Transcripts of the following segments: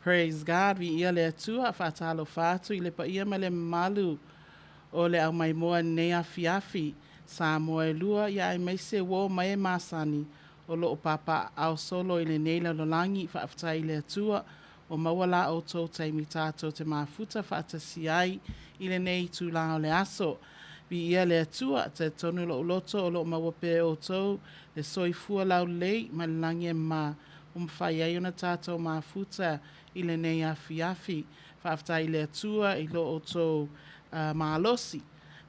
Praise God, vi ia le atua whaatalo whātu I le pa ia mele malu o le au mai moa nea fiafi sa moa lua ia ai mai se wo mai masani o lo o papa au solo I le neila lo langi whaafatai le atua o mawala o tō taimi tātou te mafuta whaatasi ai I le nei tū la o le aso. Vi ia le atua te tonu lo loto o lo mawape o tō le soifua lau lei ma le langi e ma whai ai ona tātou mafuta I le nei afi whaafatai le atua I lo o tō malosi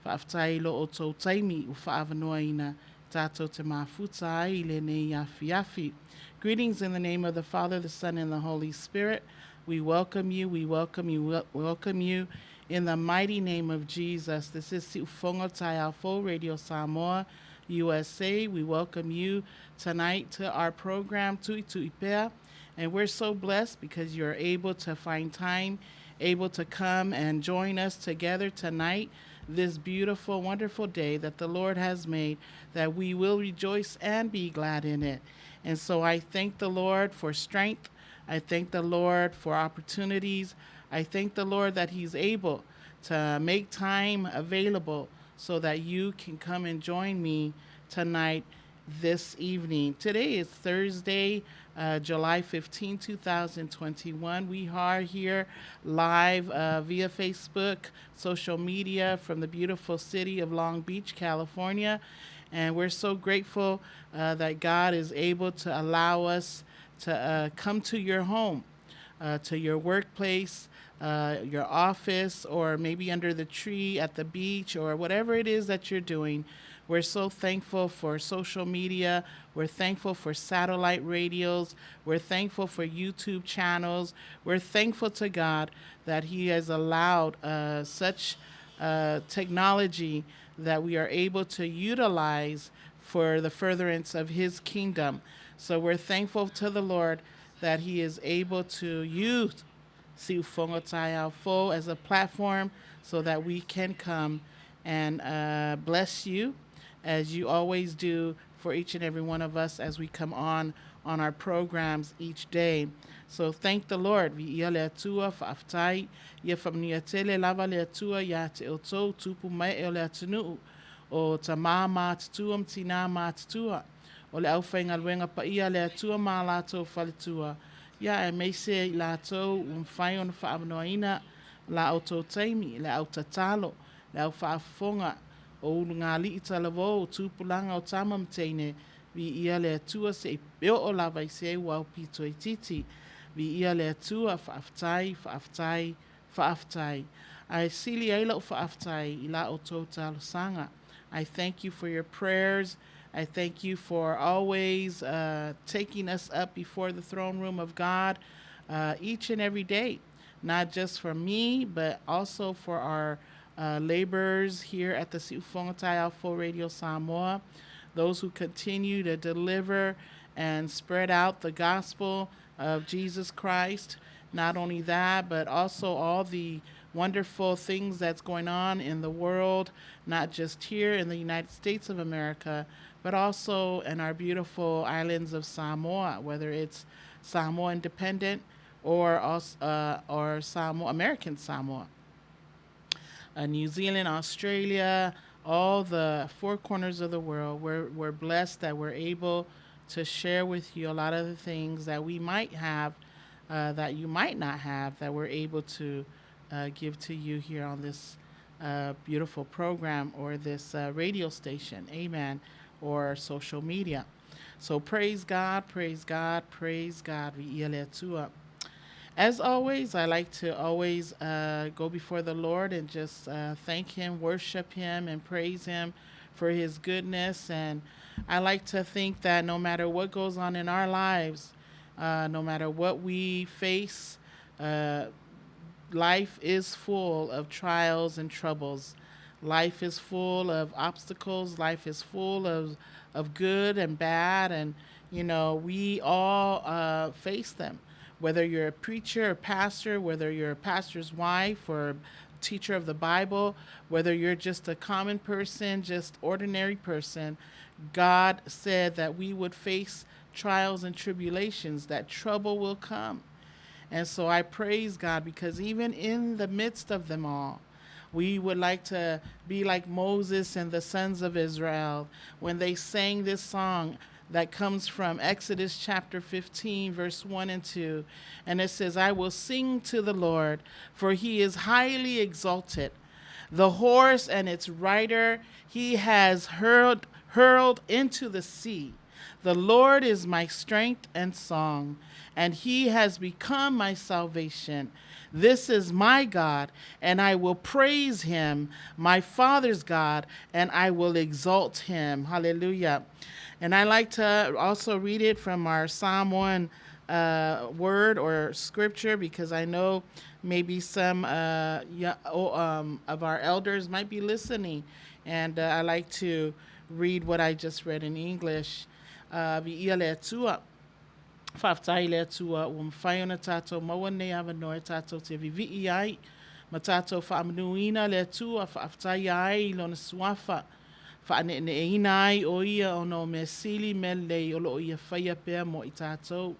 whaafatai lo o tō taimi o whaavanoa ina tātou te mafuta ai le nei afi. Greetings in the name of the Father, the Son, and the Holy Spirit. We welcome you, we welcome you, welcome you In the mighty name of Jesus, this is Siufongo Taiafo Radio Samoa, USA. We welcome you tonight to our program, Tui Tui Pea, and we're so blessed because you're able to find time, able to come and join us together tonight, this beautiful, wonderful day that the Lord has made, that we will rejoice and be glad in it. And so I thank the Lord for strength. I thank the Lord for opportunities. I thank the Lord that He's able to make time available so that you can come and join me tonight, this evening. Today is Thursday, July 15, 2021. We are here live via Facebook, social media from the beautiful city of Long Beach, California. And we're so grateful that God is able to allow us to come to your home, to your workplace, your office, or maybe under the tree at the beach, or whatever it is that you're doing. We're so thankful for social media. We're thankful for satellite radios. We're thankful for YouTube channels. We're thankful to God that He has allowed such technology that we are able to utilize for the furtherance of His kingdom. So we're thankful to the Lord that He is able to use Siufongo Taiafo as a platform so that we can come and bless you as you always do for each and every one of us as we come on our programs each day. So thank the Lord. Vi ia le atua whaaftai, ia whamnia tele lava le atua ia te otou tupu mai e o le atunu o ta mā tutua mtina mā tutua o le awhainga luenga pa ia le atua mā lātou whaletua. Ia e meise I lātou whai on whaamanoaina la autou taimi, le au tatalo, le au whaafonga o ngā li talavou tūpulanga o tamam teine vi ia le atua se peo o lava I se wau pito I titi. Vi ia le atua whaaftai. Ai sili aila o whaaftai I la o tō talo sanga. I thank you for your prayers. I thank you for always taking us up before the throne room of God each and every day, not just for me, but also for our laborers here at the Siufongo Taiafo Radio Samoa, those who continue to deliver and spread out the gospel of Jesus Christ. Not only that, but also all the wonderful things that's going on in the world, not just here in the United States of America, but also in our beautiful islands of Samoa, whether it's Samoa Independent or Samoa, American Samoa. New Zealand, Australia, all the four corners of the world. We're blessed that we're able to share with you a lot of the things that we might have, that you might not have, that we're able to give to you here on this beautiful program or this radio station. Amen. Or social media. So praise God, praise God, praise God. As always, I like to always go before the Lord and just thank Him, worship Him, and praise Him for His goodness. And I like to think that no matter what goes on in our lives, no matter what we face, life is full of trials and troubles. Life is full of obstacles. Life is full of good and bad. And, you know, we all face them. Whether you're a preacher or pastor, whether you're a pastor's wife or teacher of the Bible, whether you're just a common person, just ordinary person, God said that we would face trials and tribulations, that trouble will come. And so I praise God because even in the midst of them all, we would like to be like Moses and the sons of Israel when they sang this song that comes from Exodus chapter 15, verse 1 and 2. And it says, I will sing to the Lord, for He is highly exalted. The horse and its rider He has hurled into the sea. The Lord is my strength and song, and He has become my salvation. This is my God, and I will praise Him, my Father's God, and I will exalt Him. Hallelujah. And I like to also read it from our Psalm 1 word or scripture, because I know maybe some of our elders might be listening, and I like to read what I just read in English. Vi le tua whaftai le tua whai ona tātou maua nei awa noe tātou te vivi ai ma tātou whaamanuina le tua whaftai ai lona suafa whaane ne ina ai o ia ono me sili me lei o loo ia whaia pēr mo i tātou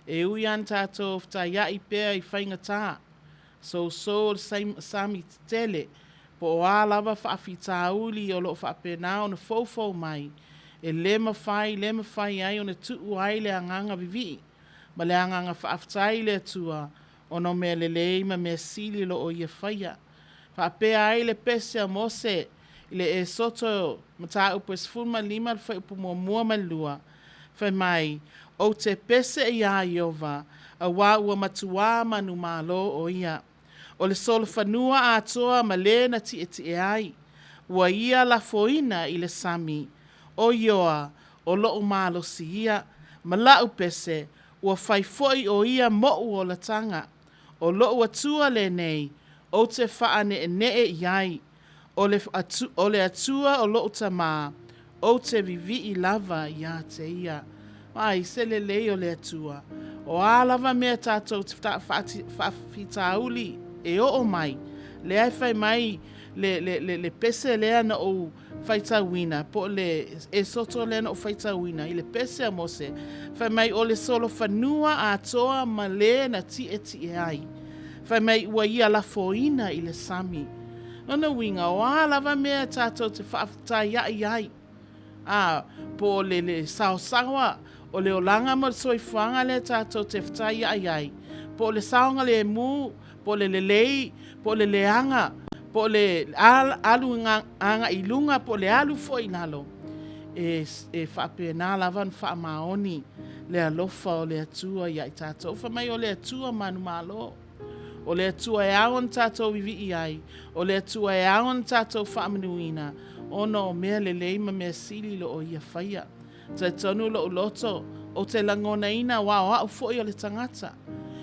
e ui an tātou whtai ai pēr i whainga tā so sami tele po o ālawa whaafita uli o loo whaapena o na fofo mai e le mawhai ai o na tuu ai le anganga vivi ma le anganga whaaftai le tua o no me lelei ma me sili lo o ia whaia whaapea ai le pese a mose le e soto ma tā upo esfuma lima le whai upo mua malua whai mai o te pese i a Iova a wā ua matua manu malo o ia o le solo whanua a toa ma le na ti e ai ua ia la foina i le sami o ioa o loo malo si ia ma lau pese ua whai foi o ia mo o la tanga o loo atua le nei o te whaane e iai o le atua o loo tamā o te vivi i lava ia te ia ai se le lei o le atua o a lava mea tātou te whaafitauli e o mai le ai whai mai le pese lea na o whaitawina po le e soto lea na o whaitawina i le pese a mose whai mai o le solo whanua a toa ma le na ti e ai whai mai ua ia la foina i le sami nona winga o a lava mea tātou te whaafitai ai po le saosawa o le olanga ma soifanga le tātou te whaafitai ai po le saonga le mu po le lei po le leanga po le alu anga ilunga po le alu foi nalo e whaapena lava n whaamaoni le alofa o le atua ia i tātou wha mai o le atua manu malo o le atua e aon tātou vivi i ai o le atua e aon tātou whaamanuina ono o mea le leima mea sili lo o ia whaia te tonu lo o loto o te langona ina wa o au foi o le tangata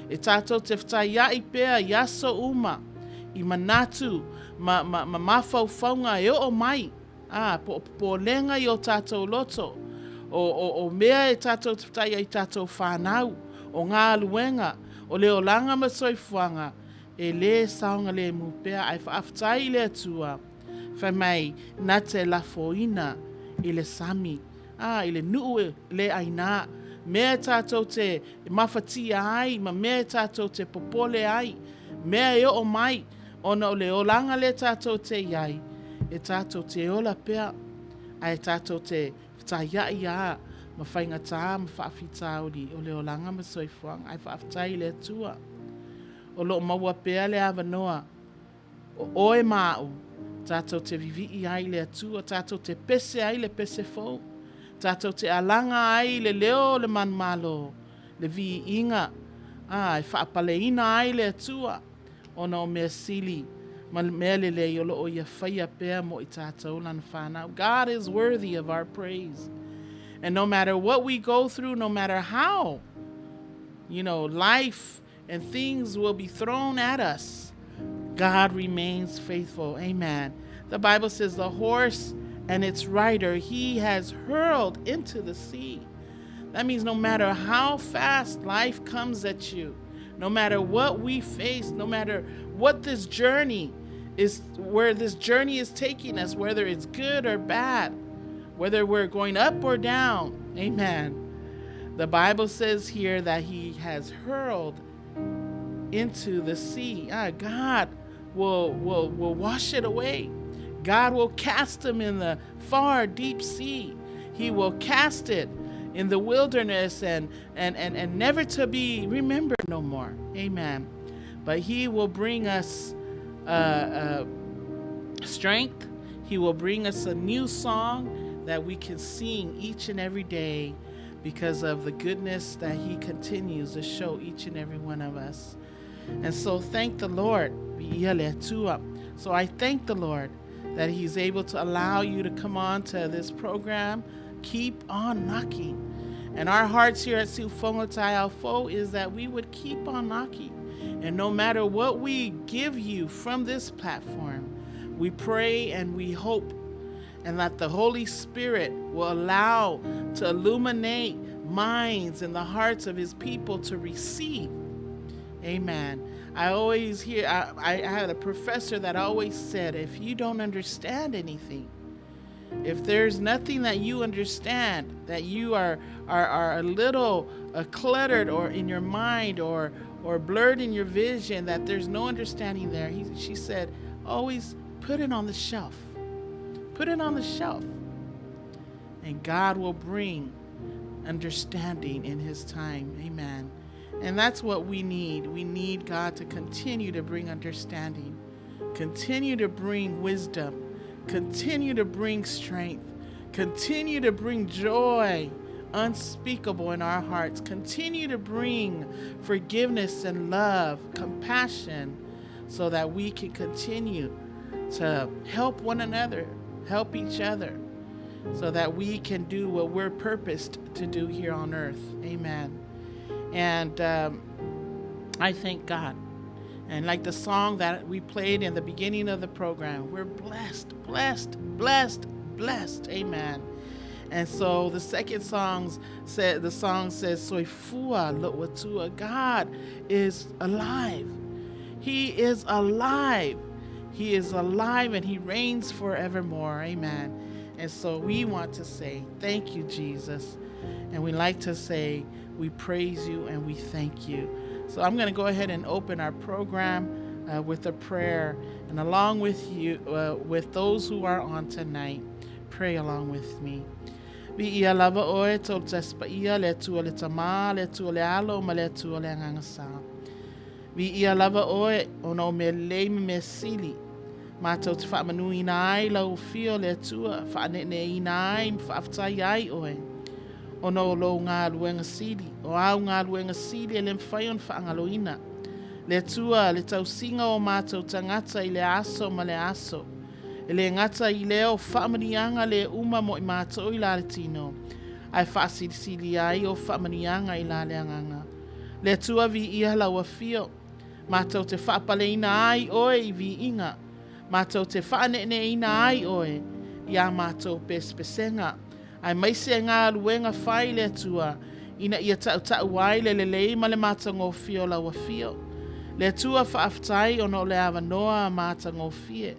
e tātou te whtai ia i pēr iaso uma i manatu ma mawhauwhaunga e o mai po lenga i o tātou loto o mea e tātou te whtai i tātou whanau o ngā luenga o leo langa ma soifuanga e le saunga le mupea ai whaaftai le atua whai mai na te lafoina i le sami i le nuu le aina mea tātou te mawhatia ai ma mea tātou te popole ai mea e o mai ona o le olanga le tātou te iai e tātou te ola pea ai tātou te whaiai ia ma whainga tā ma whaafitauri o le olanga ma soifuanga ai whaafitai le tua o lo maua pea le awanoa o oe mau tātou te vivi ai le tua tātou te pese ai le pese fou tātou te alanga ai le leo le manmalo le vi inga ai whaapaleina ai le tua ona o mea sili ma mea lele i olo o ia whaia pēr mo i tātou lan whanau. God is worthy of our praise. And no matter what we go through, no matter how, life and things will be thrown at us, God remains faithful. Amen. The Bible says the horse and its rider he has hurled into the sea. That means no matter how fast life comes at you, no matter what we face, no matter what this journey is, where this journey is taking us, whether it's good or bad, whether we're going up or down, amen. The Bible says here that he has hurled into the sea. God will wash it away. God will cast him in the far deep sea. He will cast it in the wilderness and never to be remembered no more. Amen. But he will bring us strength. He will bring us a new song that we can sing each and every day because of the goodness that he continues to show each and every one of us. And so thank the Lord. So I thank the Lord that he's able to allow you to come on to this program. Keep on knocking. And our hearts here at Siufongo Taiaufo is that we would keep on knocking. And no matter what we give you from this platform, we pray and we hope and that the Holy Spirit will allow to illuminate minds and the hearts of his people to receive. Amen. I always hear, I had a professor that always said, if you don't understand anything, if there's nothing that you understand, that you are a little cluttered or in your mind or blurred in your vision, that there's no understanding there, she said, always put it on the shelf. Put it on the shelf. And God will bring understanding in his time. Amen. And that's what we need. We need God to continue to bring understanding, continue to bring wisdom, continue to bring strength, continue to bring joy unspeakable in our hearts, continue to bring forgiveness and love, compassion, so that we can continue to help one another, help each other, so that we can do what we're purposed to do here on earth. Amen. And I thank God. And like the song that we played in the beginning of the program, we're blessed, blessed, blessed, blessed. Amen. And so the second song says, Soifua Lo'watua. God is alive. He is alive. He is alive and he reigns forevermore. Amen. And so we want to say, thank you, Jesus. And we like to say, we praise you and we thank you. So I'm going to go ahead and open our program with a prayer. And along with you, with those who are on tonight, pray along with me. Vi ia lava oe tol tespa ia le tua le tama le tua le alo ma le tua le ngangasa. Vi ia lava oe ono me leime me sili. Mātou te whaamanu ina ai lau fio le tua whaanene ina ai mwhaaftai ai oe. Ono lo ngā luenga sili, o au ngā luenga sili e le mwhai on whaangaloina. Le tua le tau singa o mātou tangata i le aso ma le aso. E le ngata i leo whaamanianga le uma mo i mātou i la le tino. Ai whaasirisili ai o whaamanianga i la le anganga. Le tua vi ia lau a fio. Mātou te whaapaleina ai oe i vi inga. Mātou te whaanene ina ai oe. Ia mātou pespesenga. Ai maise ngā luenga whai le tua. Ina ia tau ai le lei ma le mātango fio lau a fio. Le tua whaaftai ono le awanoa mātango fie.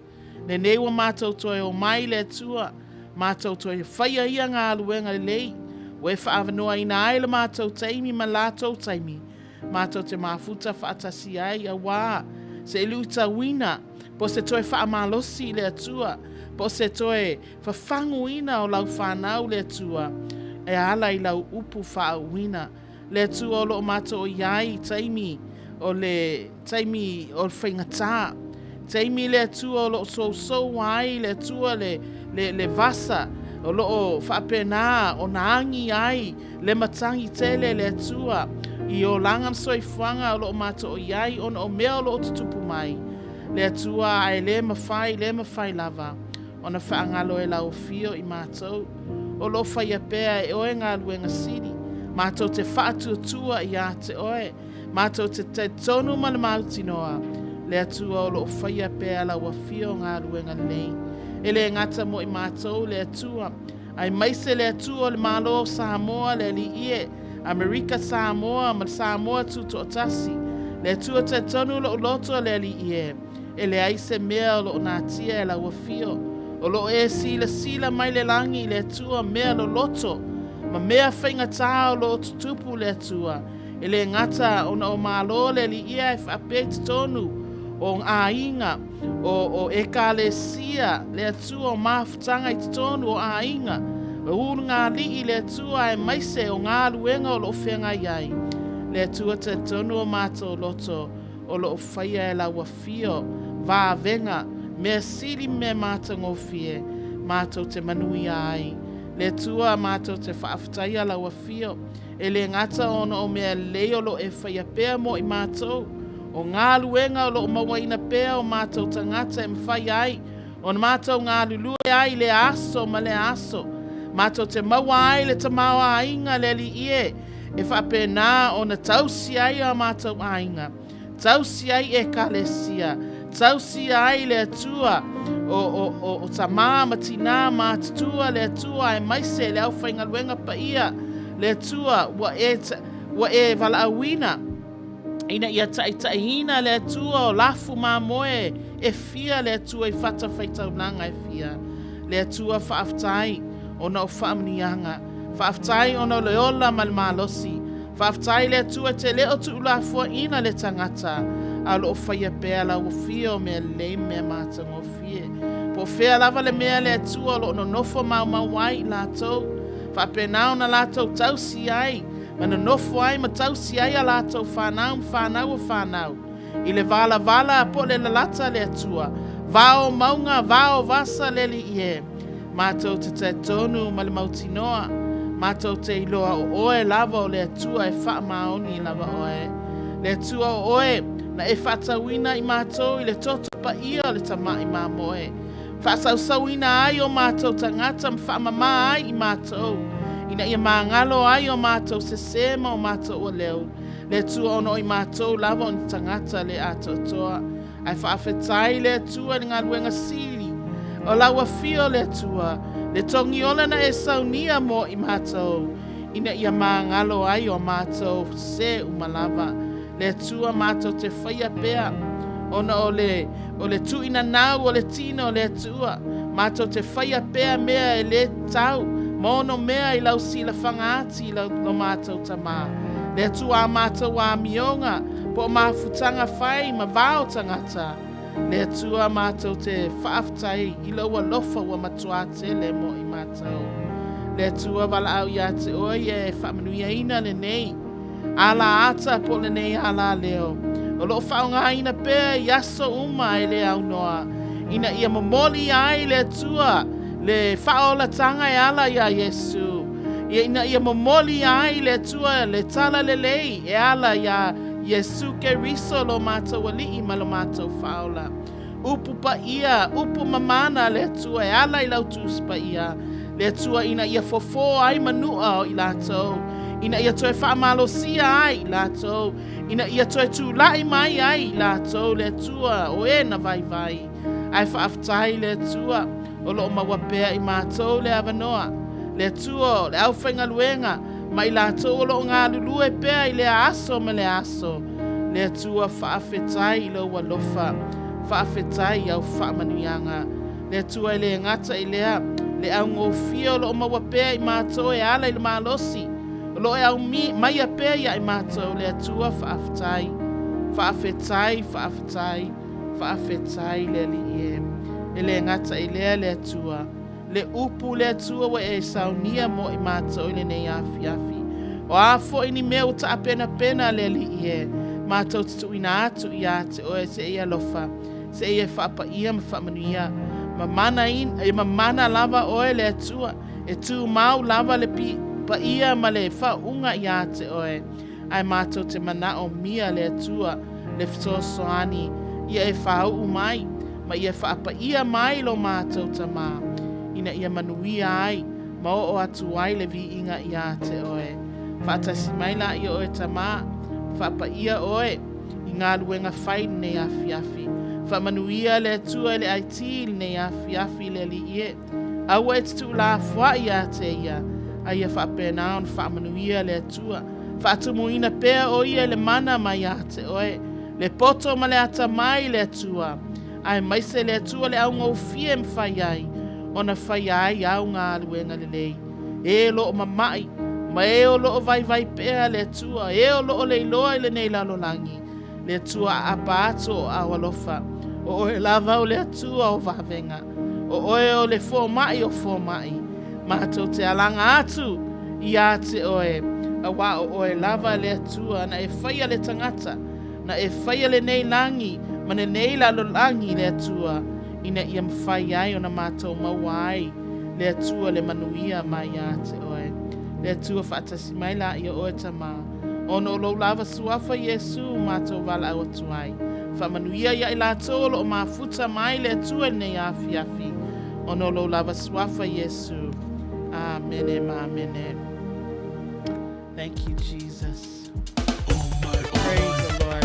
Le newa mātou toi o mai le tua. Mātou toi whaia ia ngā luenga le lei. We whaavanoa ina ai le mātou taimi ma lātou taimi. Mātou te mafuta whaatasi ai a wā. Se iluta wina. Po se toi whaamalosi le tua. Po se toe whawhanguina o lau whanau le tua. E ala i lau upu whauina. Le tua o lo mato o iai taimi o le taimi o whaingatā. Taimi le tua o lo so ai le tua le vasa. O lo o whapena o naangi ai le matangi tele le tua. I o langam soifuanga o lo mato o iai on o mea o lo tutupu mai. Le tua ai le mawhai lava. Ona whaangalo e lau fio i mātou. O lo whaia pēa e oe ngā luenga siri. Mātou te whaatuatua i a te oe. Mātou te tonu ma le mautinoa. Le atua o lo whaia pēa lau a fio ngā luenga nei. E le ngata mo i mātou le atua. Ai maise le atua o le malo Samoa le li ie. Amerika Samoa ma Samoa tuto otasi. Le atua te tonu lo loto le li ie. E le aise mea lo natia e lau a fio. O lo e sila mai le langi le tua mea lo loto. Ma mea whaingatā o lo tutupu le tua. E le ngata ona o malo le li ia e whapet tonu. O ngā inga. O ekalesia le tua o mawhutanga i tonu o a inga. O ngā li le tua e maise o ngā luenga o lo whenga iai. Le tua te tonu o mato loto. O lo whaia e la wafio. Vā venga. Mea siri me mātango fie, mātou te Manuia ai. Le tua mātou te whaaftaia lau a fio. E le ngata ono o mea leo lo e whaia pēa mo i mātou. O ngā luenga o lo o mawaina pēa o mātou tangata e mwhai ai. O na mātou ngā lulue ai le aso ma le aso. Mātou te maua ai le ta maua ainga le li ie. E whapena o na tausi ai a mātou ainga. Tausi ai e kalesia. Tausi ai le atua o ta māma tina mātua le atua e maise le au whainga luenga pa ia. Le atua wa e vala awina. Ina ia taitahina le atua o lafu mamoe e fia le atua i whata whaitaunanga e fia. Le atua whaaftai o na o whaamnianga. Whaaftai o na leola malmalosi. Whaaftai le atua te leo tu ulafua ina le tangata. A lo whaia pēa la o fia o mea le mea mātang o fia. Po whea lava le mea le atua lo no nofo mau wai lātou. Whapenao na lātou tausi ai. Mana nofo ai ma tausi ai a lātou whanau. I le vala po le lalata le atua. Vao maunga, vao vasa le li ie. Mātou te tonu ma le mautinoa. Mātou te iloa o oe lava o le atua e wha maoni lava oe. Le atua o oe na e whatawina i mātou i le toto pa ia o le tamai mamoe. Whasausauina ai o mātou tangata mwha mama ai i mātou. Ina ia māngalo ai o mātou se sema o mātou o leo. Le atua ono i mātou lava o ni tangata le atotoa. Ai whaafetai le atua ni ngā luenga siri. O laua fio le atua. Le tongi ola na e saunia mo i mātou. Ina ia māngalo ai o mātou se umalava. Le atua mātou te whaia pēa. Ona o le tuina nau o le tino o le atua. Mātou te whaia pēa mea e le tau. Mono mea i lau sila whangaati i lau no mātou tamā. Le atua a mātou a mionga. Po mafutanga whai ma vāo tangata. Le atua mātou te whaaftai i lau a lofa wa matua tele mo i mātou. Le atua wala au ia te oia e whamanuia ina le nei. Ala ata po le nei ala leo. O lo whaunga ina pēa i aso uma e le au noa. Ina ia momoli ai le atua. Le whaola tanga e ala ia Yesu. Ina ia momoli ai le atua le tala le lei e ala ia Yesu ke riso lo mātou alii ma lo mātou whaola. Upu pa ia, upu mamana le atua e ala i lautus pa ia. Le atua ina ia fofo ai manua o i lātou. Ina ia toe whaamalosia ai i lātou. Ina ia toe tūlai mai ai i lātou le atua o e na vai. Ai whaaftai le atua o lo maua pēa i mātou le avanoa. Le atua le au whainga luenga. Ma i lātou o lo ngā lulue pēa i le aso me le aso. Le atua whaafetai i lo walofa. Whaafetai au whaamanuianga. Le atua i le ngata i lea. Le au ngofia o lo maua pēa i mātou e ala i le mālosi. O lo e au mai a pēa i mātou. Le atua whaafetai. Whaafetai le li e. E le ngata i lea le atua. Le upu le atua wa e saunia mo i mātou i le nei afi. O afo ini mea ta apena le li e. Mātou titu ina atu i ate o e se ia lofa. Se ia whaapa ia ma whaamanuia. Ma mana lava o e le atua. E tu mau lava le pa ia ma le whaunga i ate o e. Ai mātou te mana o mia le atua. Le fitosoani. Ia e whau umai. Ma ia whaapa ia mai lo mātou tamā. Ina ia manuia ai. Ma o atu ai le vi inga i ate oe. Whaatasi mai la i oe tamā. Whaapa ia oe. I ngā luenga whai nei afi. Whamanuia le atua le aiti nei afi le li ie. Aua e tu la fwa i ate ia. Aia whaapenao na whamanuia le atua. Whaatumuina pēa o ia le mana mai ate oe. Le poto ma le ata mai le atua. Ai maise le atua le au ngau fie mwhai ai. Ona whai ai au ngā luenga le lei. E lo o mamai. Ma e o lo o vai pēa le atua. E o lo o le iloa i le nei lalolangi. Le atua a apato o awalofa. O oe lava o le atua o vavenga. O oe o le fōmai o fōmai. Mātou te alanga atu i ate oe. A wā o oe lava le atua na e whaia le tangata. Na e whaia le nei langi. Ma ne nei lalolangi le atua. Ina ia mwhai ai o na mātou mawai. Le atua le manuia mai ate oe. Le atua whaatasi mai la i oe tamā. Ono lo lava suafa Yesu mātou wala au atu ai. Whamanuia ia i lātou lo o mafuta mai le atua nei afi. Ono lo lava suafa Yesu. Amen. Amen. Thank you, Jesus. Praise the Lord.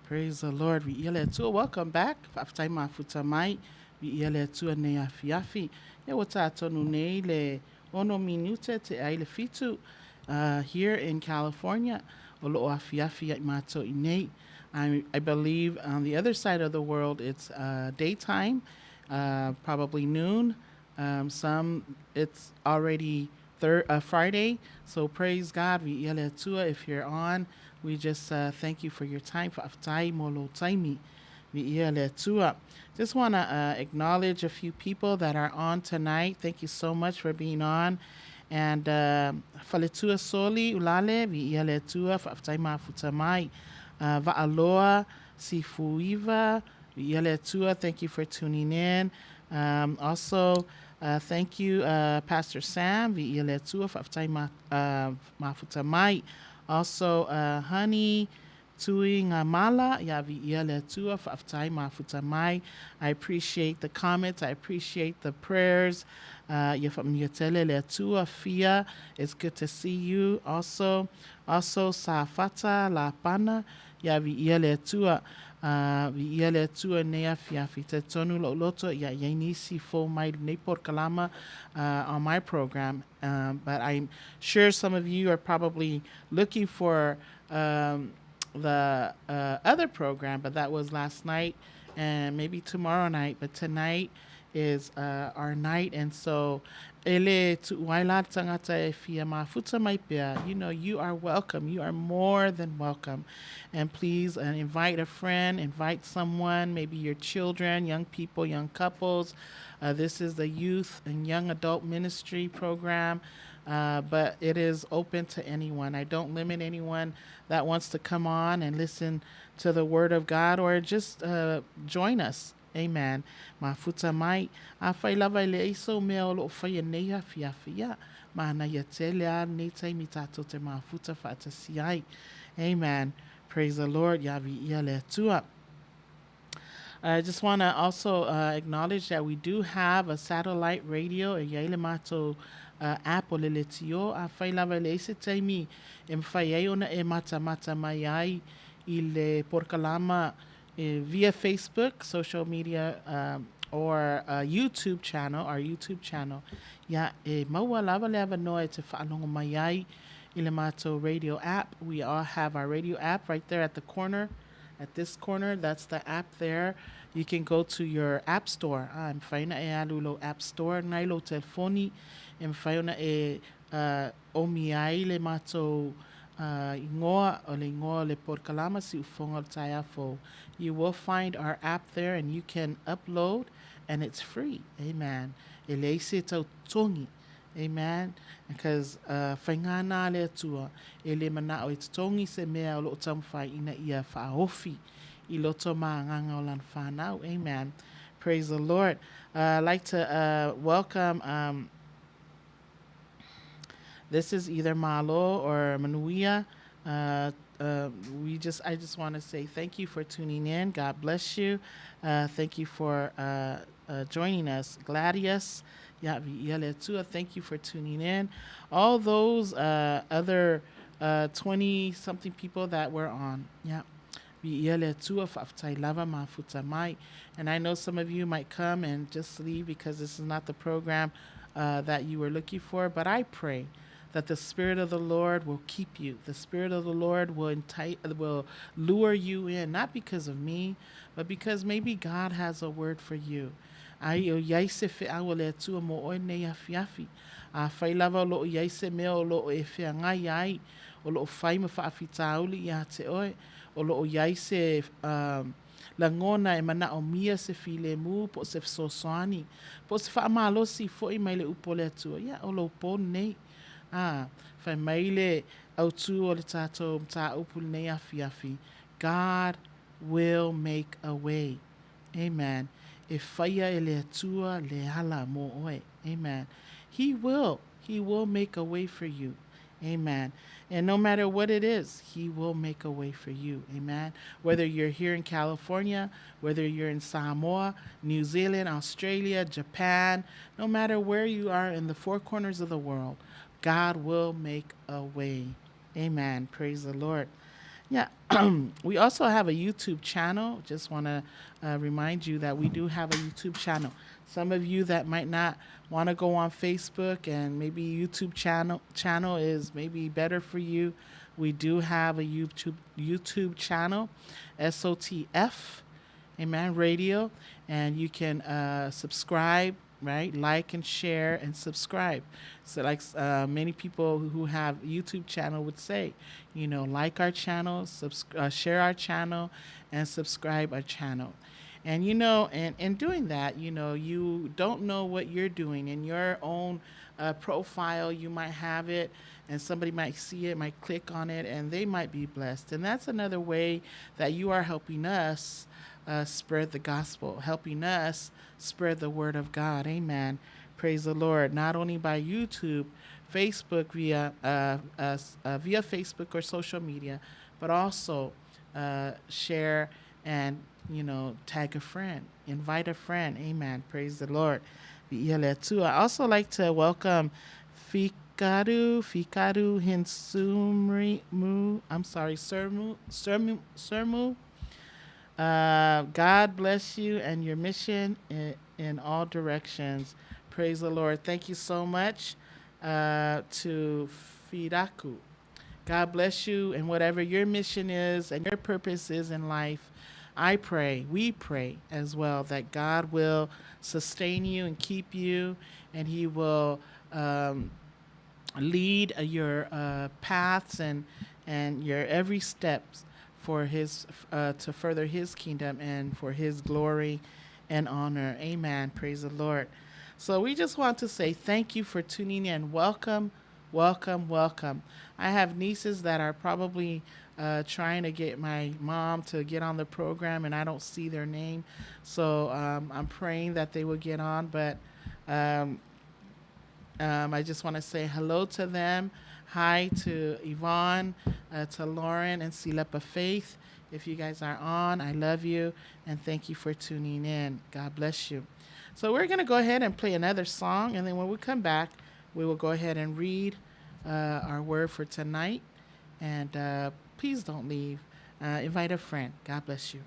Praise the Lord. We ile tu welcome back. After my futamai, we ile tu ne afiafi. E wata tonu ne le ono minute te aile fitu here in California. Olo afiafi mato ine. I believe on the other side of the world it's daytime, probably noon. Some it's already Friday. So praise God. We ile tu if you're on. We just thank you for your time. Just want to acknowledge a few people that are on tonight. Thank you so much for being on. And Faletua Soli Ulale, Vieletua, Faftaima Futamai, Vaaloa, Sifuiva, Vieletua. Thank you for tuning in. Also, thank you, Pastor Sam, Vieletua, Faftaima Mafutamai. Also, Honey, Tuing Mala, Yavi Yele Tua Faftai Mafutamai. I appreciate the comments. I appreciate the prayers. Yafam Yatele Tua Fia. It's good to see you. Also Safata La Pana, Yavi Yele Tua. Yele Tua Nea Fiafita Tonu Loto, Ya Yanisi Fo My Nepor Kalama on my program. But I'm sure some of you are probably looking for the other program, but that was last night and maybe tomorrow night. But tonight is our night. And so, ele tu waila tangata e fia mafuta mai pea. You are welcome. You are more than welcome. And please invite a friend, invite someone, maybe your children, young people, young couples. This is the youth and young adult ministry program, but it is open to anyone. I don't limit anyone that wants to come on and listen to the word of God or just join us. Amen. Mafuta mai a fai lava i le iso mea o loo fai nei hafi hafi ma na ia tele a nei tai mi tātou te mafuta whaatasi ai. Amen. Praise the Lord. Yavi ia le atua. I just want to also acknowledge that we do have a satellite radio e yaile mato app o le tio a fai lava le ise taimi e mwhai ai ona e mata mai ai i le porkalama via Facebook, social media, or YouTube channel, our YouTube channel. Ya e maua lava leva noe te whaanongo mai ai i le mato radio app. We all have our radio app right there at the corner. At this corner, that's the app there. You can go to your app store. I'm whaina e alulo app store. Nailo telefoni. E whaina e omi ai le mato ingoa o le ingoa le porkalama si ufonga o taiafo. You will find our app there and you can upload and it's free. Amen. E le ise tau tongi. Amen. Because whaingana le atua e le mana o i tongi se mea o lo tamwhai ina ia whaofi i loto maanganga o lan whanau. Amen. Praise the Lord. I'd like to welcome this is either Malo or Manuia. I just want to say thank you for tuning in. God bless you. Thank you for joining us. Gladius, thank you for tuning in. All those other 20-something people that were on. Yeah. And I know some of you might come and just leave because this is not the program that you were looking for, but I pray that the Spirit of the Lord will keep you. The Spirit of the Lord will lure you in, not because of me, but because maybe God has a word for you. Ai o yaise fe awale atua mo o nei afiafi. A fai lava lo o yaise mea o lo o e fea ngai ai. O lo o fai ma whaafitauli ia te oe. O lo o yaise la ngona e mana o mia se file mu po se sosoani. Po se whaamalosi fo i mai le upo le atua. Ia o lo po nei. Fai maile au tu o le tātou mta upu nei afiafi. God will make a way. Amen. E whaia e le atua le ala mo oe. Amen. He will make a way for you. Amen. And no matter what it is, he will make a way for you. Amen. Whether you're here in California, whether you're in Samoa, New Zealand, Australia, Japan, no matter where you are in the four corners of the world, God will make a way. Amen. Praise the Lord. Yeah. We also have a YouTube channel. Just want to remind you that we do have a YouTube channel. Some of you that might not want to go on Facebook and maybe YouTube channel is maybe better for you. We do have a YouTube channel, SOTF, Amen, Radio, and you can subscribe, right? Like and share and subscribe. So like many people who have YouTube channel would say, like our channel, share our channel, and subscribe our channel. And, in doing that, you don't know what you're doing. In your own profile, you might have it, and somebody might see it, might click on it, and they might be blessed. And that's another way that you are helping us spread the gospel, helping us spread the word of God. Amen. Praise the Lord. Not only by YouTube, Facebook, via Facebook or social media, but also share and tag a friend, invite a friend. Amen. Praise the Lord. I also like to welcome Fikaru Hinsumrimu. I'm sorry, Surmu. God bless you and your mission in all directions. Praise the Lord. Thank you so much to Firaku. God bless you and whatever your mission is and your purpose is in life. we pray as well that God will sustain you and keep you, and He will lead your paths and your every steps for His to further His kingdom and for His glory and honor. Amen. Praise the Lord. So we just want to say thank you for tuning in. Welcome, welcome, welcome. I have nieces that are probably trying to get my mom to get on the program, and I don't see their name. So I'm praying that they will get on. But I just want to say hello to them. Hi to Yvonne, to Lauren, and Silepa Faith. If you guys are on, I love you, and thank you for tuning in. God bless you. So we're going to go ahead and play another song, and then when we come back, we will go ahead and read our word for tonight. And please don't leave. Invite a friend. God bless you.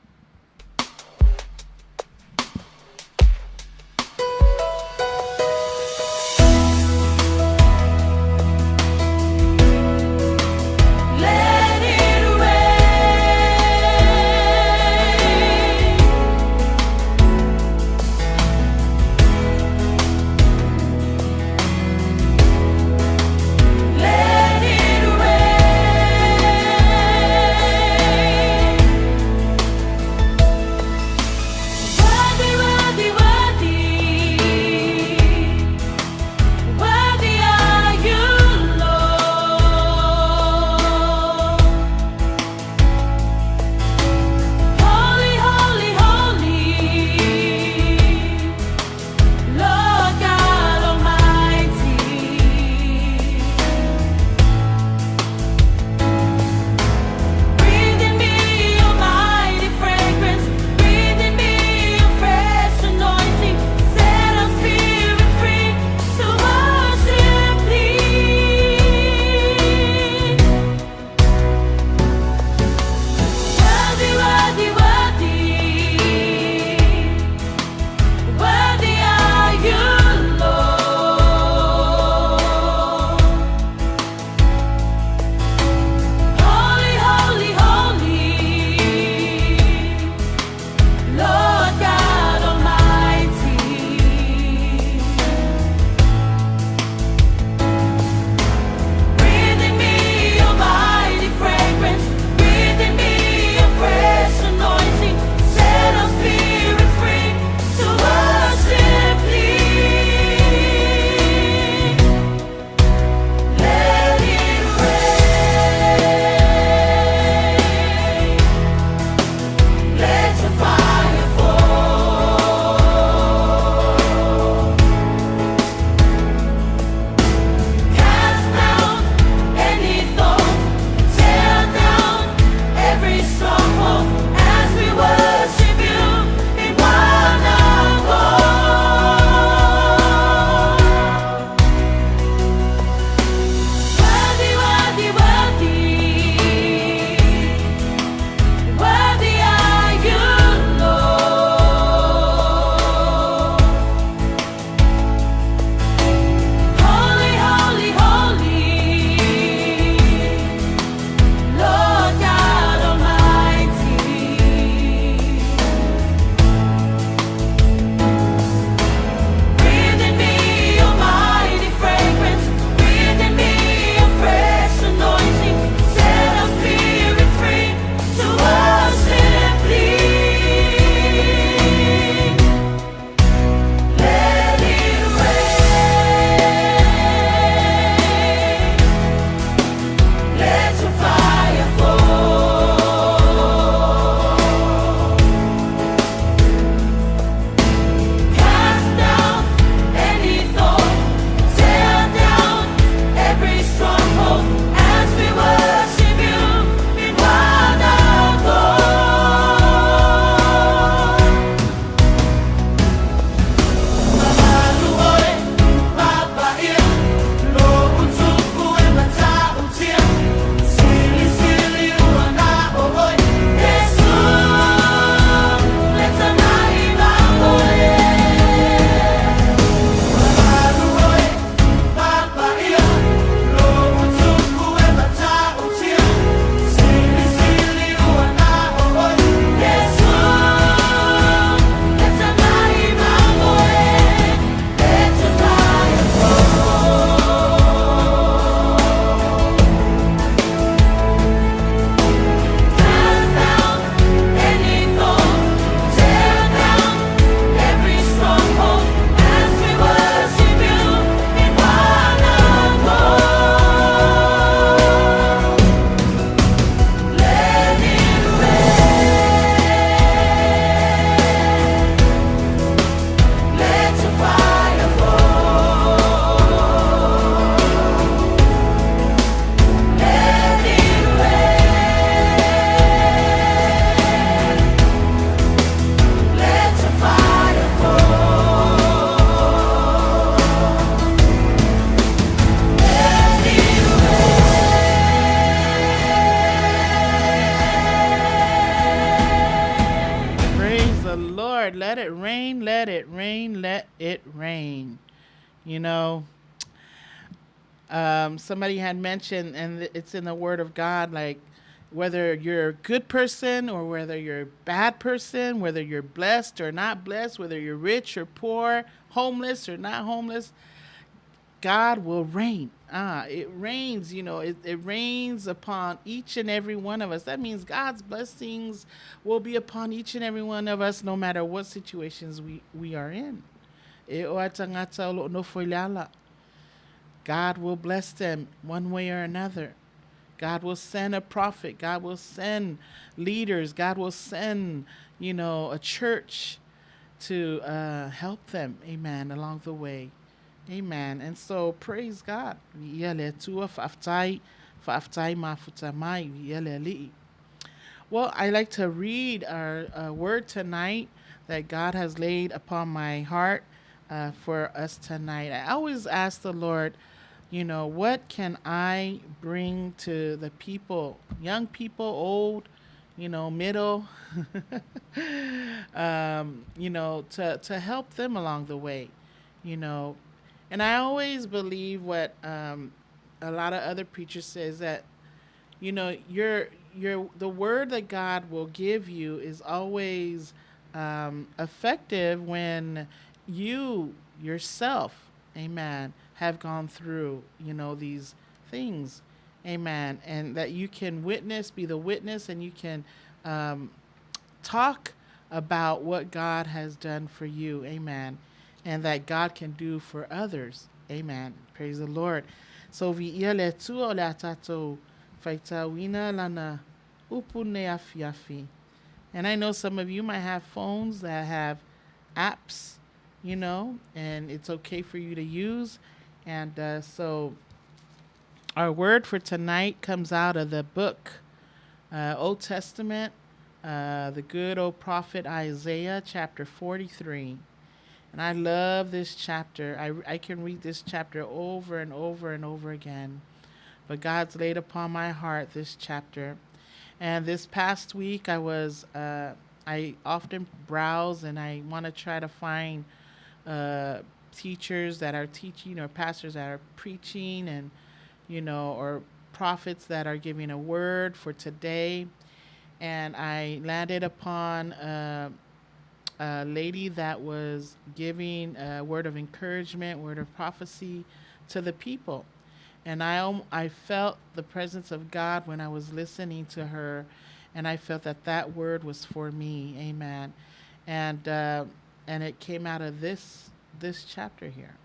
let it rain. You know, somebody had mentioned, and it's in the Word of God, like whether you're a good person or whether you're a bad person, whether you're blessed or not blessed, whether you're rich or poor, homeless or not homeless, God will reign. It rains, it rains upon each and every one of us. That means God's blessings will be upon each and every one of us, no matter what situations we are in. God will bless them one way or another. God will send a prophet. God will send leaders. God will send, a church to help them, amen, along the way. Amen. And so praise God. Well, I like to read our word tonight that God has laid upon my heart for us tonight. I always ask the Lord, what can I bring to the people, young people, old, middle, to help them along the way, And I always believe what a lot of other preachers says that, the word that God will give you is always effective when you yourself, amen, have gone through, these things, amen, and that you can be the witness, and you can talk about what God has done for you, amen, and that God can do for others, amen. Praise the Lord. So vi ia le tua o le atatou faitauina lana upune afiafi. And I know some of you might have phones that have apps, and it's okay for you to use. And so our word for tonight comes out of the book, Old Testament, the good old prophet Isaiah, chapter 43. And I love this chapter. I can read this chapter over and over and over again. But God's laid upon my heart this chapter. And this past week, I often browse and I want to try to find teachers that are teaching or pastors that are preaching and, or prophets that are giving a word for today. And I landed upon a lady that was giving a word of encouragement, word of prophecy to the people. And I felt the presence of God when I was listening to her, and I felt that word was for me, amen. And it came out of this chapter here.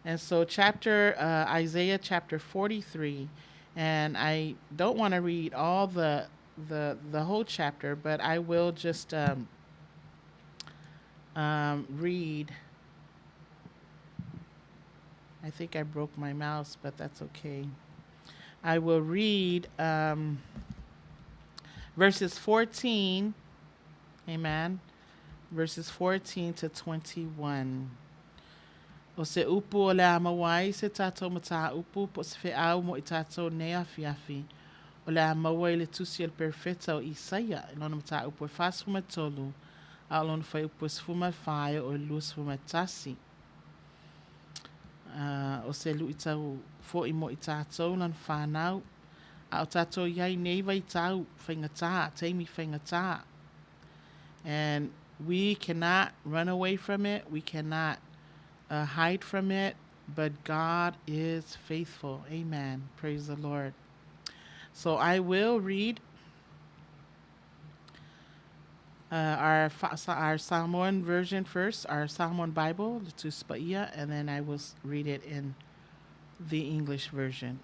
And so Isaiah chapter 43, and I don't want to read all the whole chapter, but I will just read. I think I broke my mouse, but that's okay. I will read verses 14, amen, verses 14 to 21. O se upu o le amawai se tatou mata upu po se fe'au mo I tatou nea fiafi. O le amawai le tusi el perfeta o Isaia, ilona mata upu e fasfuma tolu, a ilona fai upu e sfuma fae o lu sfuma tasi. O se lu I tau fo I mo I tatou lan whanau, a o tatou iai neiva I tau whaingata, teimi whaingata. And we cannot run away from it. We cannot hide from it, but God is faithful. Amen. Praise the Lord. So I will read our Samoan version first, our Samoan Bible, the Tuspaia, and then I will read it in the English version.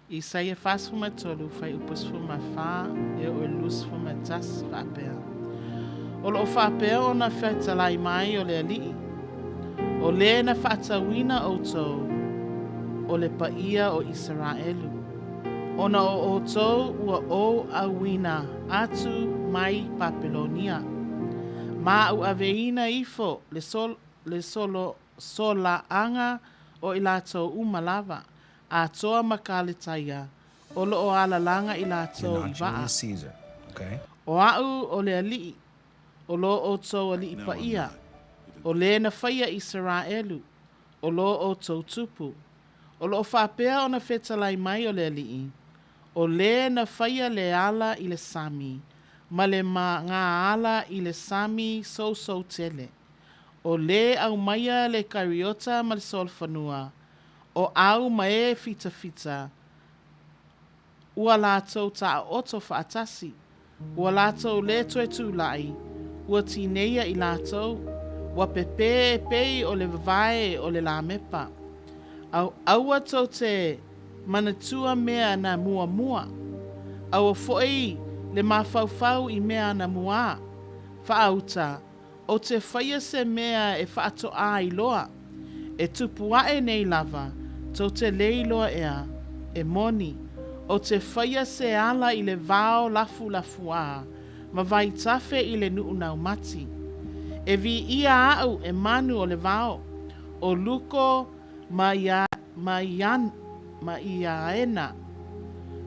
Isaia fasfuma tolu fai upusfuma fa e o lus fuma tas fapea. O lo fapea o na fetalai mai o le alii. O le na fatawina o tou, o le paia o Israelu. O na o tou ua o awina atu mai Babilonia. Ma u aveina ifo le solo sola anga o ilato umalava. A toa makalitaia, o lo o alalanga I lato I waa. Caesar, okay? O au o le alii, o lo o tou alii paia. O le na whaia Israelu, o lo o tau tupu. O lo whapea o na whetalai mai o le alii. O le na whaia le ala i le sami. Ma le ngā ala i le sami so tele. O le au maia le kariota ma le solfanua. O au mae fita fita. Ua lātou ta oto whaatasi. Ua lātou le toe tūlai. Ua tineia i lātou. Ua pepe pei o le vavae o le la mepa. Aua tau te manatua mea na mua mua. Aua fo'i le mawhauwhau i mea na mua. Whaauta, o te whaia se mea e whaato a i loa. E tupuae nei lava, tau te leiloa ea, e moni. O te whaia se ala i le vao lafu lafu a, ma vai tafe i le nuunau mati. E vi ia au e manu o le vao, o luko ma iaena.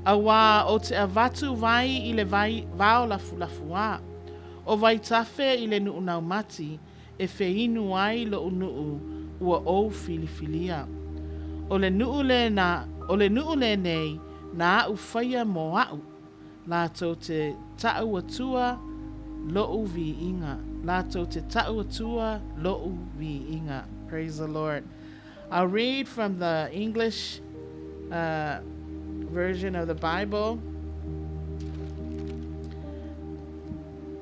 Awa o te avatu vai i le vao lafu lafu a, o vai tafe i le nuunau mati, e feinu ai lo unuu ua ou filifilia. O le nuu le nei, na au whaia mo au, lātou te tau atua lo uvi inga. Lātou te tau atua lo uvi inga. Praise the Lord. I'll read from the English version of the Bible.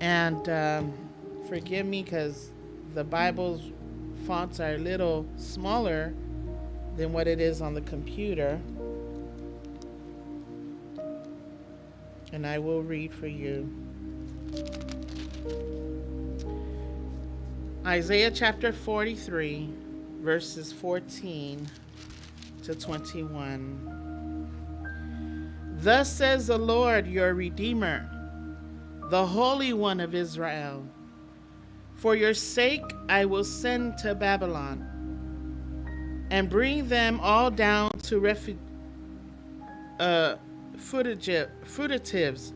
And forgive me because the Bible's fonts are a little smaller than what it is on the computer. And I will read for you. Isaiah chapter 43, verses 14 to 21. Thus says the Lord your Redeemer, the Holy One of Israel. For your sake I will send to Babylon and bring them all down to fugitives,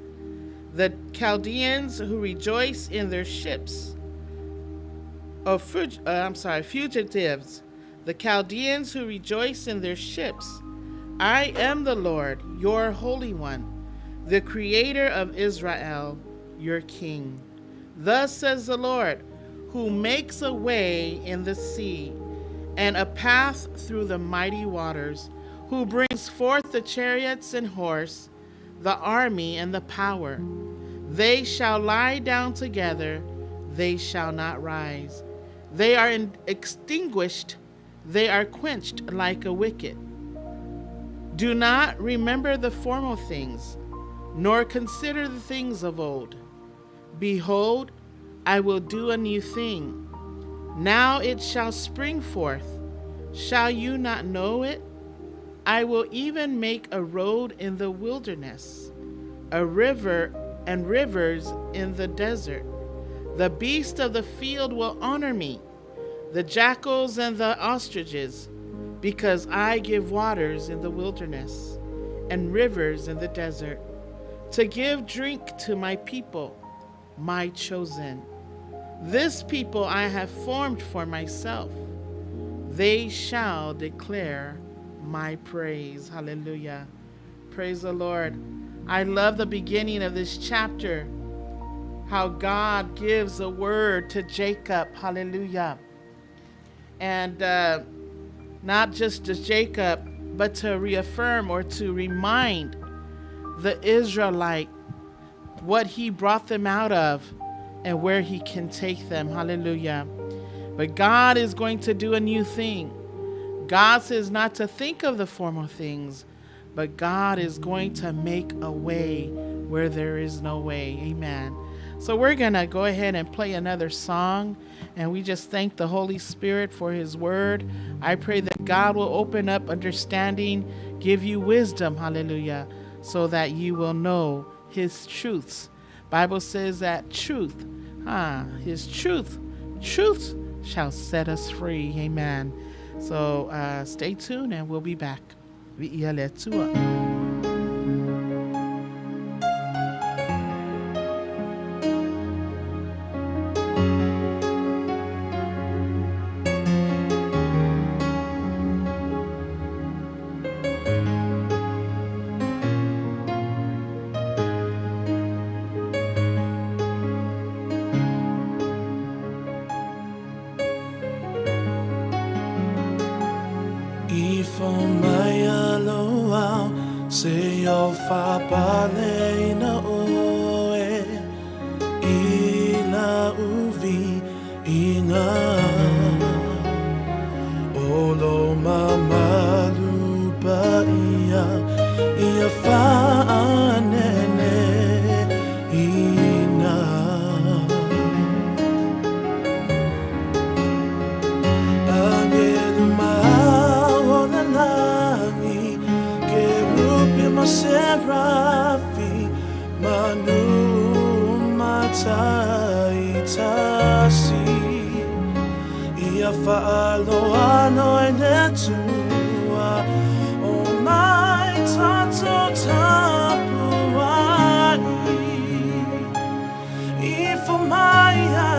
the Chaldeans who rejoice in their ships. Fugitives, the Chaldeans who rejoice in their ships. I am the Lord, your Holy One, the Creator of Israel, your King. Thus says the Lord, who makes a way in the sea and a path through the mighty waters, who brings forth the chariots and horse, the army and the power. They shall lie down together, they shall not rise. They are extinguished, they are quenched like a wicket. Do not remember the former things, nor consider the things of old. Behold, I will do a new thing. Now it shall spring forth. Shall you not know it? I will even make a road in the wilderness, a river and rivers in the desert. The beasts of the field will honor me, the jackals and the ostriches, because I give waters in the wilderness and rivers in the desert, to give drink to my people, my chosen. This people I have formed for myself. They shall declare my praise. Hallelujah. Praise the Lord. I love the beginning of this chapter, how God gives a word to Jacob. Hallelujah. And not just to Jacob, but to reaffirm or to remind the Israelite what he brought them out of and where he can take them. Hallelujah. But God is going to do a new thing. God says not to think of the former things, but God is going to make a way where there is no way. Amen. So we're going to go ahead and play another song, and we just thank the Holy Spirit for his word. I pray that God will open up understanding, give you wisdom, hallelujah, so that you will know his truths. Bible says that his truth shall set us free. Amen. So stay tuned and we'll be back. for my aloha, se o whapale na oe, I na uvi I ngā olo mamalu pa ia whaanene ina. Angelu maha o na langi, ke rupi ma serafi, manu matai tasi, ia whaaloa noi ne tua, o mai tato tapuai, I for Maya,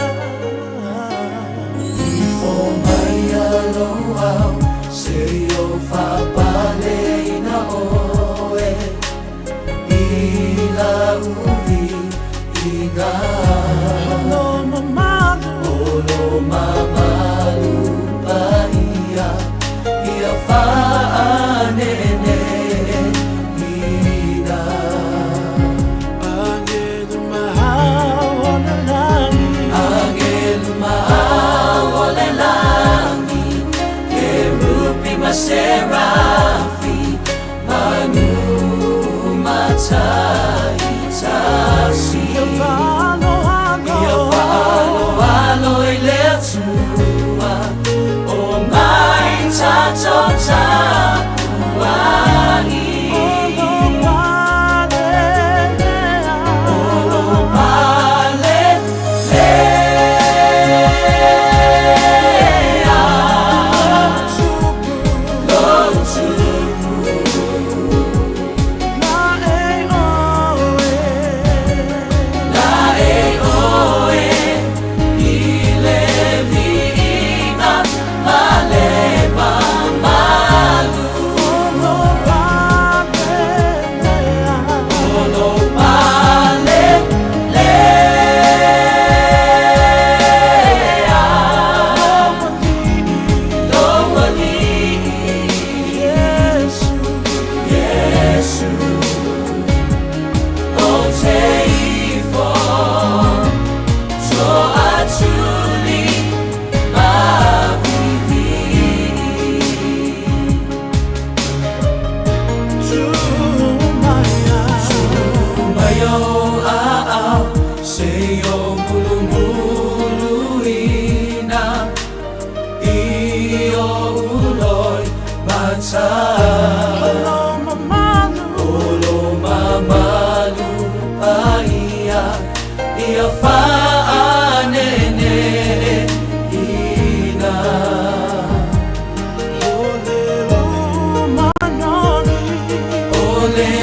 aloha, se o whapale na oe, I la uvi I ngā olo mamalu pa ia, ia whaanene ina. Angelu maha o na langi, Angelu maha o le langi, ke rupi ma serafi, manu matai tasi, ia whaaloalo I le tua, o mai tato tapuai. Ia whaanene ina. Ole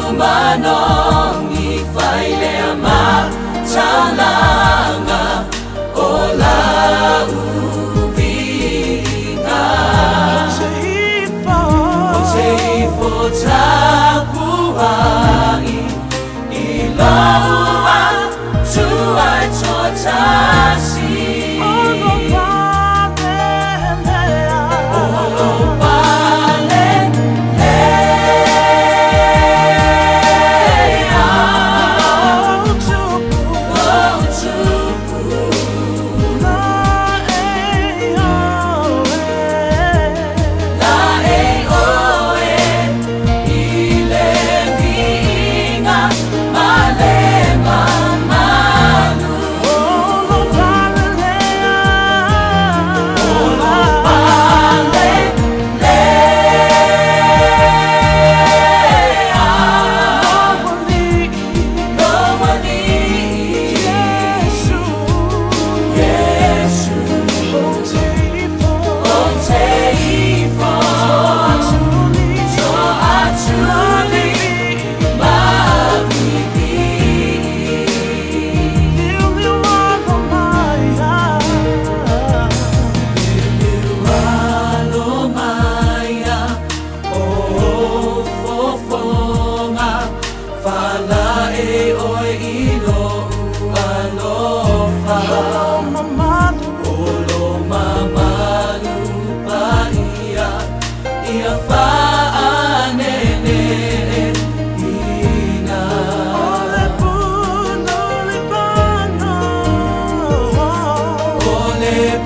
umanongi whailea matalanga, o la uvinga. O te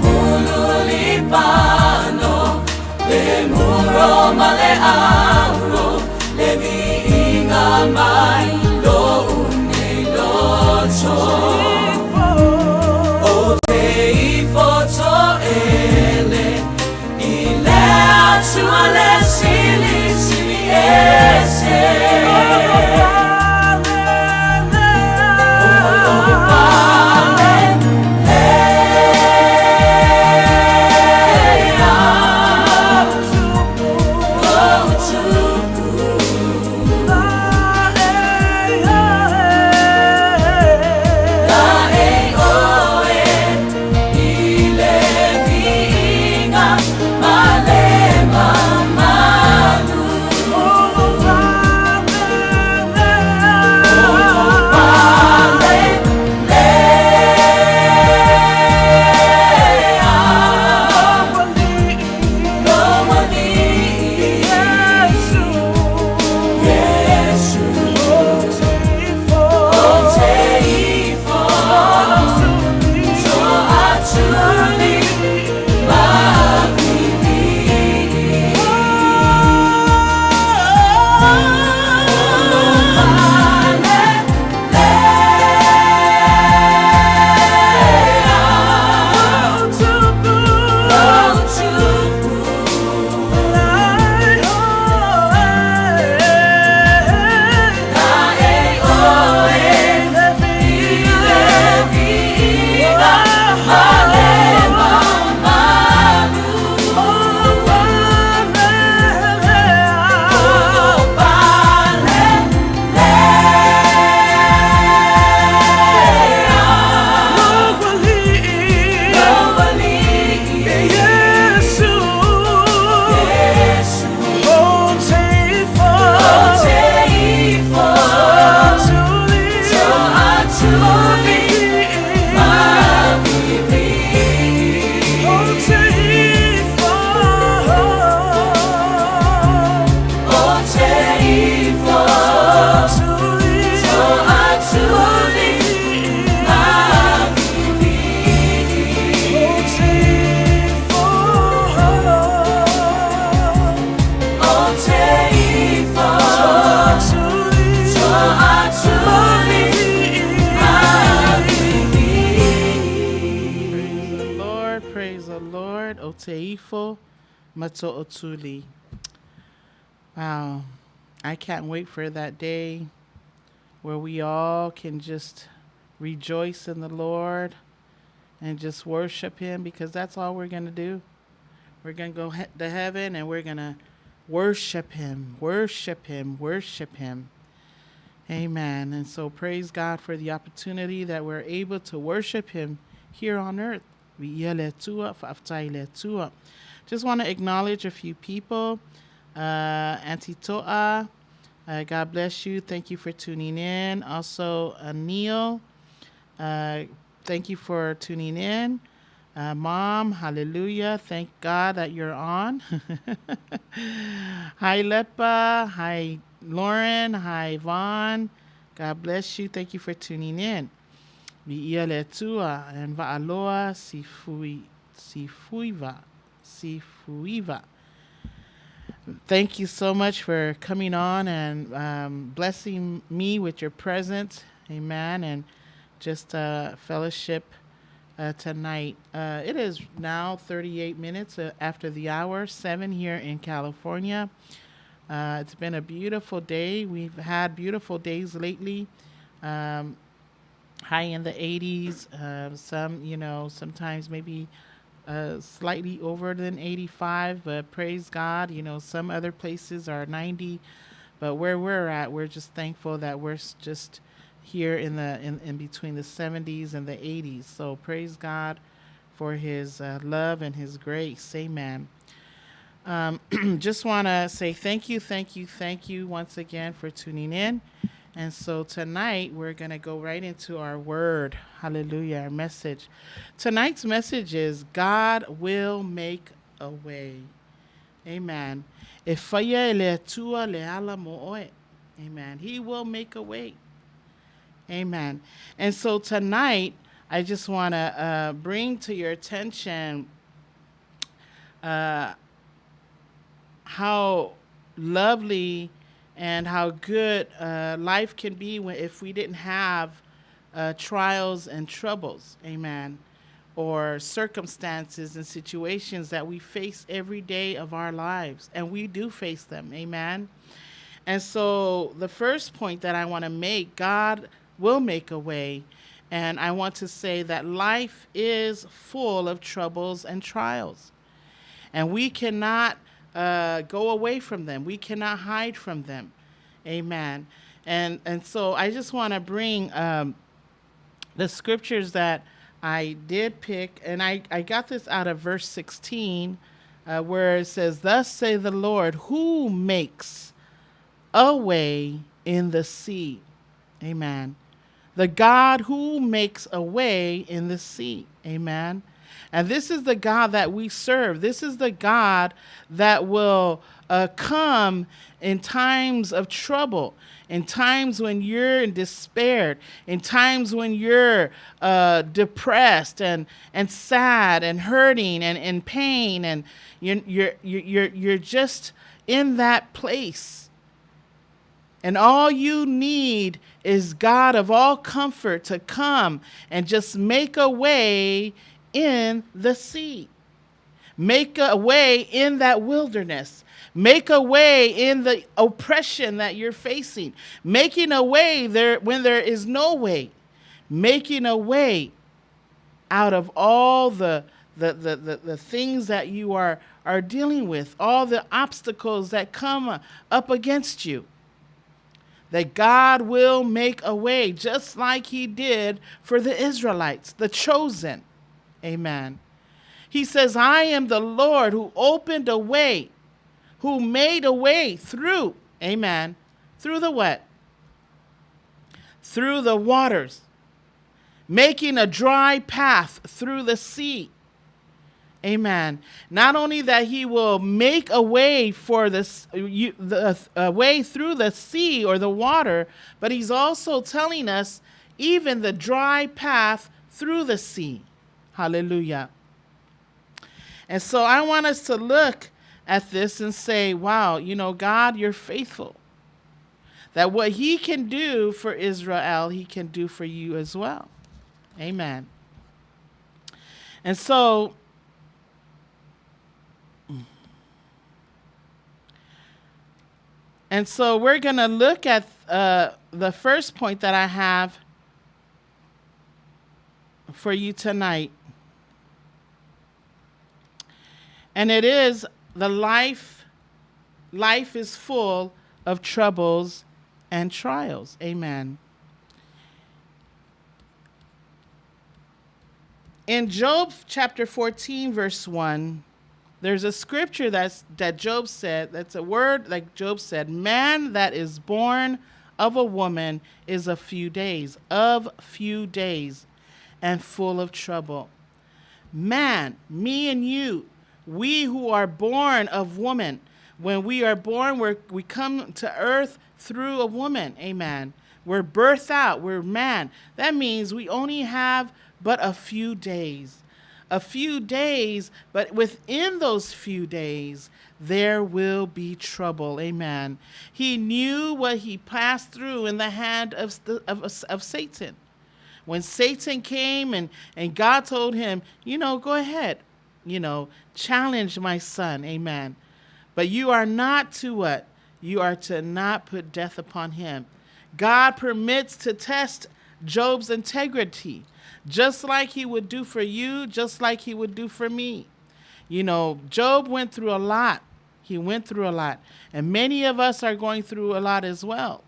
pululipano, le muro male auro, le viinga mai lo une loto. O te ifoto ele, ile atu ale sili sili ese. Otuli. Wow, I can't wait for that day where we all can just rejoice in the Lord and just worship him, because that's all we're going to do. We're going to go to heaven and we're going to worship him, worship him, worship him. Amen. And so praise God for the opportunity that we're able to worship him here on earth. Just want to acknowledge a few people. Auntie Toa, God bless you. Thank you for tuning in. Also, Neil, thank you for tuning in. Mom, hallelujah. Thank God that you're on. Hi, Lepa. Hi, Lauren. Hi, Vaughn. God bless you. Thank you for tuning in. Vi'ialetua and va'aloa sifuiva. Thank you so much for coming on and blessing me with your presence. Amen. And just fellowship tonight. It is now 38 minutes after the hour, 7 here in California. It's been a beautiful day. We've had beautiful days lately. High in the 80s. Some, sometimes maybe slightly over than 85, but praise God, some other places are 90, but where we're at, we're just thankful that we're just here in between the 70s and the 80s. So praise God for his love and his grace. Amen. Just want to say thank you once again for tuning in. And so tonight we're going to go right into our word. Hallelujah, our message. Tonight's message is God will make a way. Amen. Amen. He will make a way. Amen. And so tonight I just want to bring to your attention how lovely and how good life can be if we didn't have trials and troubles, amen, or circumstances and situations that we face every day of our lives, and we do face them, amen. And so the first point that I want to make, God will make a way, and I want to say that life is full of troubles and trials, and we cannot go away from them. We cannot hide from them. Amen. And so I just want to bring the scriptures that I did pick, and I got this out of verse 16, where it says, "Thus say the Lord, who makes a way in the sea." Amen. The God who makes a way in the sea. Amen. And this is the God that we serve. This is the God that will come in times of trouble, in times when you're in despair, in times when you're depressed and sad and hurting and in pain, and you're just in that place. And all you need is God of all comfort to come and just make a way in the sea. Make a way in that wilderness. Make a way in the oppression that you're facing. Making a way there when there is no way. Making a way out of all the things that you are dealing with, all the obstacles that come up against you. That God will make a way, just like he did for the Israelites, the chosen. Amen. He says, I am the Lord who opened a way, who made a way through, amen, through the what? Through the waters, making a dry path through the sea. Amen. Not only that he will make a way for this, a way through the sea or the water, but he's also telling us even the dry path through the sea. Hallelujah. And so I want us to look at this and say, wow, you know, God, you're faithful. That what he can do for Israel, he can do for you as well. Amen. And so we're going to look at the first point that I have for you tonight. And it is the life is full of troubles and trials. Amen. In Job chapter 14, verse 1, there's a scripture that Job said, that's a word like Job said, man that is born of a woman is a few days, and full of trouble. Man, me and you, we who are born of woman, when we are born, we come to earth through a woman, amen. We're birthed out, we're man. That means we only have but a few days. A few days, but within those few days, there will be trouble. Amen. He knew what he passed through in the hand of Satan. When Satan came and God told him, go ahead, challenge my son. Amen. But you are not to what? You are to not put death upon him. God permits to test Job's integrity, just like he would do for you, just like he would do for me. Job went through a lot. He went through a lot. And many of us are going through a lot as well.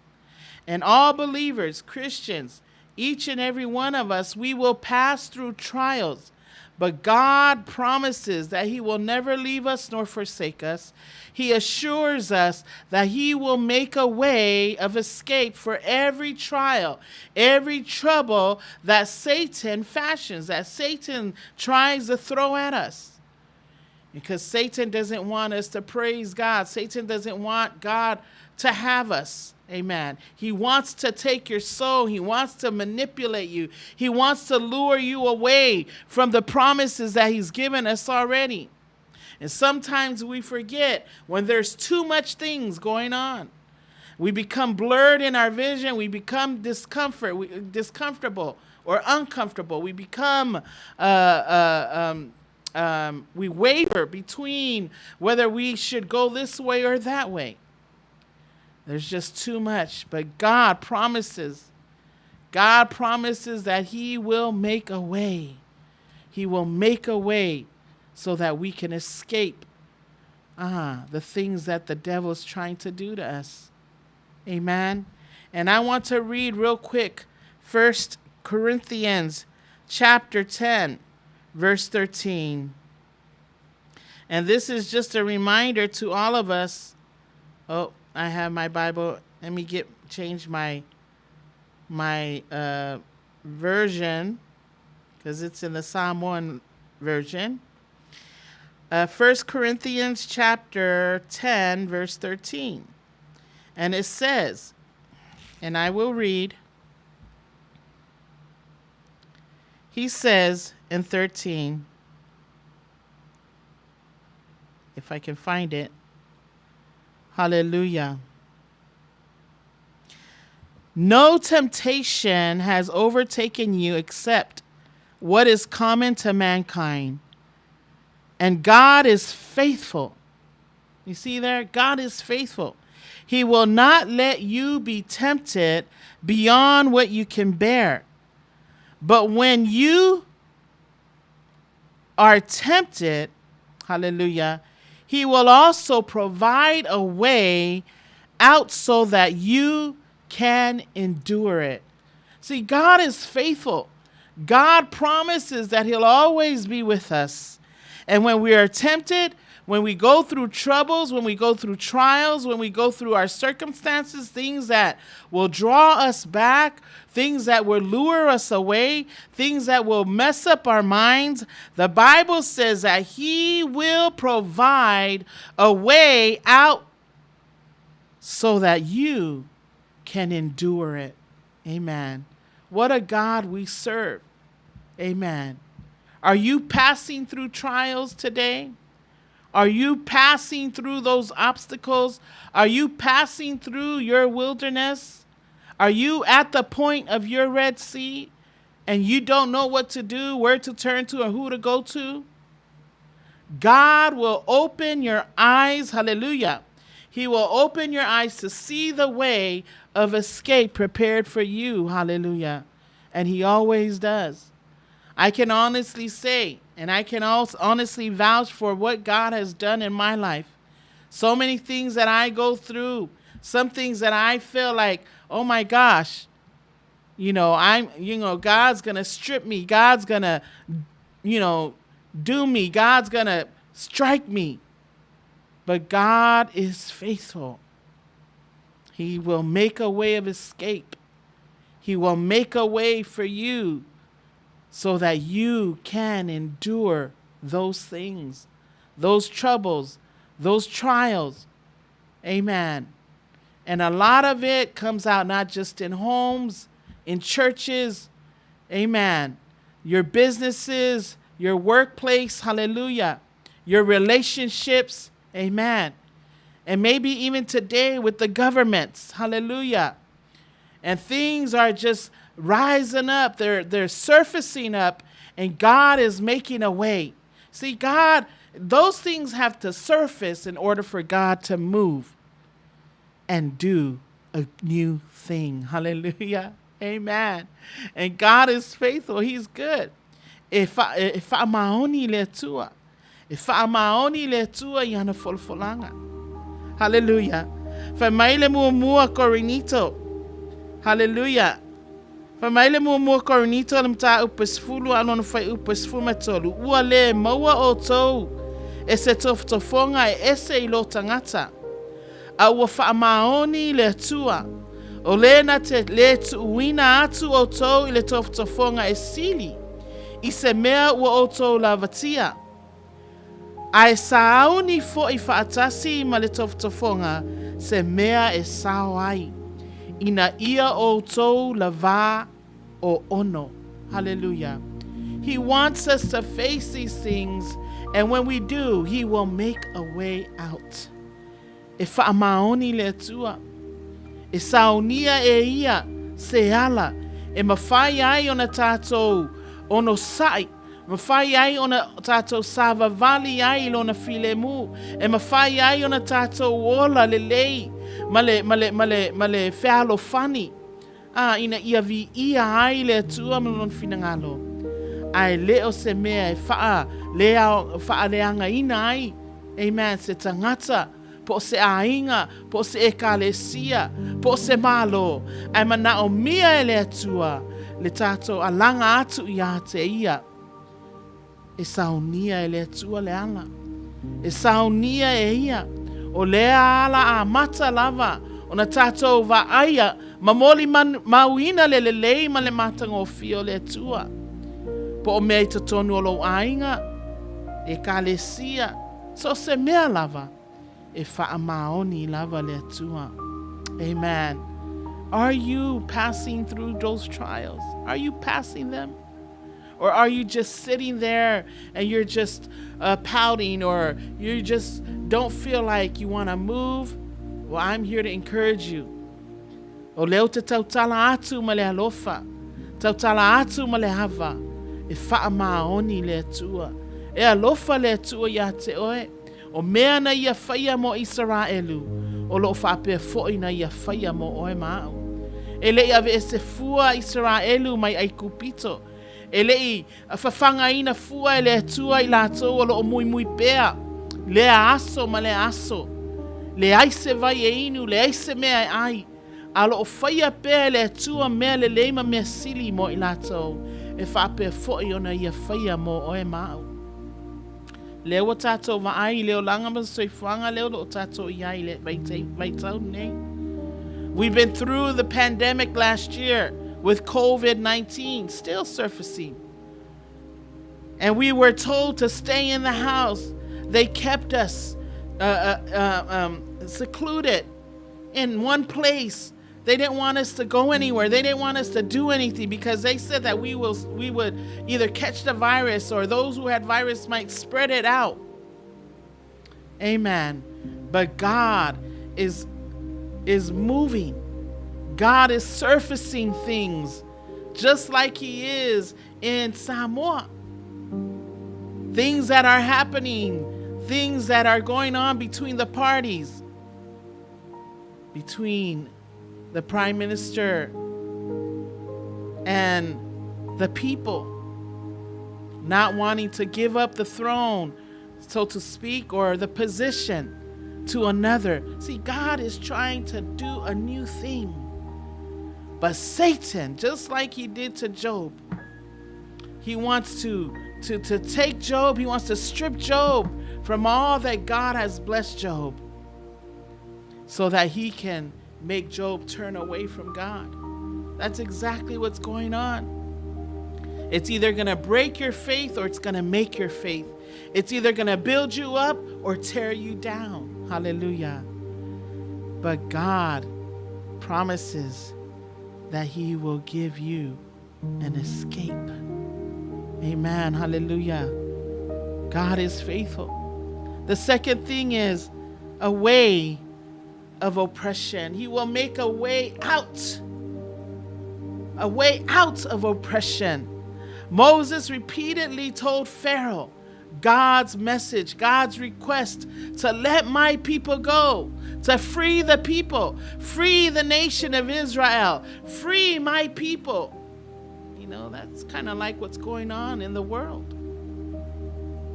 And all believers, Christians, each and every one of us, we will pass through trials. But God promises that he will never leave us nor forsake us. He assures us that he will make a way of escape for every trial, every trouble that Satan fashions, that Satan tries to throw at us. Because Satan doesn't want us to praise God. Satan doesn't want God to have us. Amen. He wants to take your soul. He wants to manipulate you. He wants to lure you away from the promises that he's given us already. And sometimes we forget when there's too much things going on. We become blurred in our vision. We become discomfortable or uncomfortable. We become, we waver between whether we should go this way or that way. There's just too much. But God promises that he will make a way. He will make a way so that we can escape the things that the devil is trying to do to us. Amen. And I want to read real quick 1 Corinthians chapter 10, verse 13. And this is just a reminder to all of us. Oh, I have my Bible. Let me change my version, because it's in the Psalm 1 version. 1 Corinthians chapter 10, verse 13. And it says, and I will read. He says in 13, if I can find it. Hallelujah. No temptation has overtaken you except what is common to mankind. And God is faithful. You see there? God is faithful. He will not let you be tempted beyond what you can bear. But when you are tempted, hallelujah, he will also provide a way out so that you can endure it. See, God is faithful. God promises that he'll always be with us. And when we are tempted, when we go through troubles, when we go through trials, when we go through our circumstances, things that will draw us back, things that will lure us away, things that will mess up our minds, the Bible says that he will provide a way out so that you can endure it. Amen. What a God we serve. Amen. Are you passing through trials today? Are you passing through those obstacles? Are you passing through your wilderness? Are you at the point of your Red Sea and you don't know what to do, where to turn to, or who to go to? God will open your eyes. Hallelujah. He will open your eyes to see the way of escape prepared for you. Hallelujah. And he always does. I can honestly say, and I can also honestly vouch for what God has done in my life. So many things that I go through, some things that I feel like, oh my gosh, God's going to strip me. God's going to, do me. God's going to strike me. But God is faithful. He will make a way of escape. He will make a way for you so that you can endure those things, those troubles, those trials. Amen. And a lot of it comes out not just in homes, in churches. Amen. Your businesses, your workplace. Hallelujah. Your relationships. Amen. And maybe even today with the governments. Hallelujah. And things are just rising up. They're surfacing up, and God is making a way. See, God, those things have to surface in order for God to move and do a new thing. Hallelujah. Amen. And God is faithful. He's good. If I maoni letua, yana folfolanga. Hallelujah. Fa maile mua corinito. Hallelujah. Famaile mua corinito lamta upesfulu alon fai upesfumatolu. Uale maua oto ese toftofonga ese ilo tangata. Awa fa maoni le tua. Olena te le tuina atu oto ile toftofonga esili. Isemea ua oto lavatia. Ai sauni fo I whaatasi ma le tofotofonga se mea e sao ai. Ina ia o tou lava o ono. Hallelujah. He wants us to face these things, and when we do, He will make a way out. E whaamaoni le tua. E saunia e ia se ala. E mawhai ai ona tātou ono sai. Mawhai ai ona tātou sava vali ai lona filemu. E mawhai ai ona tātou ola le lei. Male whialo fani. Ina ia vi ia ai le tua malon finangalo. Ai leo se mea e wha leanga ina ai. Amen. Se tangata. Po se ainga. Po se ekalesia. Po se malo. Ai mana o mia e le atua. Le tātou alanga atu ia te ia. E saunia e le atua le ala. E saunia e ia. O lea ala a mata lava. O na tātou va aia. Mamoli mauina le lei ma le matanga o fio le atua. Po o mea I tatonu o lo ainga. E kalesia. So se mea lava. E wha maoni lava le atua. Amen. Are you passing through those trials? Are you passing them? Or are you just sitting there and you're just pouting, or you just don't feel like you want to move? Well, I'm here to encourage you. O leo te tautala atu ma le alofa. Tautala atu ma le hava. E wha maoni le atua. E alofa le atua ia te oe. O mea na ia whaia mo Israelu. O lo whapea fo'i na ia whaia mo oe mao. E lei ave e se fua Israelu mai ai kupito. E lei a whawhanga ina fua e le atua I lato o lo o mui pea. Le aso ma le aso. Le aise vai e inu, le aise mea e ai. A lo o whaia pea le atua mea le leima mea sili mo I lato. E whapea fo'i ona ia whaia mo oe mao. Leo o tātou vaai, leo langa ma soifuanga, leo o tātou iai le vaitau nei. We've been through the pandemic last year with COVID-19 still surfacing. And we were told to stay in the house. They kept us secluded in one place. They didn't want us to go anywhere. They didn't want us to do anything because they said that we would either catch the virus, or those who had virus might spread it out. Amen. But God is moving. God is surfacing things just like He is in Samoa. Things that are happening, things that are going on between the parties, between the Prime Minister and the people, not wanting to give up the throne, so to speak, or the position to another. See, God is trying to do a new thing. But Satan, just like he did to Job, he wants to take Job, he wants to strip Job from all that God has blessed Job, so that he can make Job turn away from God. That's exactly what's going on. It's either going to break your faith or it's going to make your faith. It's either going to build you up or tear you down. Hallelujah. But God promises that He will give you an escape. Amen. Hallelujah. God is faithful. The second thing is a way of oppression. He will make a way out. A way out of oppression. Moses repeatedly told Pharaoh God's message, God's request to let my people go, to free the people, free the nation of Israel, free my people. You know, that's kind of like what's going on in the world.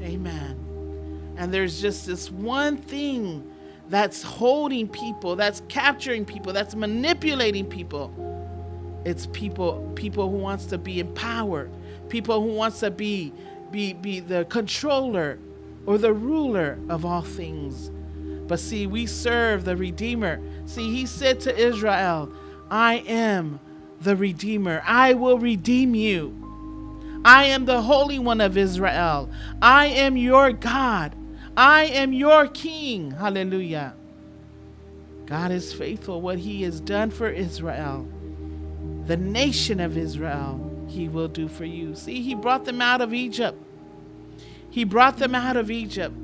Amen. And there's just this one thing that's holding people, that's capturing people, that's manipulating people. It's people who wants to be in power, people who wants to be the controller or the ruler of all things. But see, we serve the Redeemer. See, He said to Israel, I am the Redeemer. I will redeem you. I am the Holy One of Israel. I am your God. I am your king. Hallelujah. God is faithful. What he has done for Israel, the nation of Israel, he will do for you. See, he brought them out of Egypt. He brought them out of Egypt,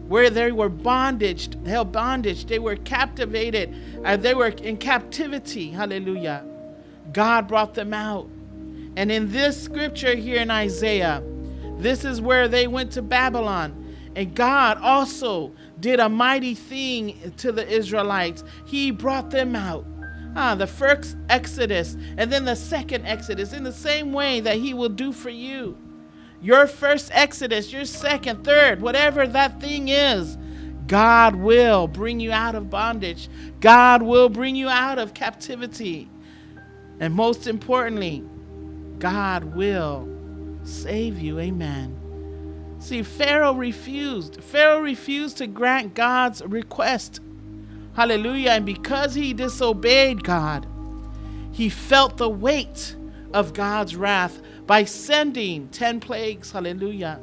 where they were held bondage. They were captivated. They were in captivity. Hallelujah. God brought them out. And in this scripture here in Isaiah, this is where they went to Babylon. And God also did a mighty thing to the Israelites. He brought them out. The first Exodus and then the second Exodus, in the same way that he will do for you. Your first Exodus, your second, third, whatever that thing is, God will bring you out of bondage. God will bring you out of captivity. And most importantly, God will save you. Amen. See, Pharaoh refused. Pharaoh refused to grant God's request. Hallelujah. And because he disobeyed God, he felt the weight of God's wrath by sending 10 plagues. Hallelujah.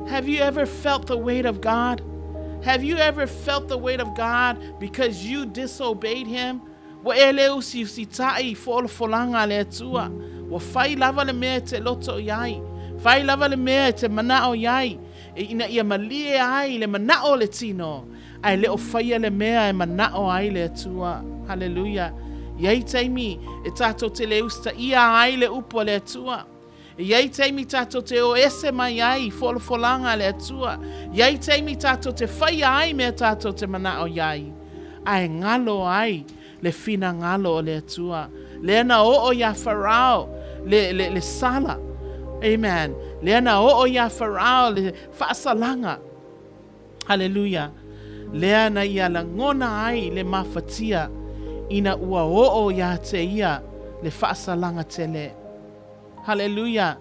Have you ever felt the weight of God? Have you ever felt the weight of God because you disobeyed him? Fai lava le mea te manao yai. Ina ia malie ai le manao le tino. Ai le o fai le mea e manao ai le atua. Hallelujah. Iai taimi e tato te le usta ia ai le upo le atua. Iai taimi tato te o ese mai ai folanga le atua. Iai taimi tato te fai ai mea tato te manao yai. Ai ngalo ai le fina ngalo le atua. Le ana o ya farao le sala. Amen. Leana o ya farao le faasalanga. Hallelujah. Leana ia langona ai le mafatia ina ua o ya te ia le faasalanga tele. Hallelujah.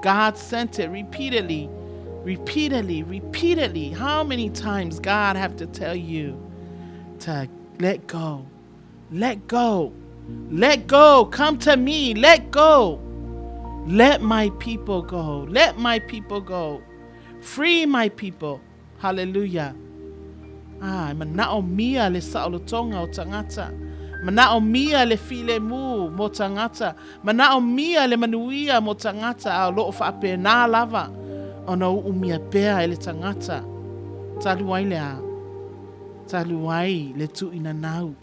God sent it repeatedly. How many times God have to tell you to let go? Let go. Let go. Come to me. Let go. Let my people go. Let my people go. Free my people. Hallelujah. Manao mia le saolotonga o tangata. Manao mia le file mu mo tangata. Manao mia le manuia mo tangata a lo fa pe na lava. Ona umia pea ele tangata. Taluai le a. Taluai le tu ina nau.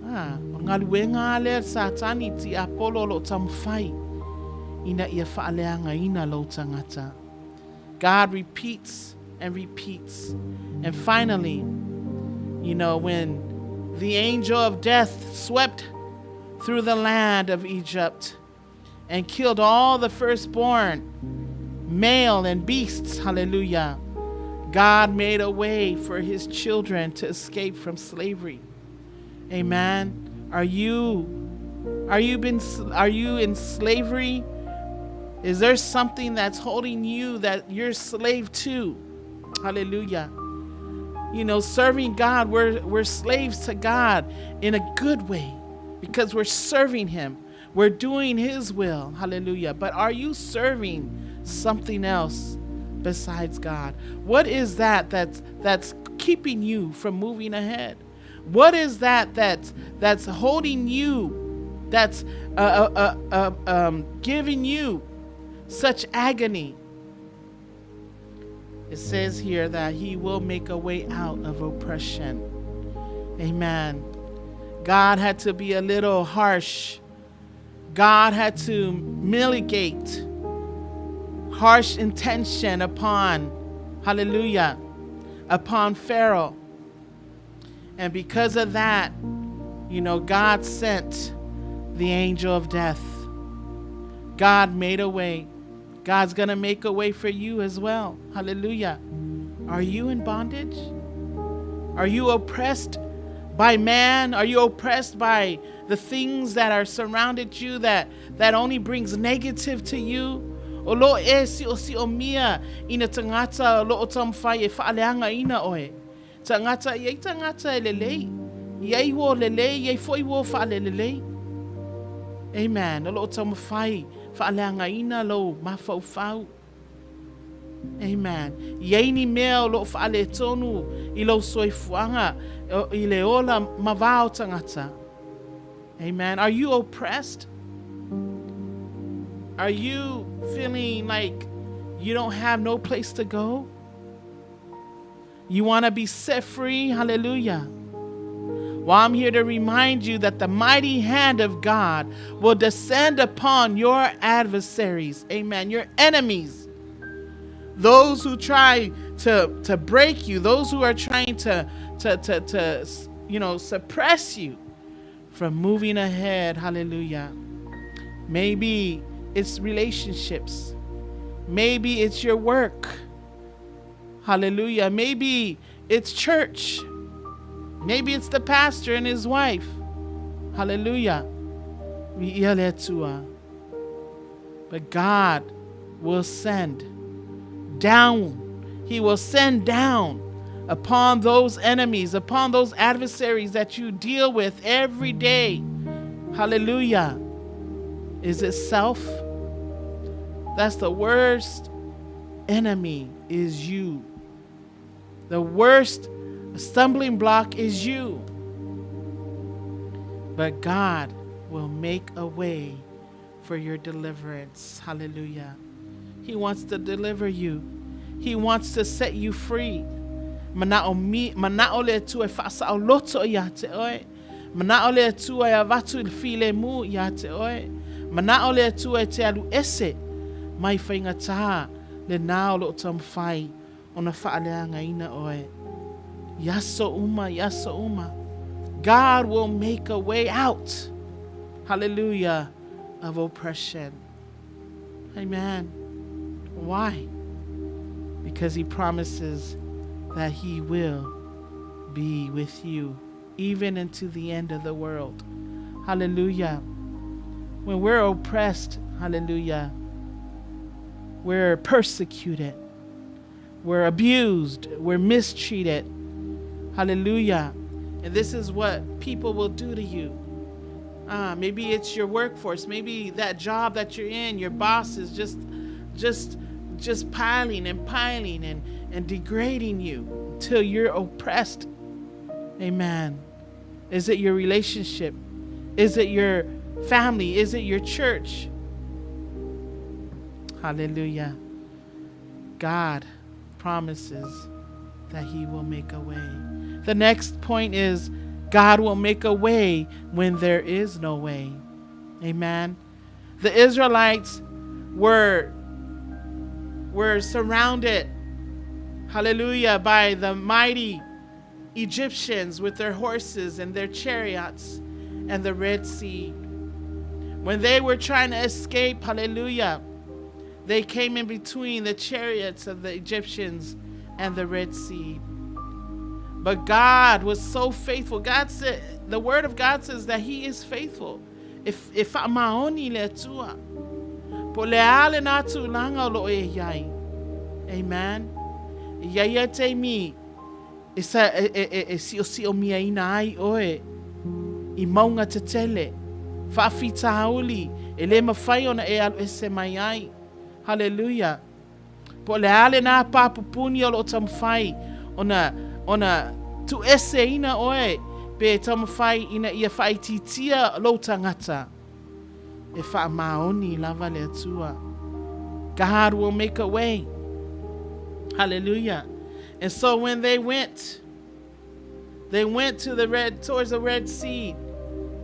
Ngaluenga le satani ti apolo lo tamfai. Ina ia faaleanga ina lo tangata. God repeats and repeats. And finally, when the angel of death swept through the land of Egypt and killed all the firstborn, male and beasts, hallelujah, God made a way for his children to escape from slavery. Amen. Are you in slavery? Is there something that's holding you that you're slave to? Hallelujah. Serving God, we're slaves to God in a good way because we're serving him. We're doing his will. Hallelujah. But are you serving something else besides God? What is that's keeping you from moving ahead? What is that's holding you, that's giving you such agony? It says here that he will make a way out of oppression. Amen. God had to be a little harsh. God had to mitigate harsh intention upon, hallelujah, upon Pharaoh. And because of that, God sent the angel of death. God made a way. God's going to make a way for you as well. Hallelujah. Are you in bondage? Are you oppressed by man? Are you oppressed by the things that are surrounded you that only brings negative to you? O lo e si o mia ina tangata lo o tamfai e faaleanga ina oe. Tangata ye tangata e lelei. Ye wo lelei, ye foi wo faale lelei. Amen. O lo o tamfai faaleanga ina lo mafaufau. Amen. Yaini mea lo fale tonu ilo soifuanga ile ola mavao tangata. Amen. Are you oppressed? Are you feeling like you don't have no place to go? You want to be set free? Hallelujah. Well, I'm here to remind you that the mighty hand of God will descend upon your adversaries. Amen. Your enemies. Those who try to break you. Those who are trying to suppress you from moving ahead. Hallelujah. Maybe it's relationships. Maybe it's your work. Hallelujah. Maybe it's church. Maybe it's the pastor and his wife. Hallelujah. But God will send down. He will send down upon those enemies, upon those adversaries that you deal with every day. Hallelujah. Is it self? That's the worst enemy, is you. The worst stumbling block is you. But God will make a way for your deliverance. Hallelujah. He wants to deliver you. He wants to set you free. Manaole tu e fasa o loto ya te oe. Manaole tu e avatu il file mu ya te oe. Manaole tu e te alu ese. Mai whainga taha le nao lo tam whai o na whaaleanga ina oe. Yaso uma. God will make a way out. Hallelujah. Of oppression. Amen. Why? Because he promises that he will be with you even into the end of the world. Hallelujah. When we're oppressed, hallelujah, we're persecuted, we're abused, we're mistreated. Hallelujah. And this is what people will do to you. Maybe it's your workforce. Maybe that job that you're in, your boss is just piling and degrading you until you're oppressed. Amen. Is it your relationship? Is it your family? Is it your church? Hallelujah. God promises that he will make a way. The next point is God will make a way when there is no way. Amen. The Israelites were surrounded, hallelujah, by the mighty Egyptians with their horses and their chariots and the Red Sea. When they were trying to escape, hallelujah, they came in between the chariots of the Egyptians and the Red Sea. But God was so faithful. God said, the word of God says that he is faithful. If maoni le tua, po le ale na tu langa lo e yai. Amen. Yaya te mi, isa si o mia ina ai oe, I maunga te tele, whaafita hauli, e le mawhai ona e alu ese mai ai. Hallelujah. Po le ale na papupuni o lo tamwhai, ona tu ese ina oe, pe tamwhai ina ia whaititia lo tangata. E wha maoni lava le atua. God will make a way. Hallelujah. And so when they went to towards the Red Sea.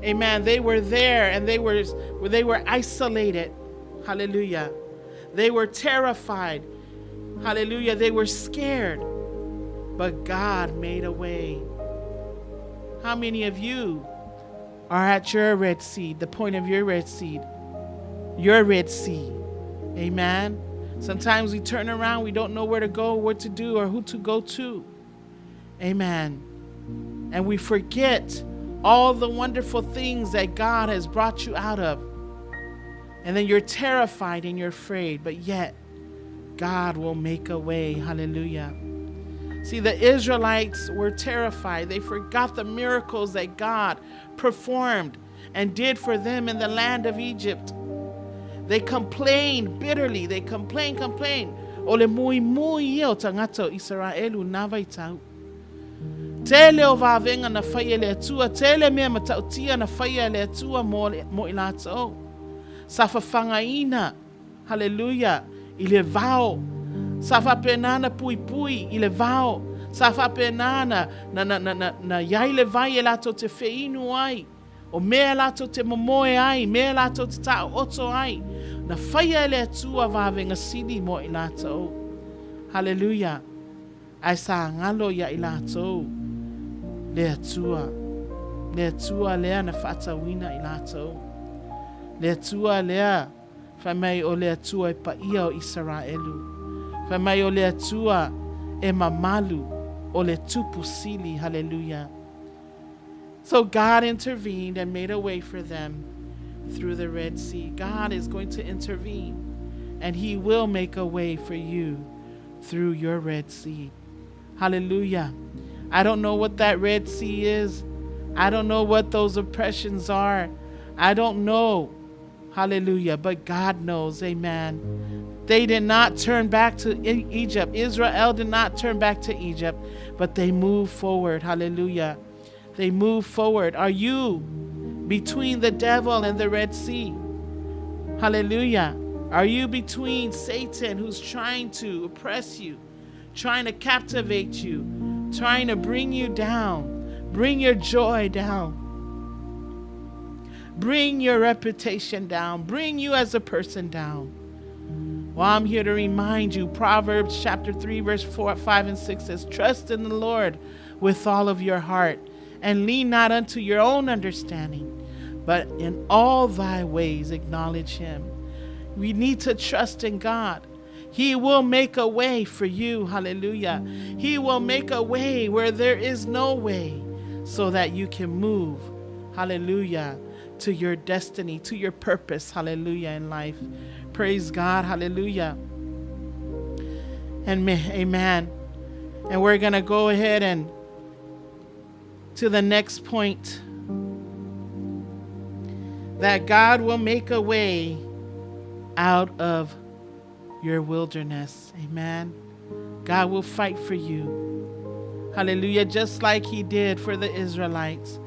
Amen. They were there and they were isolated. Hallelujah. They were terrified. Hallelujah. They were scared. But God made a way. How many of you are at your Red Sea, the point of your Red Sea? Your Red Sea. Amen. Sometimes we turn around, we don't know where to go, what to do, or who to go to. Amen. And we forget all the wonderful things that God has brought you out of. And then you're terrified and you're afraid, but yet God will make a way. Hallelujah. See, the Israelites were terrified. They forgot the miracles that God performed and did for them in the land of Egypt. They complained bitterly. They complained. O le mui ia o tangata o Israelu nawai tau. Tele o vavenga na whaia le atua, tele mea matautia na whaia le atua mo I lātou. Sa whawhangaina, hallelujah, I le vao. Sa whapenana pui pui I le vao. Sa whapenana na iai le vai e lātou te whiinu ai. O mea lātou te momoe ai, mea lātou te tau oto ai. Na whaia le atua vavenga sili mo I lātou. Hallelujah. Ai sa ngalo ia I lātou. Le atua lea na whaatawina I lātou. Le atua lea, whamai o le atua e paia o Israelu. Whamai o le atua e mamalu o le tupu sili, hallelujah. So God intervened and made a way for them through the Red Sea. God is going to intervene and He will make a way for you through your Red Sea. Hallelujah. I don't know what that Red Sea is. I don't know what those oppressions are. I don't know. Hallelujah. But God knows. Amen. They did not turn back to Egypt. Israel did not turn back to Egypt, but they moved forward. Hallelujah. They moved forward. Are you between the devil and the Red Sea? Hallelujah. Are you between Satan, who's trying to oppress you, trying to captivate you, trying to bring you down, bring your joy down, bring your reputation down, bring you as a person down? Well, I'm here to remind you, Proverbs chapter 3, verse 4, 5, and 6 says, trust in the Lord with all of your heart, and lean not unto your own understanding, but in all thy ways acknowledge Him. We need to trust in God. He will make a way for you. Hallelujah. He will make a way where there is no way, so that you can move. Hallelujah. To your destiny, to your purpose. Hallelujah. In life. Praise God. Hallelujah. And amen. And we're going to go ahead and to the next point. That God will make a way out of your wilderness. Amen. God will fight for you. Hallelujah. Just like He did for the Israelites.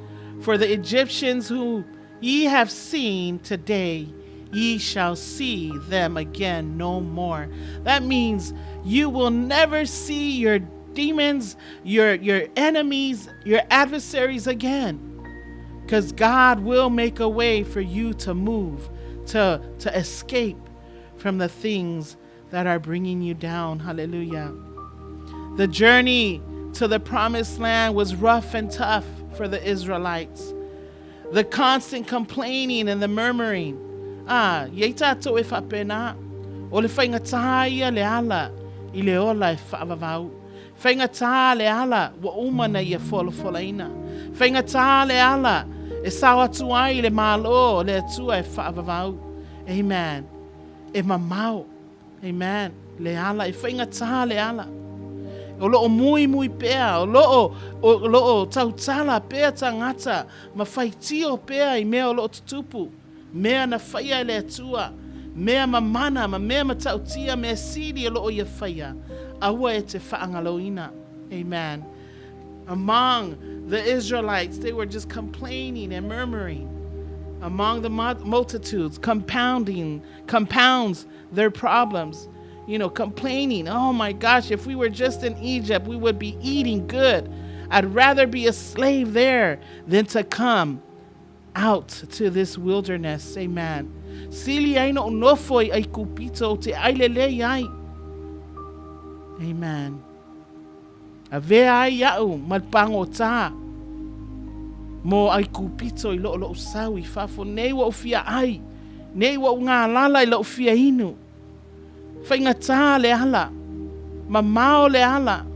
For the Egyptians who ye have seen today, ye shall see them again no more. That means you will never see your demons, your enemies, your adversaries again. Because God will make a way for you to move, to escape from the things that are bringing you down. Hallelujah. The journey to the promised land was rough and tough for the Israelites. The constant complaining and the murmuring. Yeita to if apena. O le fainga taia le ala. I le ola e whaavavau. Fainga ta le ala. Wa umana ia folofolaina. Fainga ta le ala. E sawa tuai le malo le tua e whaavavau. Amen. E mamau. Amen. Le ala. E fainga ta le ala. O loo mui pea, o loo tautala pea tangata, ma whaitio pea I mea o loo tutupu, mea na whaia le atua, mea mamana, ma mea matautia, mea siri o loo ia whaia, aua e te whaangaloina. Amen. Among the Israelites, they were just complaining and murmuring. Among the multitudes, compounds their problems. You know, complaining. Oh my gosh, if we were just in Egypt, we would be eating good. I'd rather be a slave there than to come out to this wilderness. Amen. Sili ai no nofoi ai kupito te ailele ai. Amen. Ave ai yau malpango ta. Mo ai kupito I lo sawi fafo nei wa ufia ai. Nei wa ngā lala I lo ufia inu. Whaingata le ala. Mamao le ala.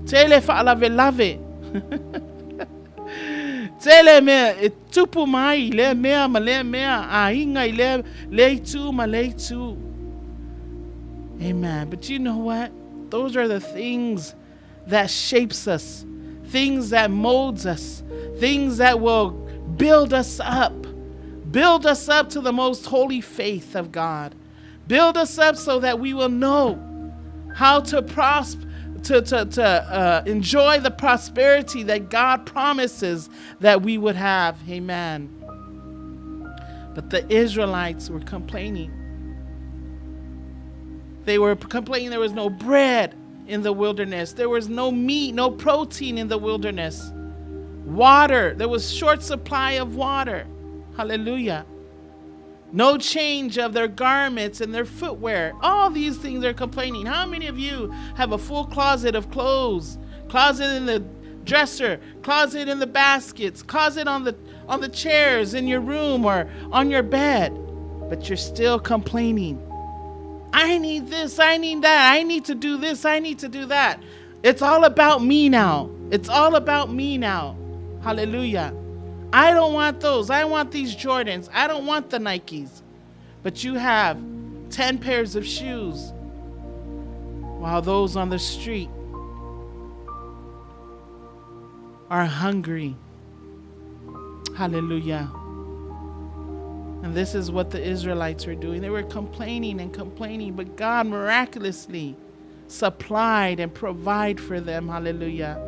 Tele whaalave. Tele mea e tupu mai le mea ma le mea. A inga I le tu ma le tu. Amen. But you know what? Those are the things that shapes us. Things that molds us. Things that will build us up. Build us up to the most holy faith of God. Build us up so that we will know how to enjoy the prosperity that God promises that we would have. Amen. But the Israelites were complaining. They were complaining there was no bread in the wilderness. There was no meat, no protein in the wilderness. Water, there was short supply of water. Hallelujah. No change of their garments and their footwear. All these things they're complaining. How many of you have a full closet of clothes? Closet in the dresser, closet in the baskets, closet on the chairs in your room or on your bed, but you're still complaining. I need this, I need that, I need to do this, I need to do that. It's all about me now. It's all about me now. Hallelujah. I don't want those. I want these Jordans. I don't want the Nikes. But you have 10 pairs of shoes, while those on the street are hungry. Hallelujah. And this is what the Israelites were doing. They were complaining and complaining, but God miraculously supplied and provided for them. Hallelujah.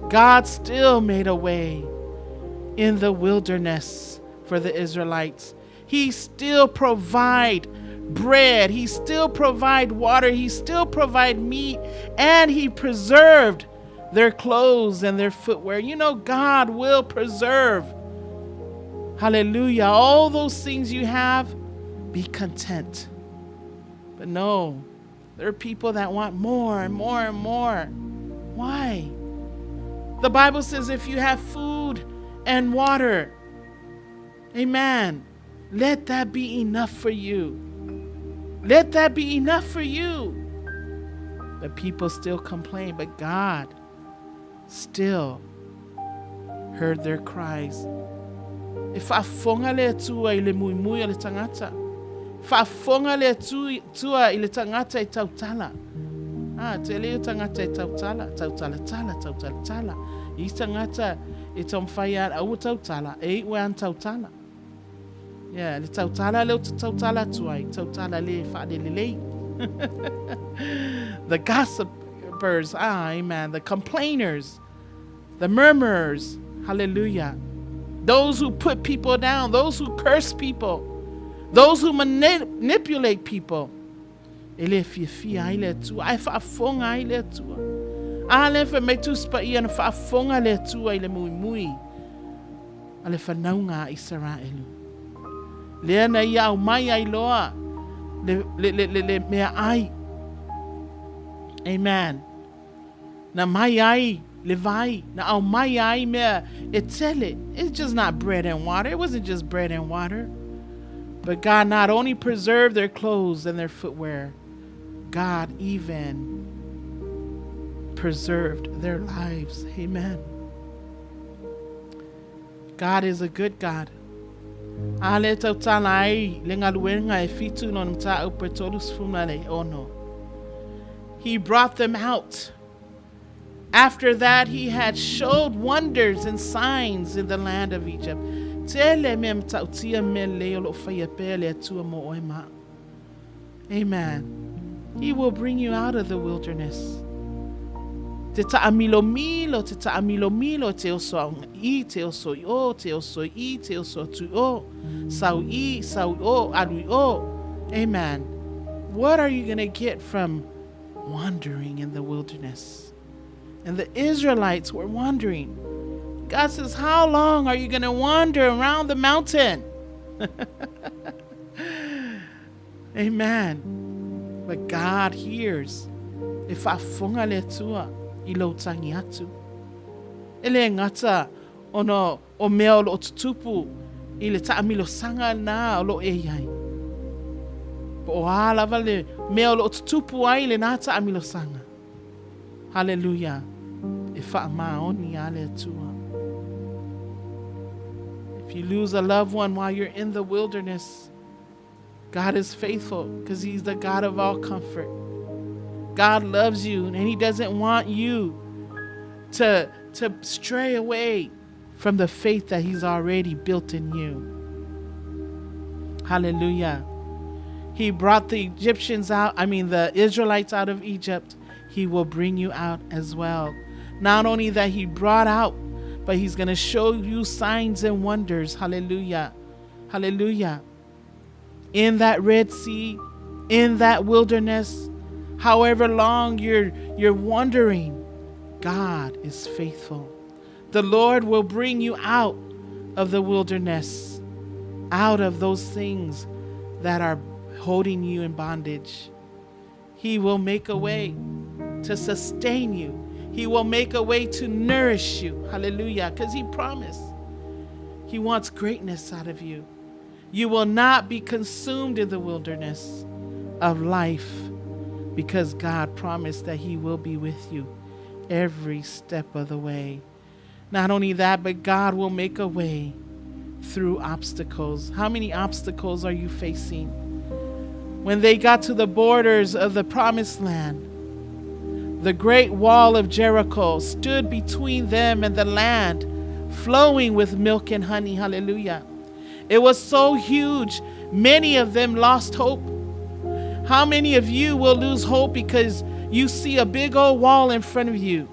God still made a way in the wilderness for the Israelites. He still provide bread. He still provide water. He still provide meat. And he preserved their clothes and their footwear. You know, God will preserve. Hallelujah. All those things you have, be content. But no, there are people that want more and more and more. Why? The Bible says if you have food and water, amen, let that be enough for you. Let that be enough for you. But people still complain, but God still heard their cries. Ifafonga le tua ile muimui ile tangata. Ifafonga le tua ile tangata itautala. Tele tangata itautala, tautala. Itangata itomfaya au tautala, wan tautala. Yeah, le tautala le tautala tuai, tautala le fadele. The gossipers, amen, the complainers, the murmurers, hallelujah. Those who put people down, those who curse people, those who manipulate people. Ele fia ile tu, ai fa fonga ile tu. Ale fa metus pa ian fa fonga le tu ile mui. Ale fa naunga Israelu. Le na ia o mai ai loa. Le me ai. Amen. Na mai ai le vai. Na au mai ai me etele. It's just not bread and water. It wasn't just bread and water. But God not only preserved their clothes and their footwear, God even preserved their lives. Amen. God is a good God. He brought them out. After that, he had showed wonders and signs in the land of Egypt. Amen. He will bring you out of the wilderness. Te ta'amilo milo, te oso I, te oso o, te oso I, te oso tu o, sau o, alui o. Amen. What are you going to get from wandering in the wilderness? And the Israelites were wandering. God says, how long are you going to wander around the mountain? Amen. But God hears. If I funga le tua ilo tangiatu. Ele ngata ono o meo lo tutupu ile taamilo sanga na lo eyai. Po ala vale meo lo tutupu ai le na taamilo sanga. Hallelujah. If I maoni ale tua. If you lose a loved one while you're in the wilderness, God is faithful because he's the God of all comfort. God loves you and he doesn't want you to stray away from the faith that he's already built in you. Hallelujah. He brought the the Israelites out of Egypt. He will bring you out as well. Not only that he brought out, but he's going to show you signs and wonders. Hallelujah. Hallelujah. In that Red Sea, in that wilderness, however long you're wandering, God is faithful. The Lord will bring you out of the wilderness, out of those things that are holding you in bondage. He will make a way to sustain you. He will make a way to nourish you. Hallelujah. Because he promised. He wants greatness out of you. You will not be consumed in the wilderness of life, because God promised that he will be with you every step of the way. Not only that, but God will make a way through obstacles. How many obstacles are you facing? When they got to the borders of the promised land, the great wall of Jericho stood between them and the land, flowing with milk and honey. Hallelujah. It was so huge, many of them lost hope. How many of you will lose hope because you see a big old wall in front of you?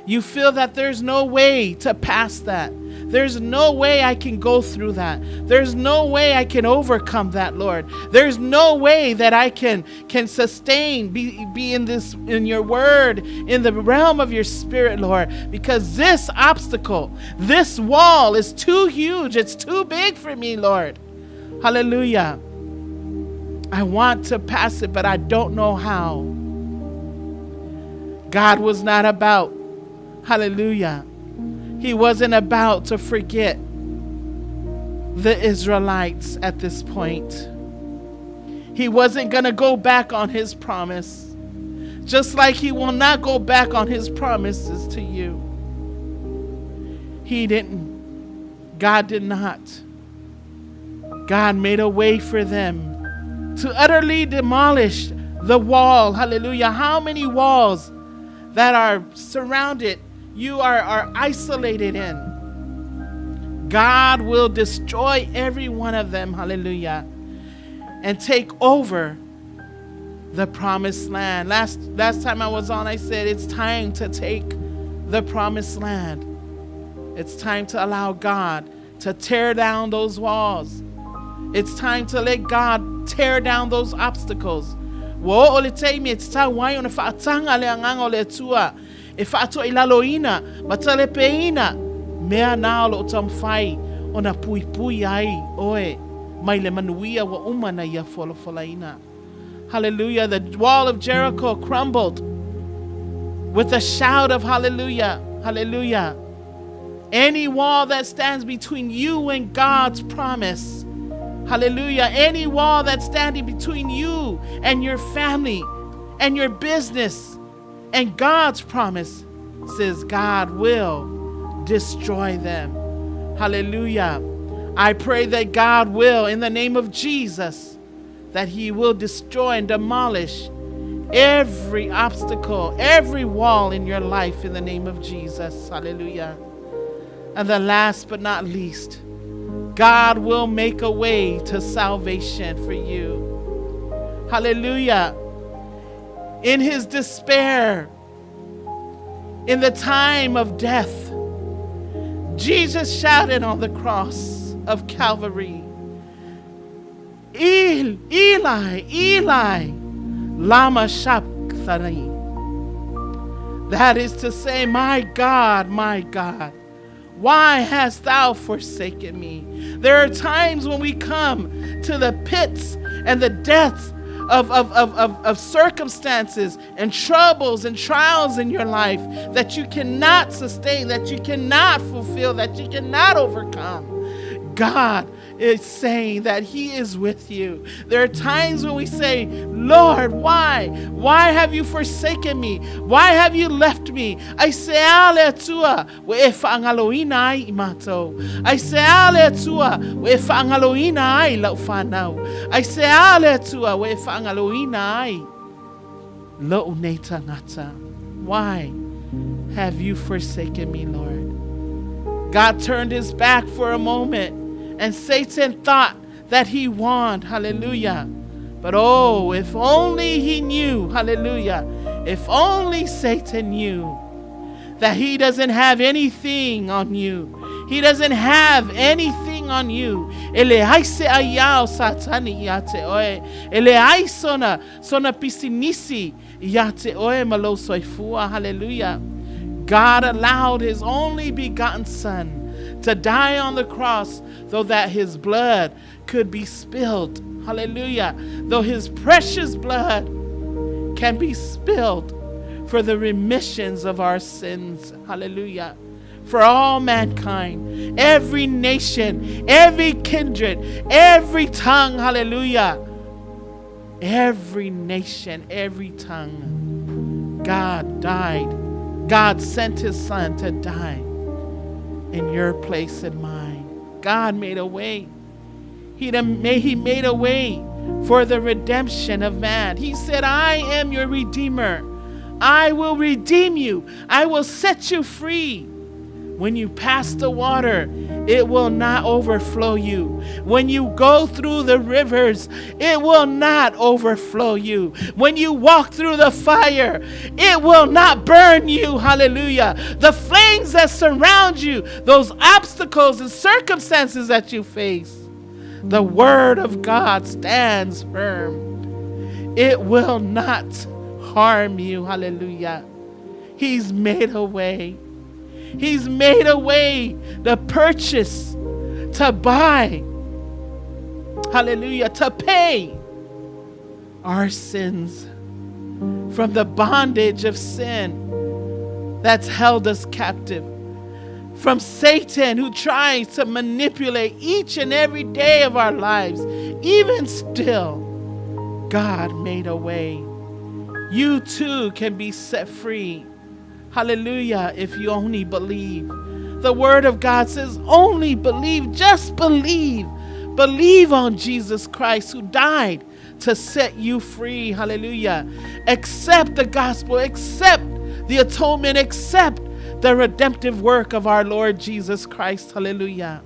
You feel that there's no way to pass that. There's no way I can go through that. There's no way I can overcome that, Lord. There's no way that I can sustain, be in your word, in the realm of your spirit, Lord, because this obstacle, this wall is too huge. It's too big for me, Lord. Hallelujah. I want to pass it, but I don't know how. God was not about, hallelujah, he wasn't about to forget the Israelites at this point. He wasn't going to go back on his promise, just like he will not go back on his promises to you. He didn't. God did not. God made a way for them to utterly demolish the wall. Hallelujah. How many walls that are surrounded you are isolated in? God will destroy every one of them. Hallelujah. And take over the promised land. Last time I was on, I said it's time to take the promised land. It's time to allow God to tear down those walls. It's time to let God tear down those obstacles. If ato ilaloina matale peina mea nalo tamfai ona pui pui ai oe maile manuia wa umana ya folofolaina. Hallelujah. The wall of Jericho crumbled with a shout of hallelujah. Hallelujah. Any wall that stands between you and God's promise, hallelujah, any wall that's standing between you and your family and your business and God's promise, says God will destroy them. Hallelujah. I pray that God will, in the name of Jesus, that he will destroy and demolish every obstacle, every wall in your life in the name of Jesus. Hallelujah. And the last but not least, God will make a way to salvation for you. Hallelujah. In his despair, in the time of death, Jesus shouted on the cross of Calvary, Eli, Eli, lama sabachthani. That is to say, my God, why hast thou forsaken me? There are times when we come to the pits and the depths of circumstances and troubles and trials in your life that you cannot sustain, that you cannot fulfill, that you cannot overcome. God is saying that he is with you. There are times when we say, Lord, why? Why have you forsaken me? Why have you left me? I say, I say, why have you forsaken me, Lord? God turned his back for a moment, and Satan thought that he won. Hallelujah. But oh, if only he knew, hallelujah, if only Satan knew that he doesn't have anything on you. He doesn't have anything on you. Ele haise ayao satani yate oe. Ele haisona sona pisinisi yate oe malo soifua. Hallelujah. God allowed his only begotten son to die on the cross so that his blood could be spilled. Hallelujah. Though his precious blood can be spilled for the remissions of our sins. Hallelujah. For all mankind, every nation, every kindred, every tongue. Hallelujah. Every nation, every tongue. God died. God sent his son to die in your place and mine. God made a way. He made a way for the redemption of man. He said, I am your redeemer. I will redeem you. I will set you free. When you pass the water, it will not overflow you. When you go through the rivers, it will not overflow you. When you walk through the fire, it will not burn you. Hallelujah. The flames that surround you, those obstacles and circumstances that you face, the word of God stands firm. It will not harm you. Hallelujah. He's made a way. He's made a way to purchase, to buy, hallelujah, to pay our sins from the bondage of sin that's held us captive. From Satan, who tries to manipulate each and every day of our lives. Even still, God made a way. You too can be set free. Hallelujah, if you only believe. The word of God says only believe, just believe. Believe on Jesus Christ who died to set you free. Hallelujah. Accept the gospel, accept the atonement, accept the redemptive work of our Lord Jesus Christ. Hallelujah.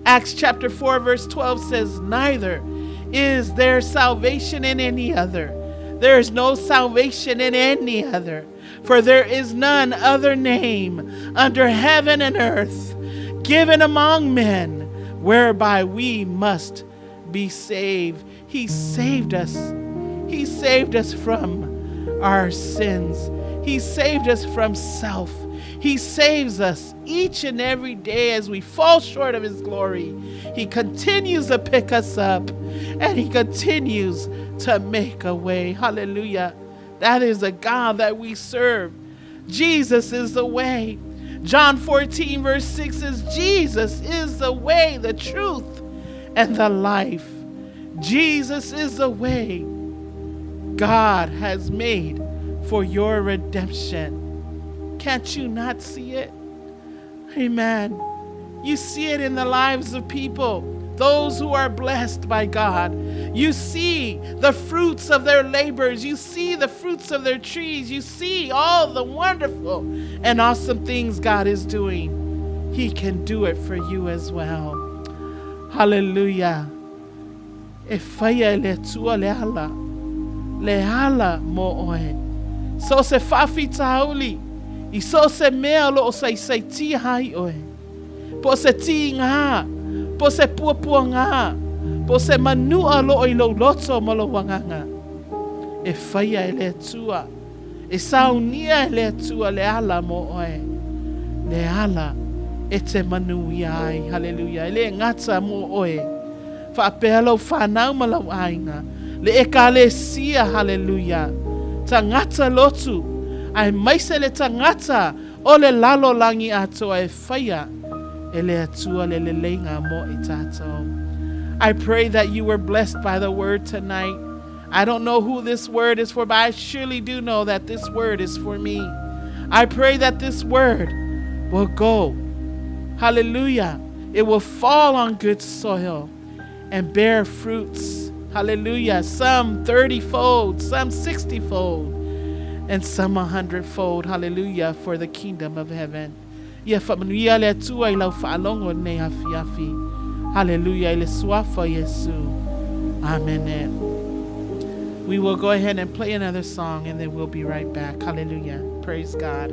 Acts chapter 4 verse 12 says, neither is there salvation in any other. There is no salvation in any other. For there is none other name under heaven and earth given among men whereby we must be saved. He saved us. He saved us from our sins. He saved us from self. He saves us each and every day as we fall short of his glory. He continues to pick us up and he continues to make a way. Hallelujah. That is the God that we serve. Jesus is the way. John 14 verse 6 says, Jesus is the way, the truth, and the life. Jesus is the way God has made for your redemption. Can't you not see it? Amen. You see it in the lives of people, those who are blessed by God. You see the fruits of their labors. You see the fruits of their trees. You see all the wonderful and awesome things God is doing. He can do it for you as well. Hallelujah. Efaya le tua le hala mo oe. So se fafi tauli. I so se mea lo o sai ti hai oe. Po se ti ngā. Po se puapua ngā. Po se manua lo i lo loto mo lo wanganga. E whaia e le tua. E saunia e le tua le ala mo oe. Le ala e te manuia ai. Hallelujah. E le ngata mo oe. Whapea lau whanau ma lau ainga. Le e ka le sia. Hallelujah. Ta ngata lotu. Ai maise le ta ngata. O le lalo langi atoa e whaia. I pray that you were blessed by the word tonight. I don't know who this word is for, but I surely do know that this word is for me. I pray that this word will go. Hallelujah. It will fall on good soil and bear fruits. Hallelujah. Some 30-fold, some 60-fold, and some 100-fold. Hallelujah. For the kingdom of heaven. Manuia le tua I lau whaalongo nei hafi. Hallelujah. Ile suafa Yesu. Amen. We will go ahead and play another song and then we'll be right back. Hallelujah. Praise God.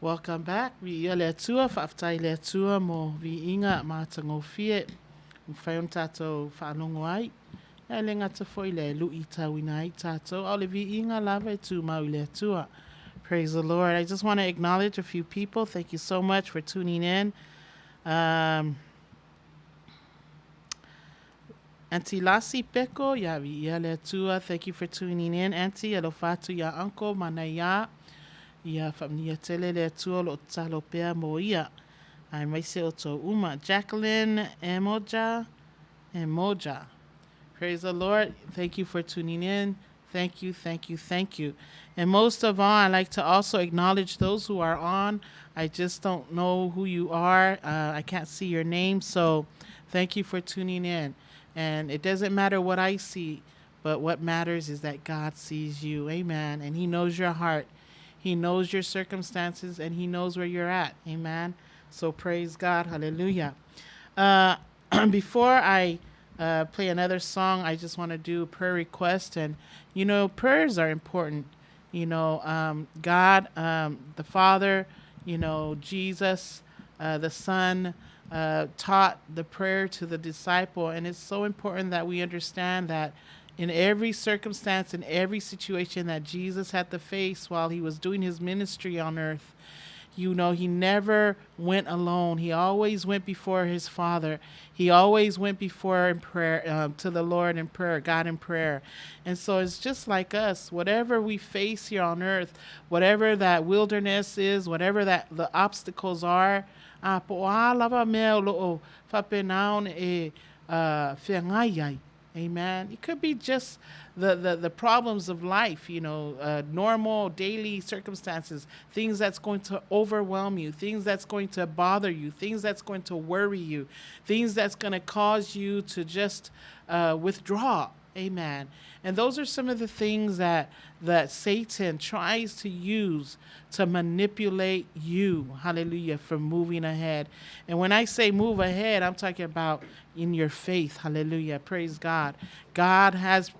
Welcome back. Vi ia le tua, whaftai le tua mo vi inga mātango fie. Mwhai tātou whanongo ai. E le ngata foi le lui tauina ai tātou. Au le vi inga lava tu mau le tua. Praise the Lord. I just want to acknowledge a few people. Thank you so much for tuning in. Auntie Lassie Peko, ya vi ia le tua. Thank you for tuning in. Auntie, alo fatu ya uncle, Manuia. Ia whamnia tele le tua lo talo pea mo ia. Ai mai se o tō uma. Jacqueline Emoja. Praise the Lord. Thank you for tuning in. Thank you, thank you, thank you. And most of all, I'd like to also acknowledge those who are on. I just don't know who you are. I can't see your name. So thank you for tuning in. And it doesn't matter what I see, but what matters is that God sees you. Amen. And he knows your heart. He knows your circumstances, and he knows where you're at. Amen. So praise God. Hallelujah. Before I play another song, I just want to do a prayer request. And, you know, prayers are important. You know, God, the Father, you know, Jesus, the Son, taught the prayer to the disciple. And it's so important that we understand that in every circumstance, in every situation that Jesus had to face while he was doing his ministry on earth, you know, he never went alone. He always went before his Father. He always went before in prayer, to the Lord in prayer, God in prayer. And so it's just like us. Whatever we face here on earth, whatever that wilderness is, whatever that the obstacles are, amen. It could be just the problems of life, you know, normal daily circumstances, things that's going to overwhelm you, things that's going to bother you, things that's going to worry you, things that's going to cause you to just withdraw. Amen. And those are some of the things that Satan tries to use to manipulate you, hallelujah, from moving ahead. And when I say move ahead, I'm talking about in your faith, hallelujah, praise God. God has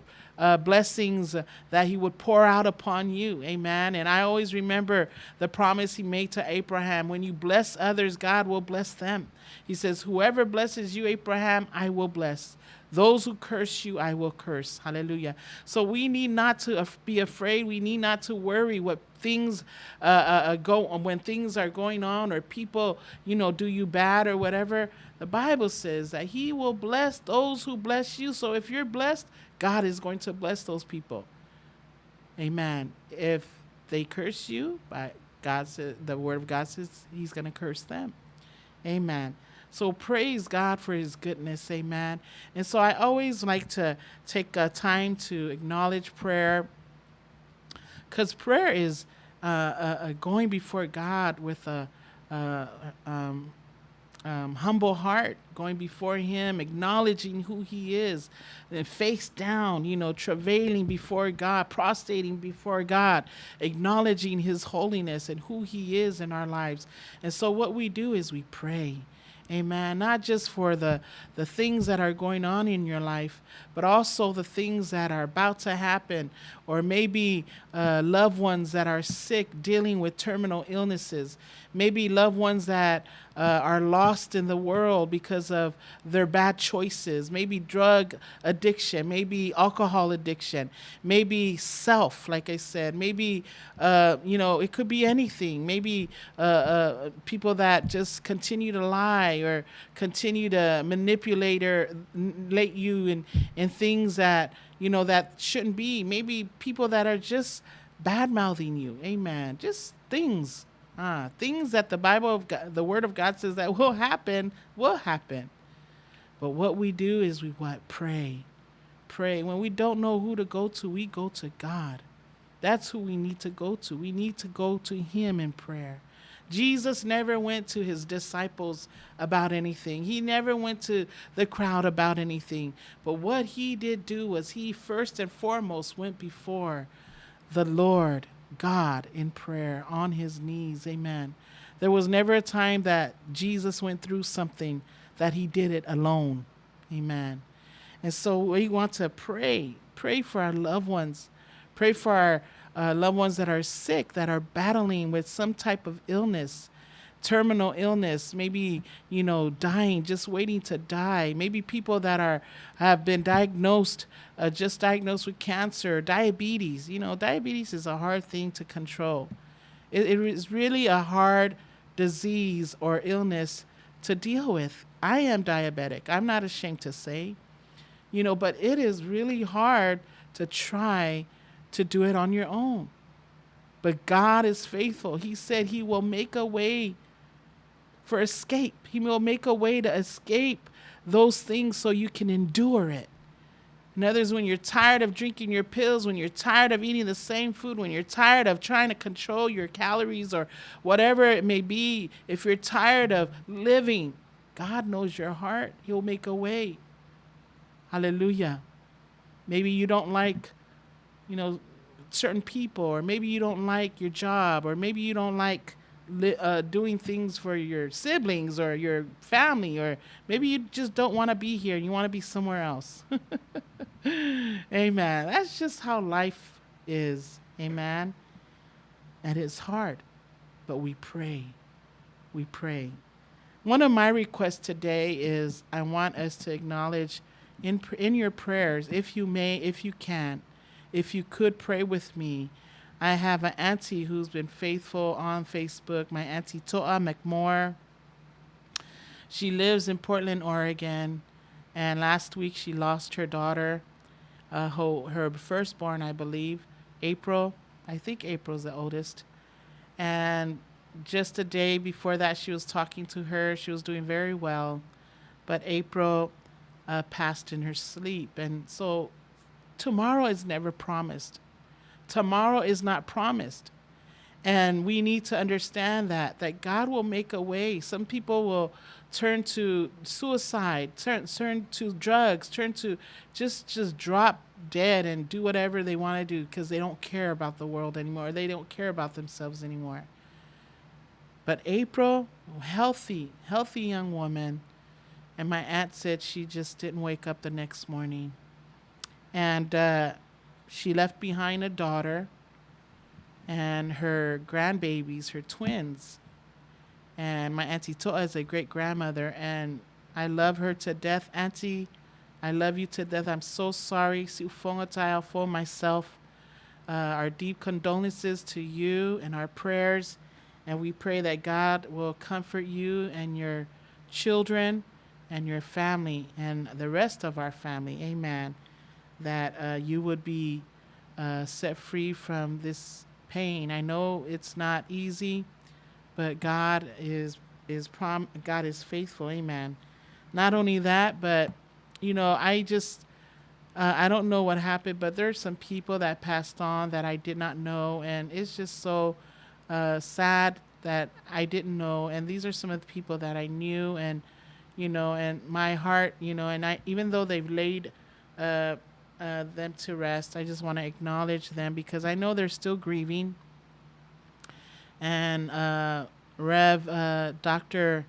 blessings that he would pour out upon you, amen. And I always remember the promise he made to Abraham. When you bless others, God will bless them. He says, whoever blesses you, Abraham, I will bless. Those who curse you, I will curse. Hallelujah. So we need not to be afraid. We need not to worry what things when things are going on, or people, you know, do you bad or whatever. The Bible says that he will bless those who bless you. So if you're blessed, God is going to bless those people. Amen. If they curse you, God says, the word of God says he's going to curse them. Amen. So praise God for his goodness. Amen. And so I always like to take time to acknowledge prayer, because prayer is going before God with a humble heart, going before him, acknowledging who he is, and face down, you know, travailing before God, prostrating before God, acknowledging his holiness and who he is in our lives. And so what we do is we pray. Amen. Not just for the things that are going on in your life, but also the things that are about to happen, or maybe loved ones that are sick, dealing with terminal illnesses, maybe loved ones that are lost in the world because of their bad choices, maybe drug addiction, maybe alcohol addiction, maybe self, like I said, maybe, you know, it could be anything. Maybe people that just continue to lie or continue to manipulate you in things that, you know, that shouldn't be. Maybe people that are just bad-mouthing you. Amen. Just things that the Bible of God, the Word of God says that will happen. But what we do is we pray. When we don't know who to go to, we go to God. That's who we need to go to. We need to go to him in prayer. Jesus never went to his disciples about anything. He never went to the crowd about anything. But what he did do was he first and foremost went before the Lord God in prayer on his knees. Amen. There was never a time that Jesus went through something that he did it alone. Amen. And so we want to pray for our loved ones. Pray for loved ones that are sick, that are battling with some type of illness, terminal illness, maybe, dying, just waiting to die. Maybe people that have been diagnosed, just diagnosed with cancer, diabetes. Diabetes is a hard thing to control. It is really a hard disease or illness to deal with. I am diabetic. I'm not ashamed to say, but it is really hard to try to do it on your own. But God is faithful. He said he will make a way for escape. He will make a way to escape those things so you can endure it. In other words, when you're tired of drinking your pills, when you're tired of eating the same food, when you're tired of trying to control your calories or whatever it may be, if you're tired of living, God knows your heart. He'll make a way. Hallelujah. Maybe you don't like, certain people, or maybe you don't like your job, or maybe you don't like doing things for your siblings or your family, or maybe you just don't want to be here. You want to be somewhere else. Amen. That's just how life is. Amen. And it's hard, but we pray. We pray. One of my requests today is I want us to acknowledge in your prayers, if you may, if you can, if you could pray with me. I have an auntie who's been faithful on Facebook, my auntie Toa McMore. She lives in Portland, Oregon, and last week she lost her daughter, her firstborn, I believe, April. I think April's the oldest. And just a day before that, she was talking to her. She was doing very well, but April passed in her sleep. And so tomorrow is never promised. Tomorrow is not promised. And we need to understand that God will make a way. Some people will turn to suicide, turn to drugs, turn to just drop dead and do whatever they want to do because they don't care about the world anymore. They don't care about themselves anymore. But April, healthy young woman, and my aunt said she just didn't wake up the next morning. And she left behind a daughter and her grandbabies, her twins. And my Auntie Toa is a great-grandmother, and I love her to death. Auntie, I love you to death. I'm so sorry. For myself, our deep condolences to you and our prayers. And we pray that God will comfort you and your children and your family and the rest of our family. Amen. That you would be set free from this pain. I know it's not easy, but God is faithful. Amen. Not only that, but I don't know what happened, but there's some people that passed on that I did not know, and it's just so sad that I didn't know. And these are some of the people that I knew, and and my heart, and I, even though they've laid them to rest, I just want to acknowledge them because I know they're still grieving. And Rev Dr.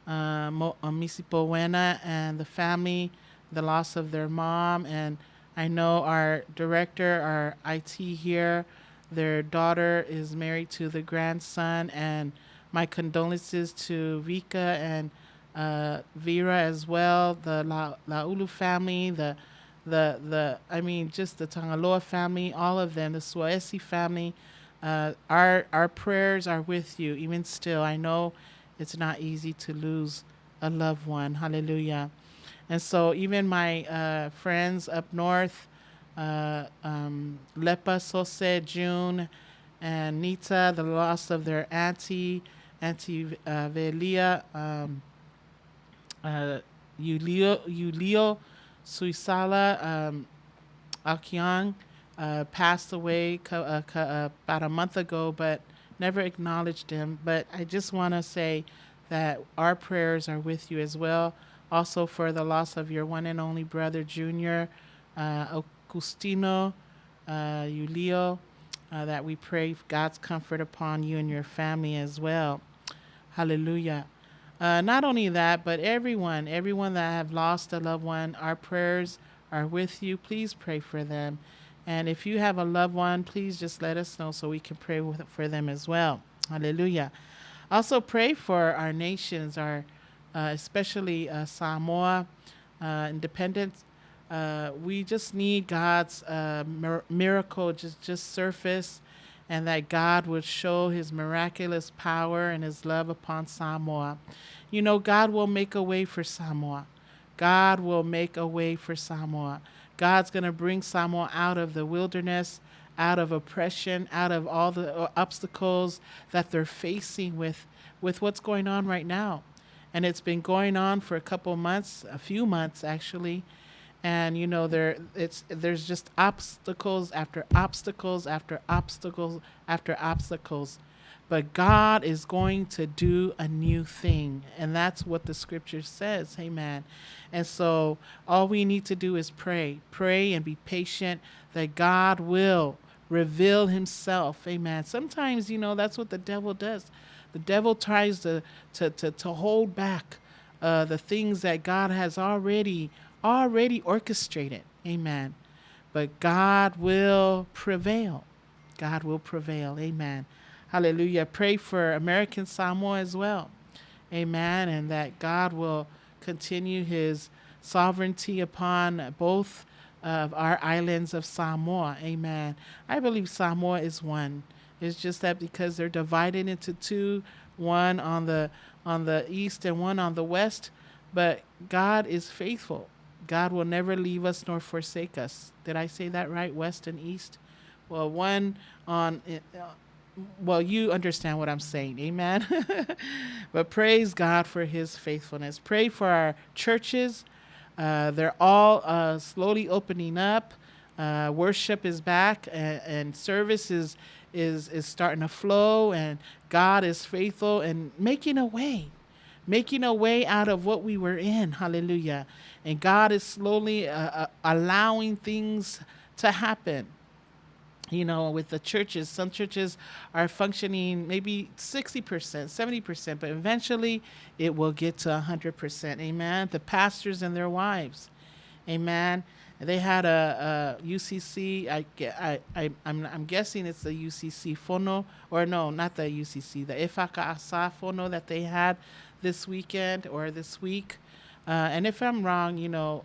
Misipo Wena and the family, the loss of their mom, and I know our director, our IT here, their daughter is married to the grandson, and my condolences to Vika and Vera as well, the Laulu family, just the Tangaloa family, all of them, the Suaesi family. Our prayers are with you. Even still, I know it's not easy to lose a loved one. Hallelujah. And so even my friends up north, Lepa, Sose, June, and Nita, the loss of their Auntie Velia, Yulio Suisala, Akiang, passed away about a month ago, but never acknowledged him. But I just want to say that our prayers are with you as well. Also for the loss of your one and only brother, Junior, Augustino, Julio, that we pray God's comfort upon you and your family as well. Hallelujah. Not only that, but everyone that have lost a loved one, our prayers are with you. Please pray for them. And if you have a loved one, please just let us know so we can pray for them as well. Hallelujah. Also pray for our nations, our especially Samoa, independence. We just need God's miracle just surface, and that God would show his miraculous power and his love upon Samoa. You know, God will make a way for Samoa. God will make a way for Samoa. God's going to bring Samoa out of the wilderness, out of oppression, out of all the obstacles that they're facing with what's going on right now. And it's been going on for a few months actually. And you know, there's just obstacles after obstacles after obstacles after obstacles. But God is going to do a new thing. And that's what the scripture says. Amen. And so all we need to do is pray. Pray and be patient that God will reveal himself. Amen. Sometimes, you know, that's what the devil does. The devil tries to hold back the things that God has already orchestrated. Amen. But God will prevail. God will prevail. Amen. Hallelujah. Pray for American Samoa as well. Amen. And that God will continue his sovereignty upon both of our islands of Samoa. Amen. I believe Samoa is one. It's just that because they're divided into two, one on the east and one on the west, but God is faithful. God will never leave us nor forsake us. Did I say that right? West and east? Well, one on... well, you understand what I'm saying. Amen. But praise God for his faithfulness. Pray for our churches. They're all slowly opening up. Worship is back, and service is starting to flow, and God is faithful and making a way out of what we were in. Hallelujah. And God is slowly allowing things to happen. You know, with the churches, some churches are functioning maybe 60%, 70%, but eventually it will get to 100%. Amen. The pastors and their wives. Amen. They had a UCC. I'm guessing it's the UCC Fono, or no, not the UCC, the Efaka Asa Fono that they had this weekend or this week. And if I'm wrong, you know,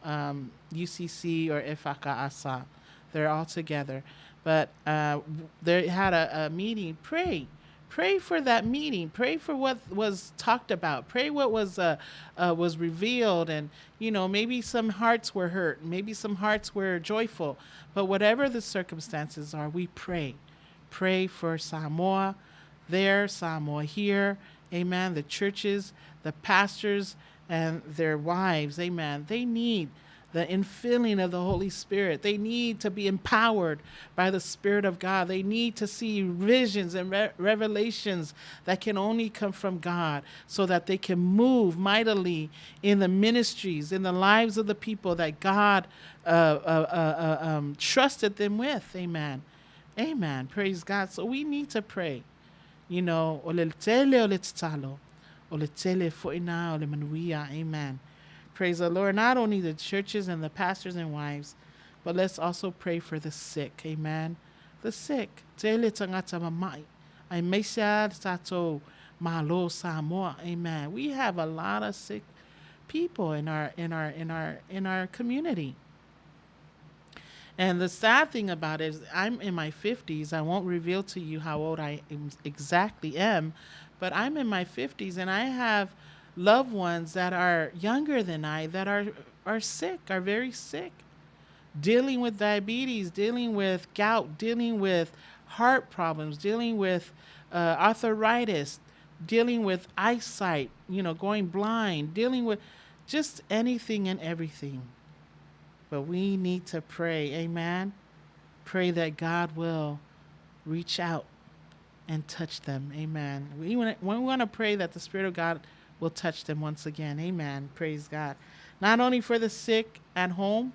UCC or Efaka Asa, they're all together. But they had a meeting. Pray for that meeting. Pray for what was talked about. Pray what was revealed. And, you know, maybe some hearts were hurt. Maybe some hearts were joyful. But whatever the circumstances are, we pray. Pray for Samoa there, Samoa here. Amen. The churches, the pastors, and their wives. Amen. They need the infilling of the Holy Spirit. They need to be empowered by the Spirit of God. They need to see visions and revelations that can only come from God, so that they can move mightily in the ministries, in the lives of the people that God trusted them with. Amen. Amen. Praise God. So we need to pray. You know, amen. Praise the Lord. Not only the churches and the pastors and wives, but let's also pray for the sick. Amen. The sick. Amen. We have a lot of sick people in our community. And the sad thing about it is I'm in my 50s. I won't reveal to you how old I exactly am, but I'm in my 50s, and I have loved ones that are younger than I that are sick, are very sick, dealing with diabetes, dealing with gout, dealing with heart problems, dealing with arthritis, dealing with eyesight, you know, going blind, dealing with just anything and everything. But we need to pray, amen? Pray that God will reach out and touch them, amen. We want to pray that the Spirit of God will touch them once again. Amen. Praise God. Not only for the sick at home,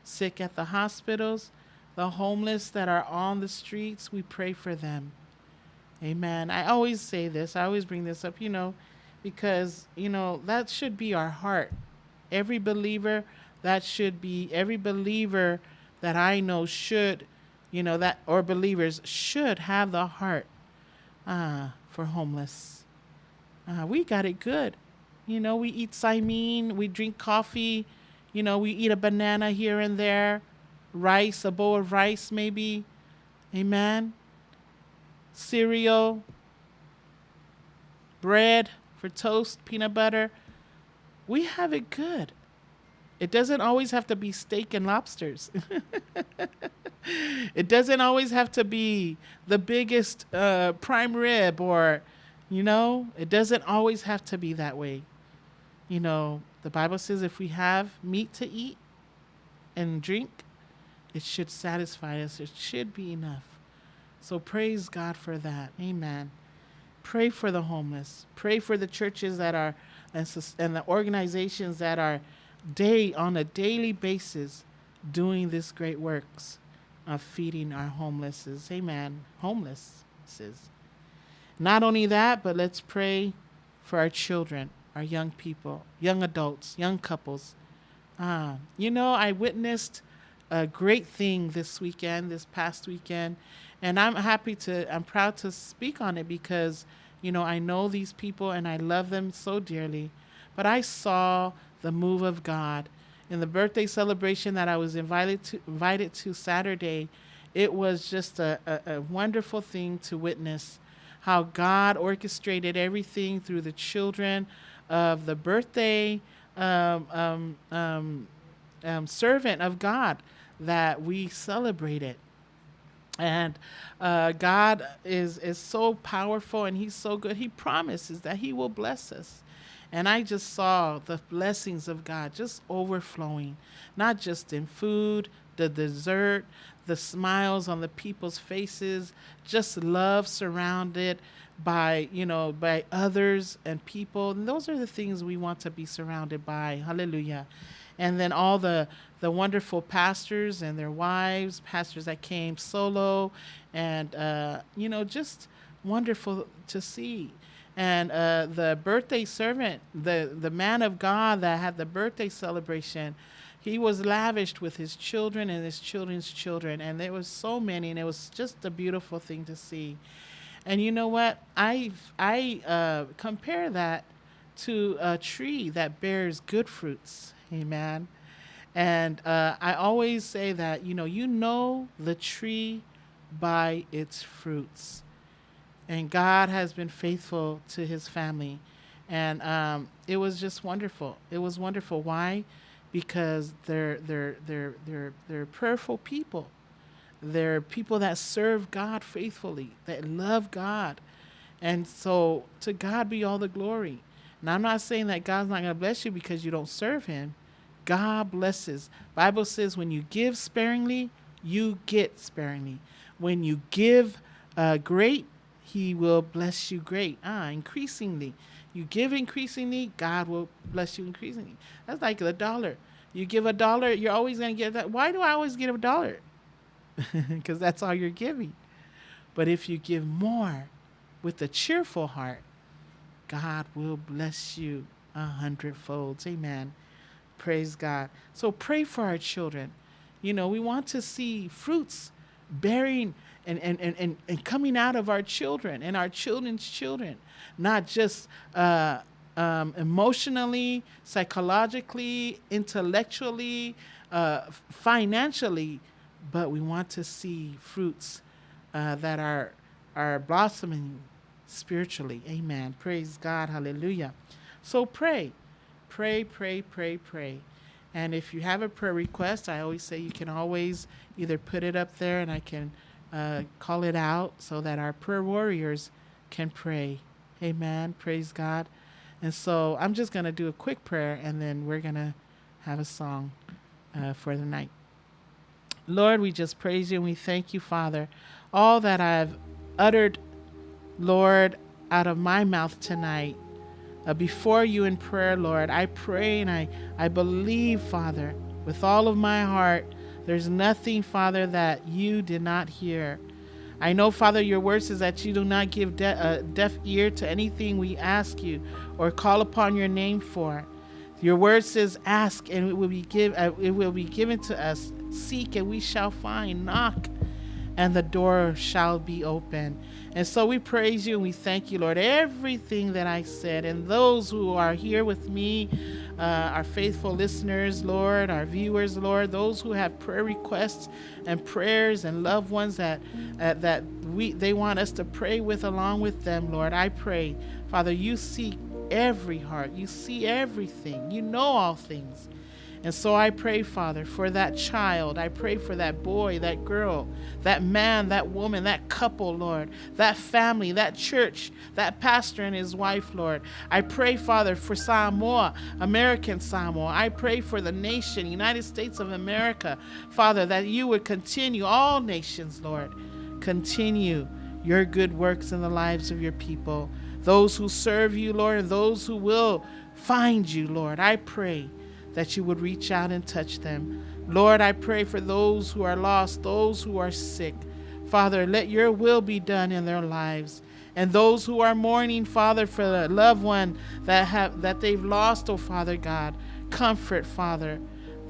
sick at the hospitals, the homeless that are on the streets, we pray for them. Amen. I always say this. I always bring this up, you know, because, you know, that should be our heart. Every believer that I know should that or believers should have the heart for homeless. We got it good. We eat symine, we drink coffee, we eat a banana here and there, rice, a bowl of rice maybe. Amen. Cereal, bread for toast, peanut butter. We have it good. It doesn't always have to be steak and lobsters. It doesn't always have to be the biggest prime rib or, it doesn't always have to be that way. The Bible says if we have meat to eat and drink, it should satisfy us. It should be enough. So praise God for that. Amen. Pray for the homeless. Pray for the churches that are and the organizations that are on a daily basis doing this great works of feeding our homelesses. Amen. Homelesses. Not only that, but let's pray for our children, our young people, young adults, young couples. I witnessed a great thing this past weekend, and I'm proud to speak on it because, I know these people and I love them so dearly, but I saw the move of God in the birthday celebration that I was invited to Saturday. It was just a wonderful thing to witness how God orchestrated everything through the children of the birthday servant of God that we celebrated. And God is so powerful and he's so good. He promises that he will bless us. And I just saw the blessings of God just overflowing, not just in food, the dessert, the smiles on the people's faces, just love surrounded by others and people. And those are the things we want to be surrounded by. Hallelujah. And then all the wonderful pastors and their wives, pastors that came solo, and, just wonderful to see. And the birthday servant, the man of God that had the birthday celebration, he was lavished with his children and his children's children. And there was so many, and it was just a beautiful thing to see. And you know what? I compare that to a tree that bears good fruits. Amen. And I always say that, you know the tree by its fruits. And God has been faithful to his family. And it was just wonderful. It was wonderful. Why? Because they're prayerful people. They're people that serve God faithfully, that love God. And so to God be all the glory. And I'm not saying that God's not going to bless you because you don't serve him. God blesses. Bible says when you give sparingly, you get sparingly. When you give great, he will bless you great. Increasingly. You give increasingly, God will bless you increasingly. That's like $1. You give $1, you're always going to get that. Why do I always get $1? Because that's all you're giving. But if you give more with a cheerful heart, God will bless you 100-fold. Amen. Praise God. So pray for our children. We want to see fruits bearing and coming out of our children and our children's children, not just emotionally, psychologically, intellectually, financially, but we want to see fruits that are blossoming spiritually. Amen. Praise God. Hallelujah. So pray. And if you have a prayer request, I always say you can always either put it up there and I can call it out so that our prayer warriors can pray. Amen. Praise God. And so I'm just going to do a quick prayer and then we're going to have a song for the night. Lord, we just praise you and we thank you, Father. All that I've uttered, Lord, out of my mouth tonight, before you in prayer, Lord, I pray and I believe, Father, with all of my heart, there's nothing, Father, that you did not hear. I know, Father, your word says that you do not give deaf ear to anything we ask you or call upon your name for. Your word says, ask and it will be given to us. Seek and we shall find. Knock and the door shall be open. And so we praise you and we thank you, Lord. Everything that I said, and those who are here with me, our faithful listeners, Lord, our viewers, Lord, those who have prayer requests and prayers and loved ones that they want us to pray with along with them, Lord, I pray, Father, you see every heart, you see everything, you know all things. And so I pray, Father, for that child. I pray for that boy, that girl, that man, that woman, that couple, Lord, that family, that church, that pastor and his wife, Lord. I pray, Father, for Samoa, American Samoa. I pray for the nation, United States of America, Father, that you would continue, all nations, Lord, continue your good works in the lives of your people. Those who serve you, Lord, and those who will find you, Lord. I pray that you would reach out and touch them. Lord, I pray for those who are lost, those who are sick. Father, let your will be done in their lives. And those who are mourning, Father, for the loved one that they've lost, oh Father God, comfort, Father,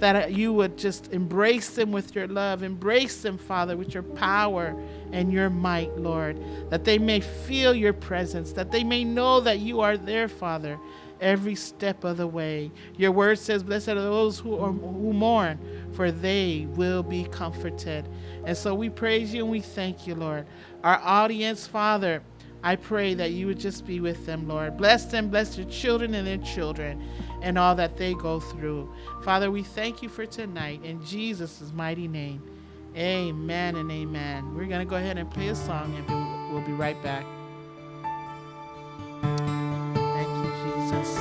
that you would just embrace them with your love, embrace them, Father, with your power and your might, Lord, that they may feel your presence, that they may know that you are there, Father, every step of the way. Your word says, blessed are those who mourn, for they will be comforted. And so we praise you and we thank you, Lord. Our audience, Father, I pray that you would just be with them, Lord. Bless them, bless their children and their children and all that they go through. Father, we thank you for tonight in Jesus' mighty name. Amen and amen. We're going to go ahead and play a song and we'll be right back. Jesus.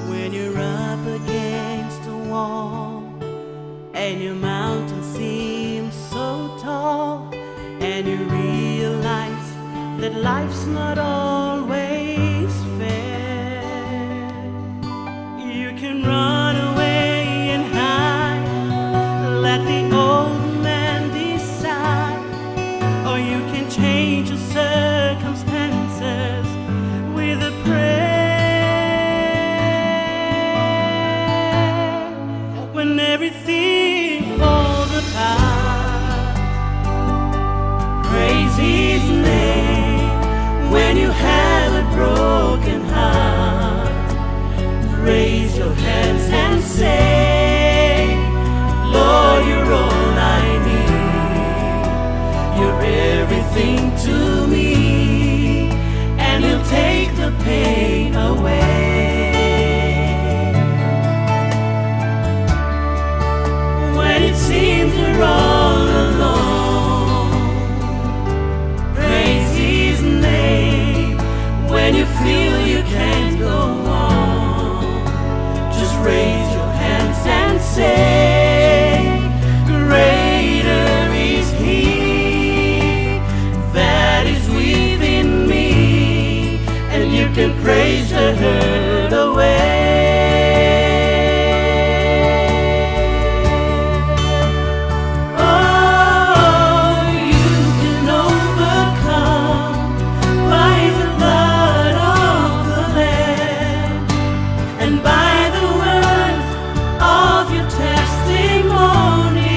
When you're up against a wall and your mountain seems so tall, and you realize that life's not always fair, you can run away and hide, let the old change your circumstances with a prayer. When everything falls apart, praise his name. When you have a broken heart, raise your hands and say, Lord, you're all I need. You're everything to me, and he'll take the pain away. When it seems you're all alone, praise his name. When you feel you can't go on, just raise your hands and say, greater is he that is within me, and you can praise the hurt away. Oh, you can overcome by the blood of the Lamb and by the words of your testimony.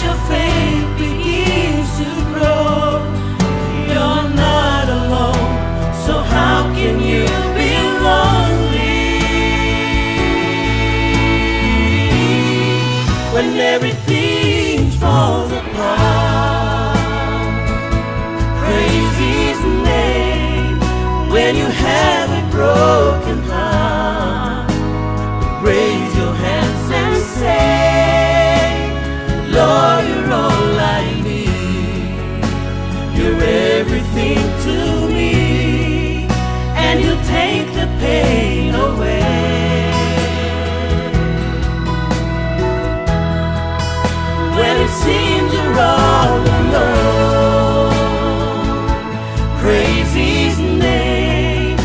Your faith begins to grow. You're not alone, so how can you be lonely? When everything falls apart, praise his name. When you have a broken heart, raise your hands and say, Lord, you're all I need. You're everything to me, and you'll take the pain away. When it seems you're all alone, praise his name.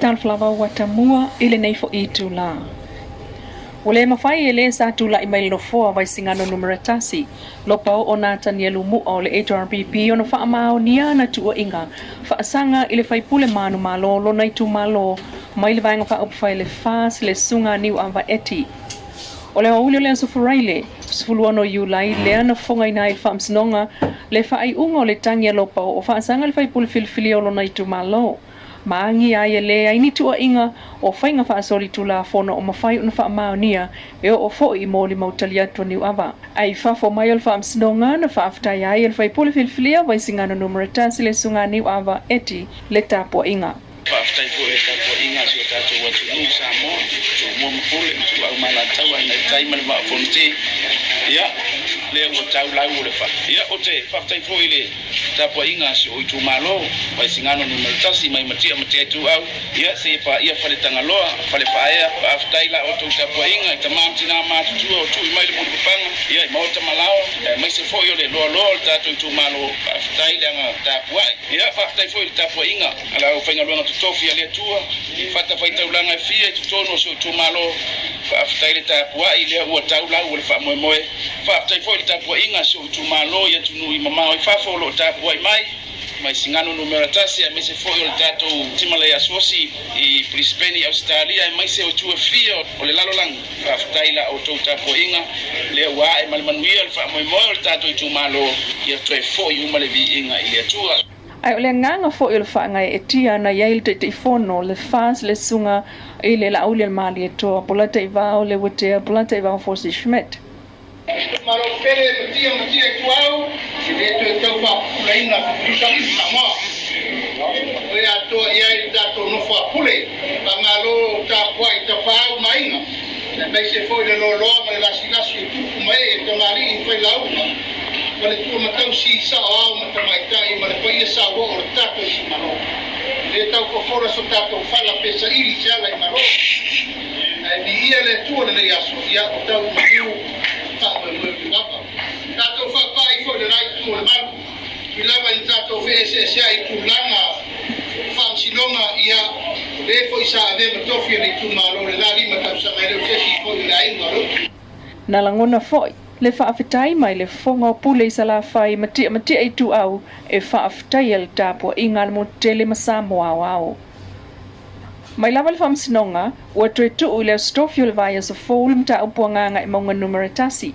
tal flava watamua ile nei fo itula. Ole mafai ele sa tula email no fo vai singano numeratasi. Lopa o nata ni lumu o le HRPP ono fa amao nia na tu inga. Fa sanga ile fai pule manu malo lo nai tu malo. Mai le vanga fa upfai le fas le sunga niu ava eti. Ole o ule le sufuraile. Sfuluano yu lai le ana fonga ina il fam snonga le fa ai ungo le tangia lopa o fa sanga le fai pule filfili o lo nai tu malo. Maangi ai le ai ni tua inga o fainga fa sori tula fono o mafai una fa maonia e o fo I moli mautalia to ni ava ai fa fo mai al fa msnonga na fa afta ai el fai pole filfilia vai singana numero tansile sunga ni ava eti le tapo inga fa afta I pole tapo inga so tato watu nu samo to mo pole tu au mala tawa na taima va fonte ya le o tau la o le fa ya o te fa afta I pole tapo inga so o tu malo vai singana numero tasi mai matia tu au ya se pa ia fale tangaloa fale fa ia afta ila o tu tapo inga tamam tina ma tu o tu mai le mo panga ya mo ta malao mai se fo yo le lo tato tu malo afta ila nga tapo ya fa afta fo tapo inga ala o fenga lo tofi ale tua fata fa taulanga fia tono so tu malo fa afta ila tapo ile o taula o fa moe fa afta fo tapo inga so tu malo ya tunu I mama fa fo lo tapo mai singano numero tasi a mese fo yo tato timale ya sosi I Brisbane Australia mai se o tu fia o le lalo lang fa afta ila o to tapo inga le wa e Manuia fa moe tato tu malo ya to fo yo male vi inga ile tua ai ole nganga fo il fa ngai etia na yail te fono le fas le sunga ile la ule mali to polata iva ole wote polata iva for si schmidt malo pere matia tuau se to to fa laina tusa mama o ya to yail dato no fa pule pa malo ta kwai ta fa mainga na se fo le lo ma la sinasi tu mai to mali in fa launa Wale tu matau si sa au matamaita I male paia sa wo o tato I maro. Le tau ko fora so tato fala pesa iri sala I maro. Ni ia le tu le yaso ia o tau miu ta mo papa. Tato fa pa I fo le rai tu le mal. I lava I tato ve se ai tu langa fam silonga ia le fo isa ave tofi le tu maro le la lima tau sa mai le se fo le ai maro. Na langona foi le faafetai mai le fonga o pule I sala fai mati ai tu au e faafetai el tapo inga mo tele masamo au mai lava le famsinonga o tu le stofio le vai so fol mta upuanga ngai monga numeratasi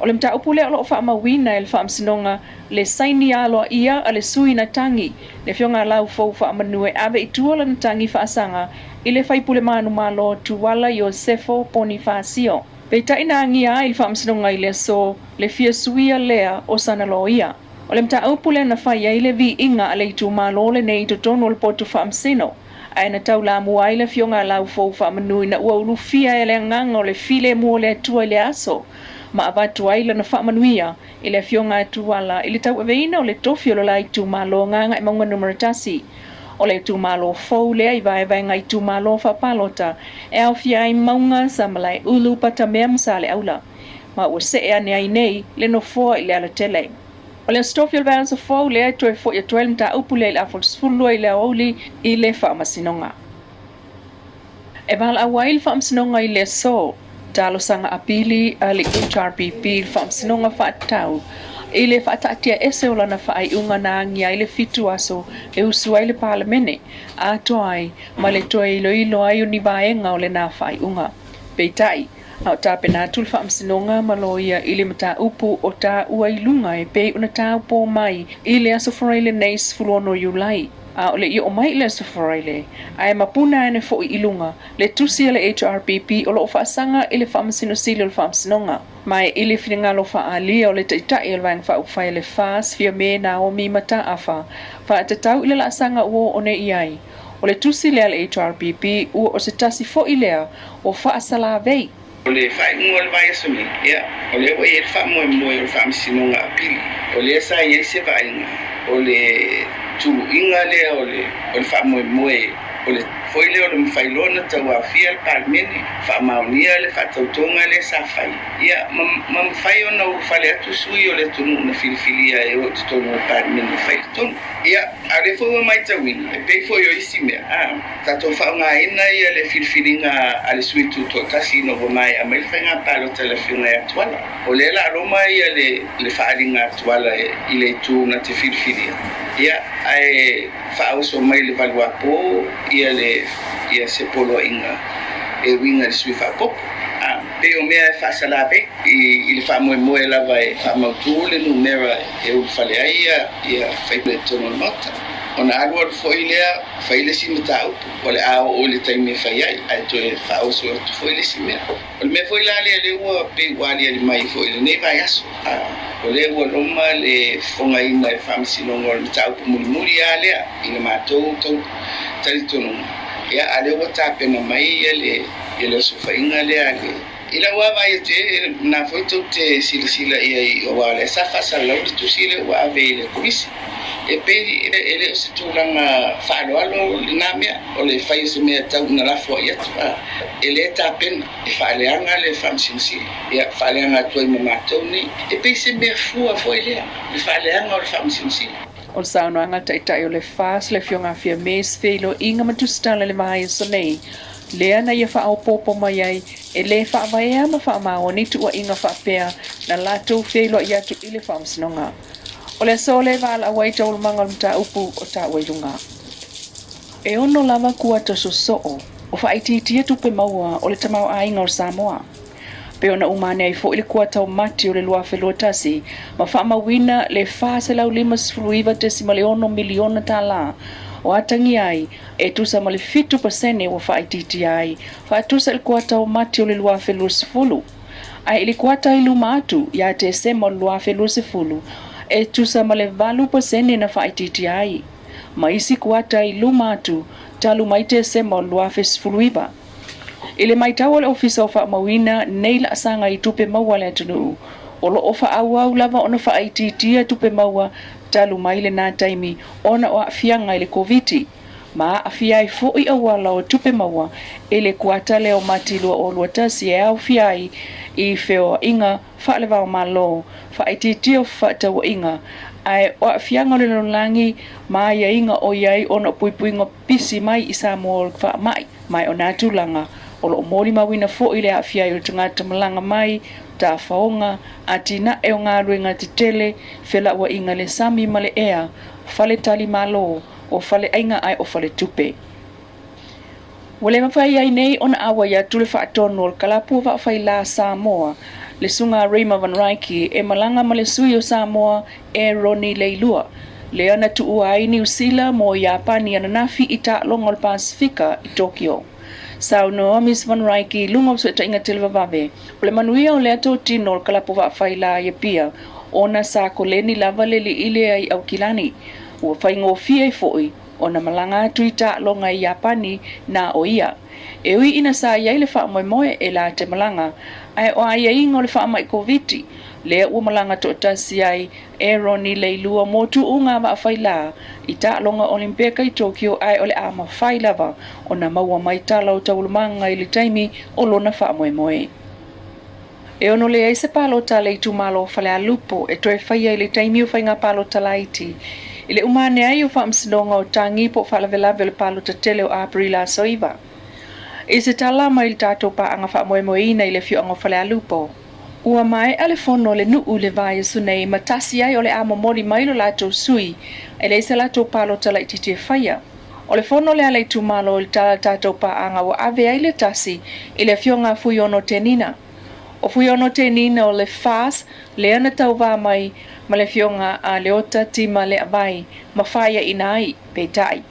o le mta upule o fa mawina el famsinonga le saini alo ia ale sui na tangi le fionga lau fo fa manue ave I tu la tangi fa asanga ile fai pule manu malo tu wala Yosefo Bonifacio Peita ina ngia il famsinonga ile so le fia suia lea o sana loia. O le mta upule na fai ile vi inga ale tu malo le nei to tono le potu famsino. Ai na tau la mua ile fionga lau fo fa manui na ua ulu fia ele ngango le file mua le tua le aso. Ma avatu ile na fa manuia ile fionga tu wala ile tau aveina o le tofio lo lai tu malo nganga imonga numeratasi. O le tu malo fo le ai vai ngai tu malo fa palota e au fia I maunga sa malai ulu pata mem sa le aula ma o se e nei nei le no fo ile ala tele o le stofio van so fo le to fo e toel mta upule le afol sfulu ile oli ile fa masinonga e val a wail fa masinonga ile so talo sanga apili ali HRPP fa masinonga fa tau ile fatatia ese ola na fa ai unga na ngia ile fitu aso e usu ile parliament a toi male toi ilo ai uni vaenga ole na fa ai unga peitai au tape na tulfa msinonga maloia ile mata upu o ta uailunga e pe una ta po mai ile aso for ile nice fulono yulai a ole I o mai ile aso for ile ai mapuna ene fo ilunga le tusi ile HRPP o lo fa sanga ile fa msino silo fa msinonga mai ile finga lo fa ali o le tita ile vang fa fa ile fas fia me na o mi mata afa fa tatau ile la sanga o one iai o le tusi ile HRPP o se tasi fo ile o fa sala vei Ole fai ngol vai so mi ya ole o e fa mo o fa msinonga pili ole sa ye se vai ole tu inga le ole fa mo ole foi le o le mfailona tau a fia palmeni fa Manuia le fa tautonga le sa fai ia ma mfai ona u fale atu sui o le tunu na filifilia e o tonu palmeni fai tonu ia are foi mai tawin e pe foi o isi me tato fa nga ina ia le filifilinga ale sui tu to kasi no mai a mai fai nga palo telefona ya twala o le la roma ia le fa alinga twala ile tu na te filifilia ia ai fa o so mai le valua po ia se polo inga e winga le sui fa pop pe o mea fa salape i le fa mo la vai fa mautu le numera e o fale ia fa le tono nota ona alwa foi lea fa ile simta o le a o le taimi fa ai to fa o so foi le simta o me foi la le o pe wali le mai foi le ne vai aso o le o loma le fonga ina e fa msino ngol tau muri ale ina matou to talitono ia ale o tape na mai ele so fa inga le ale ila wa vai te na foi to te silsila ia o wale sa fa sa lo tu sile wa vele kuisi e pe ele se tulanga fa lo na mea o le fai se mea tau na la fo ia ele tape e fa le anga le fam sinsi ia fa le anga tu ma toni e pe se me fu foi le fa le anga o fam sinsi O sauna anga tai o le fas le fionga fia mes felo inga matustala le mai so nei. Lea na ia fa au popo mai ai e le fa mai ama fa mao ni tu inga fa pea na lato felo ia tu ile fa msnonga. O le so le vala wai tau manga mta upu o ta wailunga. E ono lava kua to so o fa ititia tu pe maua o le tamau ainga o Samoa. Pe ona umane ai fo ile kua tau mati o le lua felo tasi ma fa mawina le fa se lau limas fluiva tesima le ono miliona tala o atangi ai e tusa ma le 50% o fa ititi ai fa tusa le kua tau mati o le lua felo sefulu ai ile kua tau iluma atu ya te sema o lua felo sefulu e tusa ma le 20% na fa ititi ai ma isi kua tau iluma atu talu maite sema o lua felo Ile mai tau le ofisa o wha mawina nei la asanga i tupe maua le atunu. O lo ofa au lava ona wha aititia tupe maua talu mai le nā taimi ona o afianga ile COVID. Ma afiai fo i awala o tupe maua ele kuata leo matilua o luatasi e au fiai i feo inga wha le vau malo wha aititia o wha tau inga. Ai o afianga le lonlangi ma ia inga o iai ona puipuinga pisi mai i Samoa wha mai o nā tūlanga. O lo moli mawina fo ile afia i tungata malanga mai ta faonga atina e ngā ruenga te tele fela wa inga le sami male ea fale tali malo o fale ainga ai o fale tupe. Wale mawhai ai nei ona awa ya tule wha atono o kalapu wa whai la Samoa le sunga Reima Van Raiki e malanga male sui o Samoa e Roni Leilua. Le ana tu ua ai New Zealand mo Japani ananafi i ta longa o Pasifika i Tokyo. Sau no Miss Van Raiki lungo so ta inga tilva vave. Ole Manuia o le ato tino kalapo wa faila ye pia. Ona sa koleni lava le ile ai au kilani. Ua faingo fia i foi. Ona malanga tuita longa i Japani na o ia. E ui ina sa ia ile wha moe e la te malanga. Ai o ai ingo le wha mai COVID. Le ua malanga to tasi ai e Roni Leilua motu unga wa faila. I ta longa Olimpeka i Tokyo ai ole ama failava o na maua mai tala o taulumanga i le taimi o lona wha moe. E ono le ai se palo tala i tumalo fale a lupo e toe whaia i le taimi o whainga palo tala iti. I le umane ai o wha msidonga o tangi po whalavelave le palo ta tele o Aprila soiva. E se tala mai le tato pa anga wha moe ina i le fio anga fale a lupo. Ua mai ale fono le nuu le vai sunei matasi ai o le amo mori mai lo lato sui e le isa lato palo tala i tite whaia. O le fono le alei tumalo le tala tato pa anga wa ave ai le tasi i le fionga fuiono tenina. O fuiono tenina o le fas le ana tau wa mai ma le fionga a leota tima le avai ma whaia inai peitai.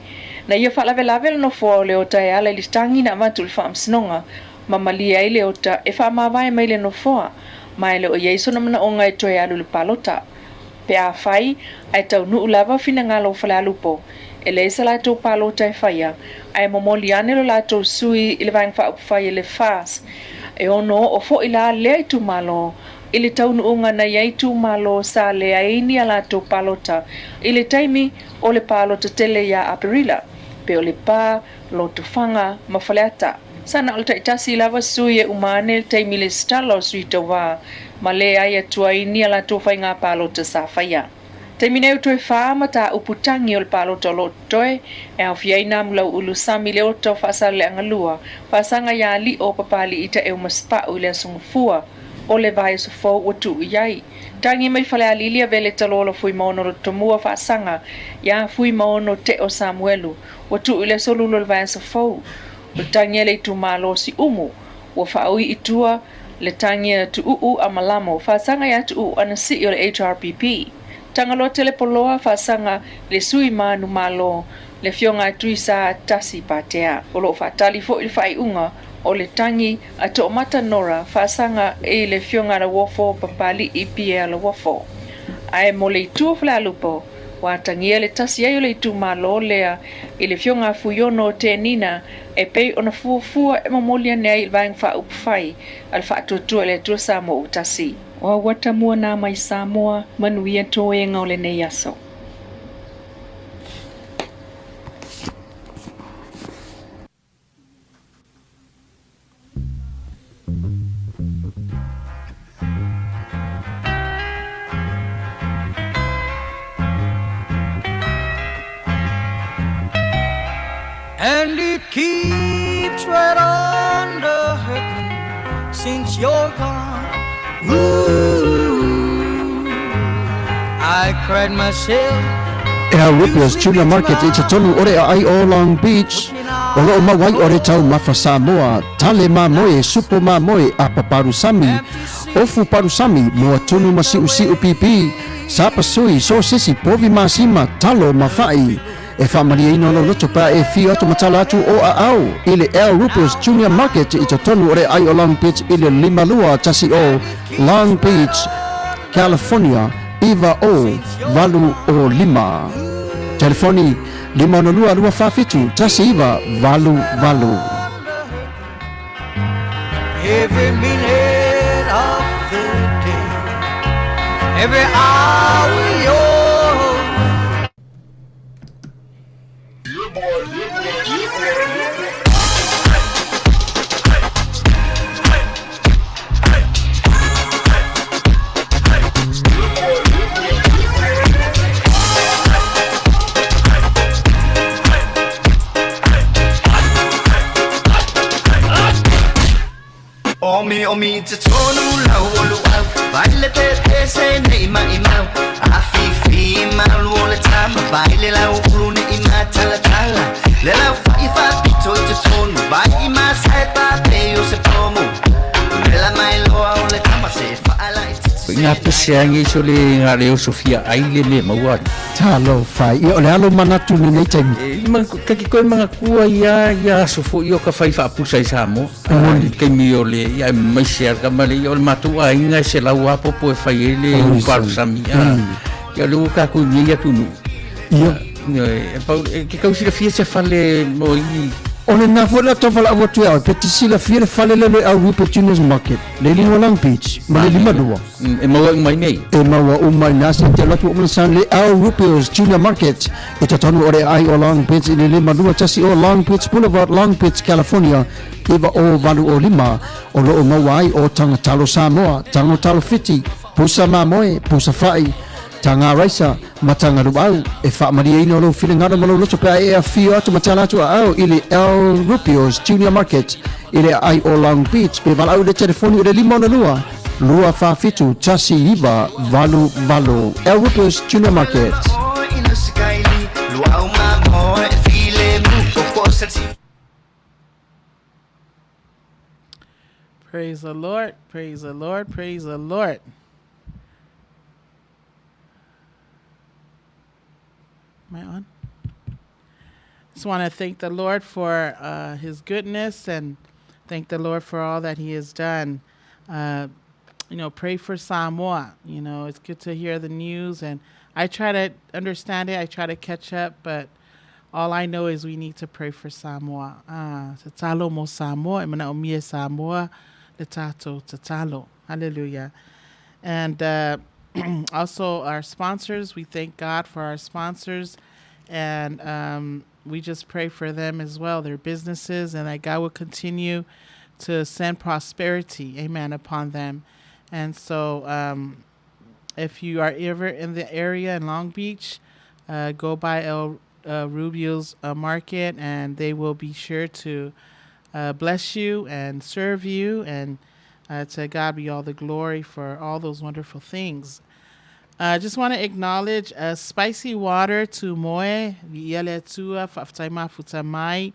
Na ia whalavelave no fua o leota e ala li tangi na matu le whaamsinonga ma malia i leota e whaamawai mai le no fua. Mai le o Yesu na mana onga e toe alu le palota. Pe a whai, ai tau nuu lava fina ngalo whale alupo. E le isa lato palota e whaia, ai momoli ane lo lato sui i le vaing wha upwhai le fas. E ono o fo ila lea i tu malo, i le tau nuunga na iai tu malo sa lea ini a lato palota, i le taimi o le palota tele ya Aprila. pe o le pā lo tufanga ma faleata. Sana o taitasi lava sui e umane le taimi le stalo sui tawa ma le aia tuaini ala tofai ngā palo te sawhaia. Taimi neu toi whaama ta uputangi o le palo tolo toe e au fiaina mulau ulu sami le oto whaasa le angalua whaasanga ia li o papali ita e umaspa u le sungfua o le vai so fo watu iai. Tangi mai fale alilia vele talola fui maono lo tomua whaasanga ia fui maono te o Samuelu watu ile solulo le vai so fo. O tangi le tu malo si umu wa whaui itua le tangi tu uu amalamo whaasanga ia tu uu anasi o le HRPP. Tangalo telepoloa whaasanga le sui manu malo le fionga tuisa tasi patea. O lo whaatali fo il whai unga o le tangi a to mata nora whaasanga e le fionga la wofo papali ipi e la wofo. Ae mo le itua whala lupo wa tangia le tasi ayo le itu malo lea i le fionga fuyono te nina e pei ona fuafua e mamolia nea il vaeng wha upwhai al wha tuatua le tua Samoa utasi. O wata mua nā mai Samoa Manuia tō e ngau le nei aso. And it keeps right on the hurting since you're gone. Ooh, I cried myself. Rupia's Junior Market i te tonu ore ai o Long Beach. O loo mawai ore tau mawha Samoa, tale mamoe, supo mamoe a paparusami. Ofu parusami mua tunu masi usi pipi. Sapa sui, so sisi, povi masima, talo mawhai. E whamaria ino lo loto pa e fi atu matala atu o a au. Ile Rupia's Junior Market i te tonu ore ai o Long Beach ile limalua tasi o Long Beach, California. Iva o valu o lima. Telefoni 522 tasi iva valu. Every minute of the day, every hour yours. Omi te tonu lau olu au Baile te te se ne ima imau Afifi mau ole tama Baile lau ulu ne ima tala tala Le lau whaifa pito te tonu Bai ima sai pa peo se pomu Le la mai loa ole tama se whaala i te Ngā peseangi so le ngā reo Sofia aile me mauari. Talo fai, i ole alo manatu ni nei taimi. Kaki koe mga kua ia sofo i o ka whai whaapusa i Samoa. Kei mi o le, ia mai se arka male, i o le matua inga se lau apopo e whai e le uparusami. Ia le uka kui mi atunu. Ia. Ke kausira fia se whale mo i Ole na fola to fala avo tu au petisila fire fale le au Rupia's Junior Market. Le li Long Beach, ma le lima dua. e maua mai nei. E maua umai nasi te latu o mlasan le au Rupia's Junior Market. E te tonu ore ai o Long Beach i le lima dua tasi o Long Beach Boulevard, Long Beach, California. Iwa o valu o lima. O lo o mawai o tangatalo Samoa, tangotalo fiti, pusa mamoe, pusa fai. Tanga raisa matanga rubau e whaamaria ino lo whiringara malo loto pia e a whio atu matala atu au ili Rupia's Junior Market ili ai o Long Beach pe walau le telefoni ile limona lua whawhitu tasi iwa valu Rupia's Junior Market. Praise the Lord, praise the Lord, praise the Lord. Am I on? Just want to thank the Lord for his goodness and thank the Lord for all that he has done. Pray for Samoa. It's good to hear the news, and I try to understand it. I try to catch up, but all I know is we need to pray for Samoa. Tatalo mo Samoa, emana omie Samoa, le tato tatalo. Hallelujah. And also our sponsors, we thank God for our sponsors, and we just pray for them as well, their businesses, and that God will continue to send prosperity, amen, upon them. And so if you are ever in the area in Long Beach, go by El Rubio's market, and they will be sure to bless you and serve you. And to God be all the glory for all those wonderful things. I just want to acknowledge spicy water to moe viele tua faftaima futamai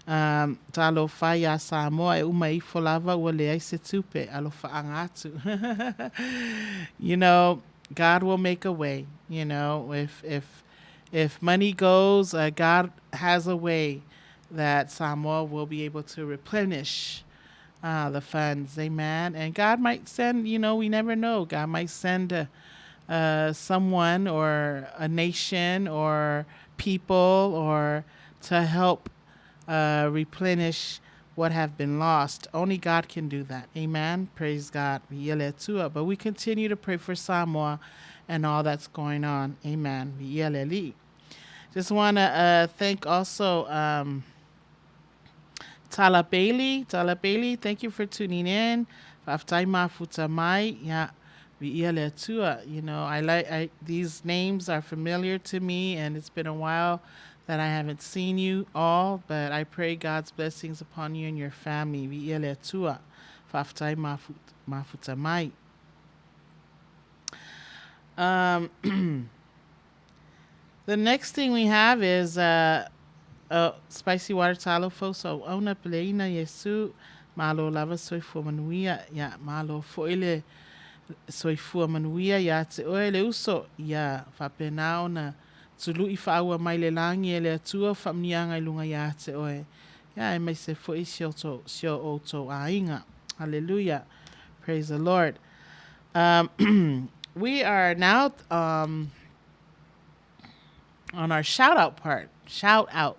talo faya Samoa e uma ifolava wale aise tupe alofa angatu. You know, God will make a way. You know, if money goes, God has a way that Samoa will be able to replenish the funds. Amen. And God might send, you know, we never know. God might send someone or a nation or people or to help replenish what have been lost. Only God can do that. Amen. Praise God. But we continue to pray for Samoa and all that's going on. Amen. Just want to thank also Tala Bailey. Tala Bailey, thank you for tuning in. Faftaima Futamai. Yeah. You know, these names are familiar to me, and it's been a while that I haven't seen you all, but I pray God's blessings upon you and your family. The next thing we have is spicy water talofo. So ona pleina Yesu malo lava soifo Manuia ya malo foile soifua Manuia ya te oele uso ya fapenao na tulu ifaua mai le langi ele atua famnianga ilunga ya te oe ya e mai se foi sio oto ainga. Hallelujah. Praise the Lord. We are now on our shout out part. Shout out.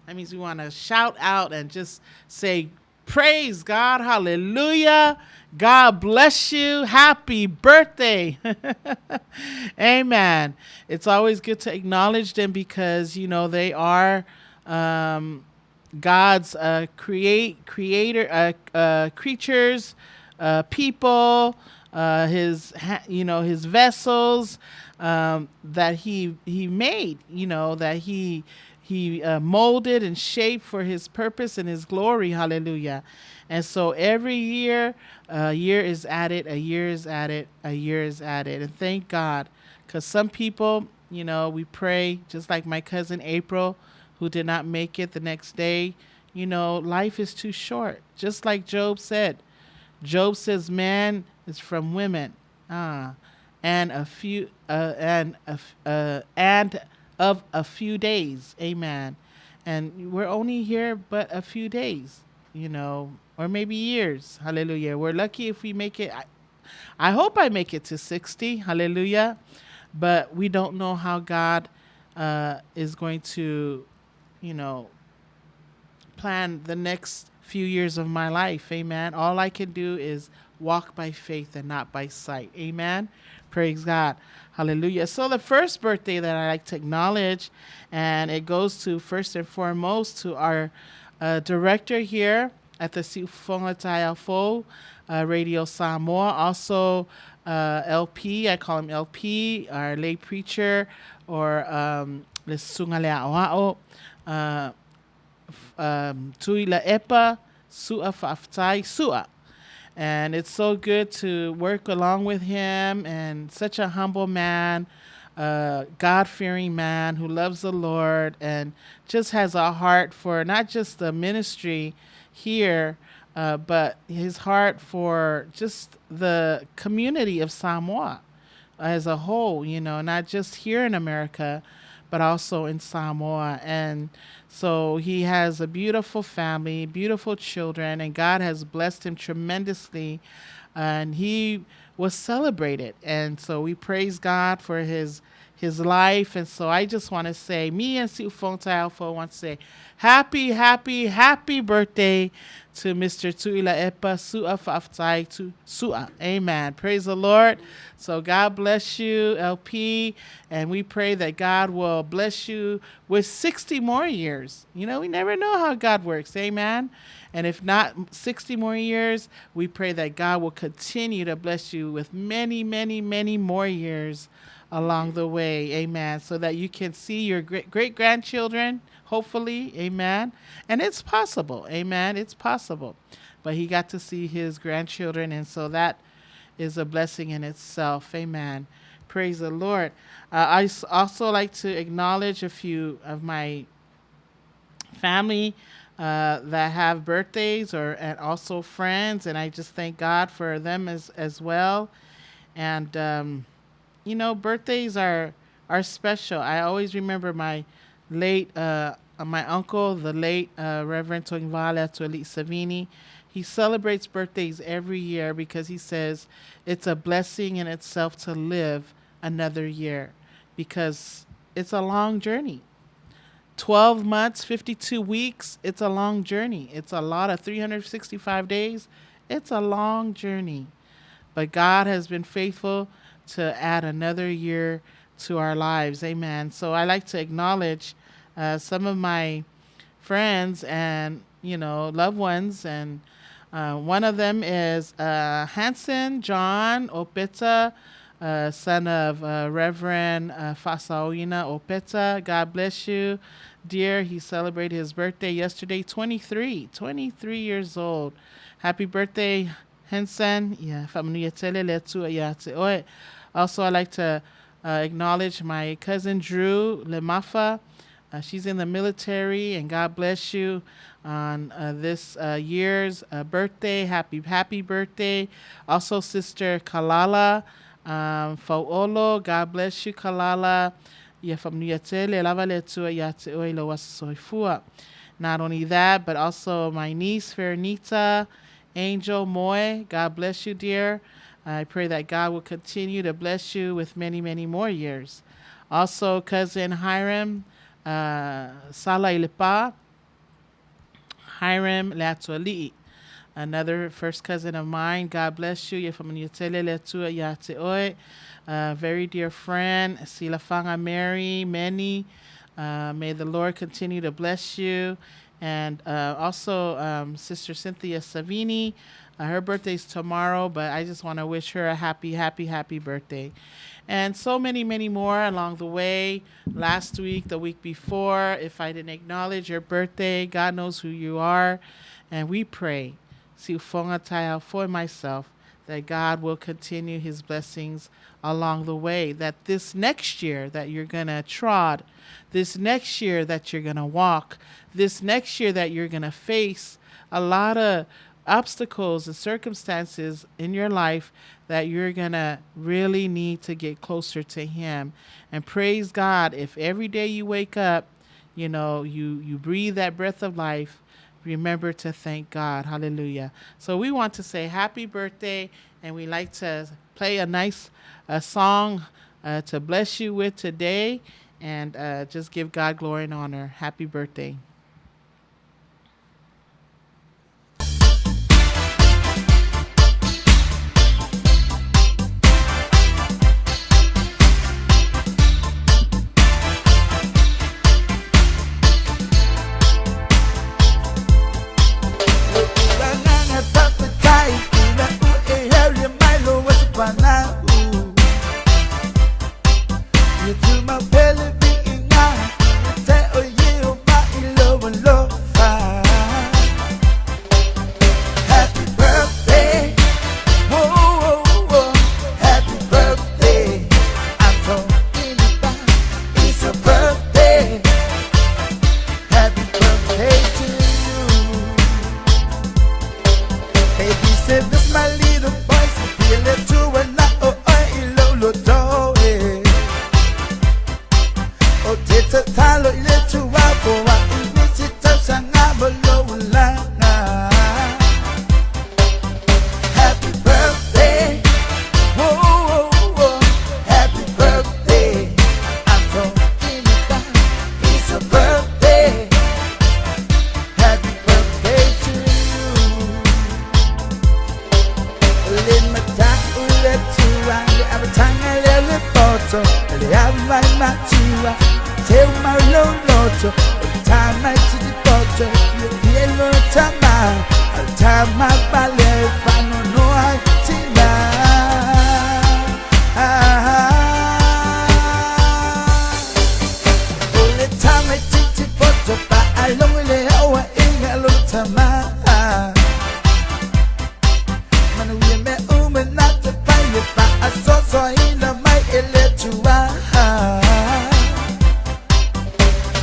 That means we want to shout out and just say, praise God, hallelujah, God bless you, happy birthday. Amen. It's always good to acknowledge them because, you know, they are God's creatures, people, his vessels that he made, you know, that he molded and shaped for his purpose and his glory. Hallelujah. And so every year, a year is added, a year is added, a year is added. And thank God, because some people, you know, we pray, just like my cousin April, who did not make it the next day. You know, life is too short. Just like Job said. Job says, man is from women. And of a few days. Amen. And we're only here but a few days, you know, or maybe years. Hallelujah. We're lucky if we make it. I hope I make it to 60. Hallelujah. But we don't know how God is going to, you know, plan the next few years of my life. Amen. All I can do is walk by faith and not by sight. Amen. Praise God. Hallelujah. So the first birthday that I like to acknowledge, and it goes to first and foremost to our director here at the Suluvale Taiafo Radio Samoa. Also LP, I call him LP, our lay preacher, or Le Sungale Awao, Tui La Epa, Sua Faftai Sua. And it's so good to work along with him, and such a humble man, God-fearing man who loves the Lord and just has a heart for not just the ministry here, but his heart for just the community of Samoa as a whole, you know, not just here in America, but also in Samoa. And so he has a beautiful family, beautiful children, and God has blessed him tremendously. And he was celebrated. And so we praise God for his life. And so I just want to say, me and Suluvale Taiafo want to say happy birthday to Mr. Tuila Epa Su'a Fa'aftai to Su'a. Amen. Praise the Lord. So God bless you, LP, and we pray that God will bless you with 60 more years. You know, we never know how God works. Amen. And if not 60 more years, we pray that God will continue to bless you with many, many, many more years along the way. Amen. So that you can see your great-grandchildren, hopefully. Amen. And it's possible. Amen. It's possible. But he got to see his grandchildren, and so that is a blessing in itself. Amen. Praise the Lord. I also like to acknowledge a few of my family that have birthdays and also friends, and I just thank God for them as well. And you know, birthdays are special. I always remember my late my uncle, the late Reverend Suluvale Savini. He celebrates birthdays every year because he says it's a blessing in itself to live another year, because it's a long journey. 12 months, 52 weeks, it's a long journey. It's a lot of 365 days. It's a long journey. But God has been faithful to add another year to our lives. Amen. So I like to acknowledge some of my friends and, you know, loved ones. And one of them is Hanson John Opeta, son of Reverend Fasaoina Opeta. God bless you, dear. He celebrated his birthday yesterday, 23 years old. Happy birthday, Hanson. Yeah, Manuia tele letu ya te oe. Also, I'd like to acknowledge my cousin Drew Lemafa. She's in the military, and God bless you on this year's birthday. Happy birthday. Also, Sister Kalala Fauolo. God bless you, Kalala. Not only that, but also my niece, Veronita Angel Moy. God bless you, dear. I pray that God will continue to bless you with many, many more years. Also, cousin Hiram Sala Ilipa, Hiram Latuali, another first cousin of mine. God bless you. Very dear friend, Silafanga Mary, Many. May the Lord continue to bless you. And also Sister Cynthia Savini. Her birthday's tomorrow, but I just want to wish her a happy birthday. And so many, many more along the way. Last week, the week before, if I didn't acknowledge your birthday, God knows who you are. And we pray, for myself, that God will continue his blessings along the way. That this next year that you're going to trod, this next year that you're going to walk, this next year that you're going to face a lot of obstacles and circumstances in your life, that you're going to really need to get closer to him. And praise God, if every day you wake up, you know, you breathe that breath of life, remember to thank God. Hallelujah. So we want to say happy birthday, and we like to play a nice song to bless you with today, and just give God glory and honor. Happy birthday. You do my belly beating now. Tell you my le poto, le avai matua, te uma loloto, time I to the poto, you feel no time, time I ballet, fano no I tina. Only time I to the poto, but I long le owa inga lo tama. Manuia me not to find it, but I saw in the my electua.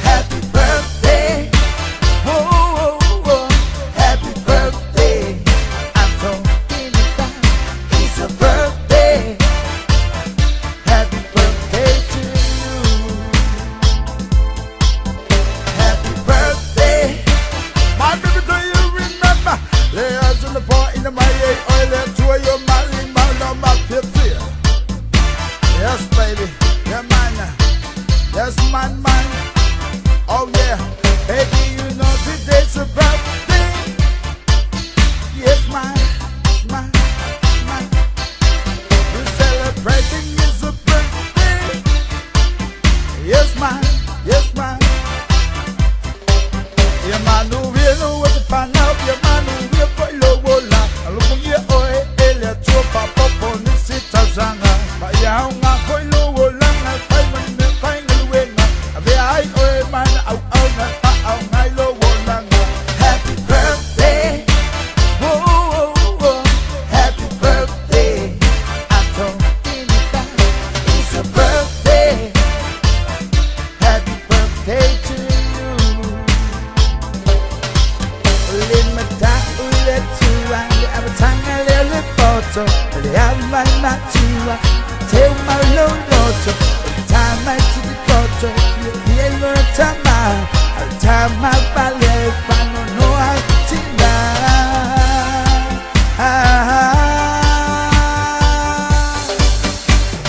Happy birthday, oh, happy birthday. I'm talking about it's a birthday. Happy birthday to you. Happy birthday. My baby, do you remember? There's on the part in the my oil to your Mali, man, my 50. Yes, baby, yeah, man. Yes, man. Oh, yeah, baby, you know today's a birthday. Yes, man. You're celebrating is a birthday. Yes, man. Yeah, man, who will know what to find out? Yeah, man, who will put low walla. I look for you, oh, Elia, to papa, on the sit of Zanga. But yeah, I'm not going low walla. I find when the final win. I be I, oh, man, out, my low walla. Happy birthday. Oh, happy birthday. I'm talking about it's a birthday. Happy birthday to you. Limita ule tua, le abatanga le poto, le avai matua, te uma loloto, time to the poto, you no time ballet, fano no atina.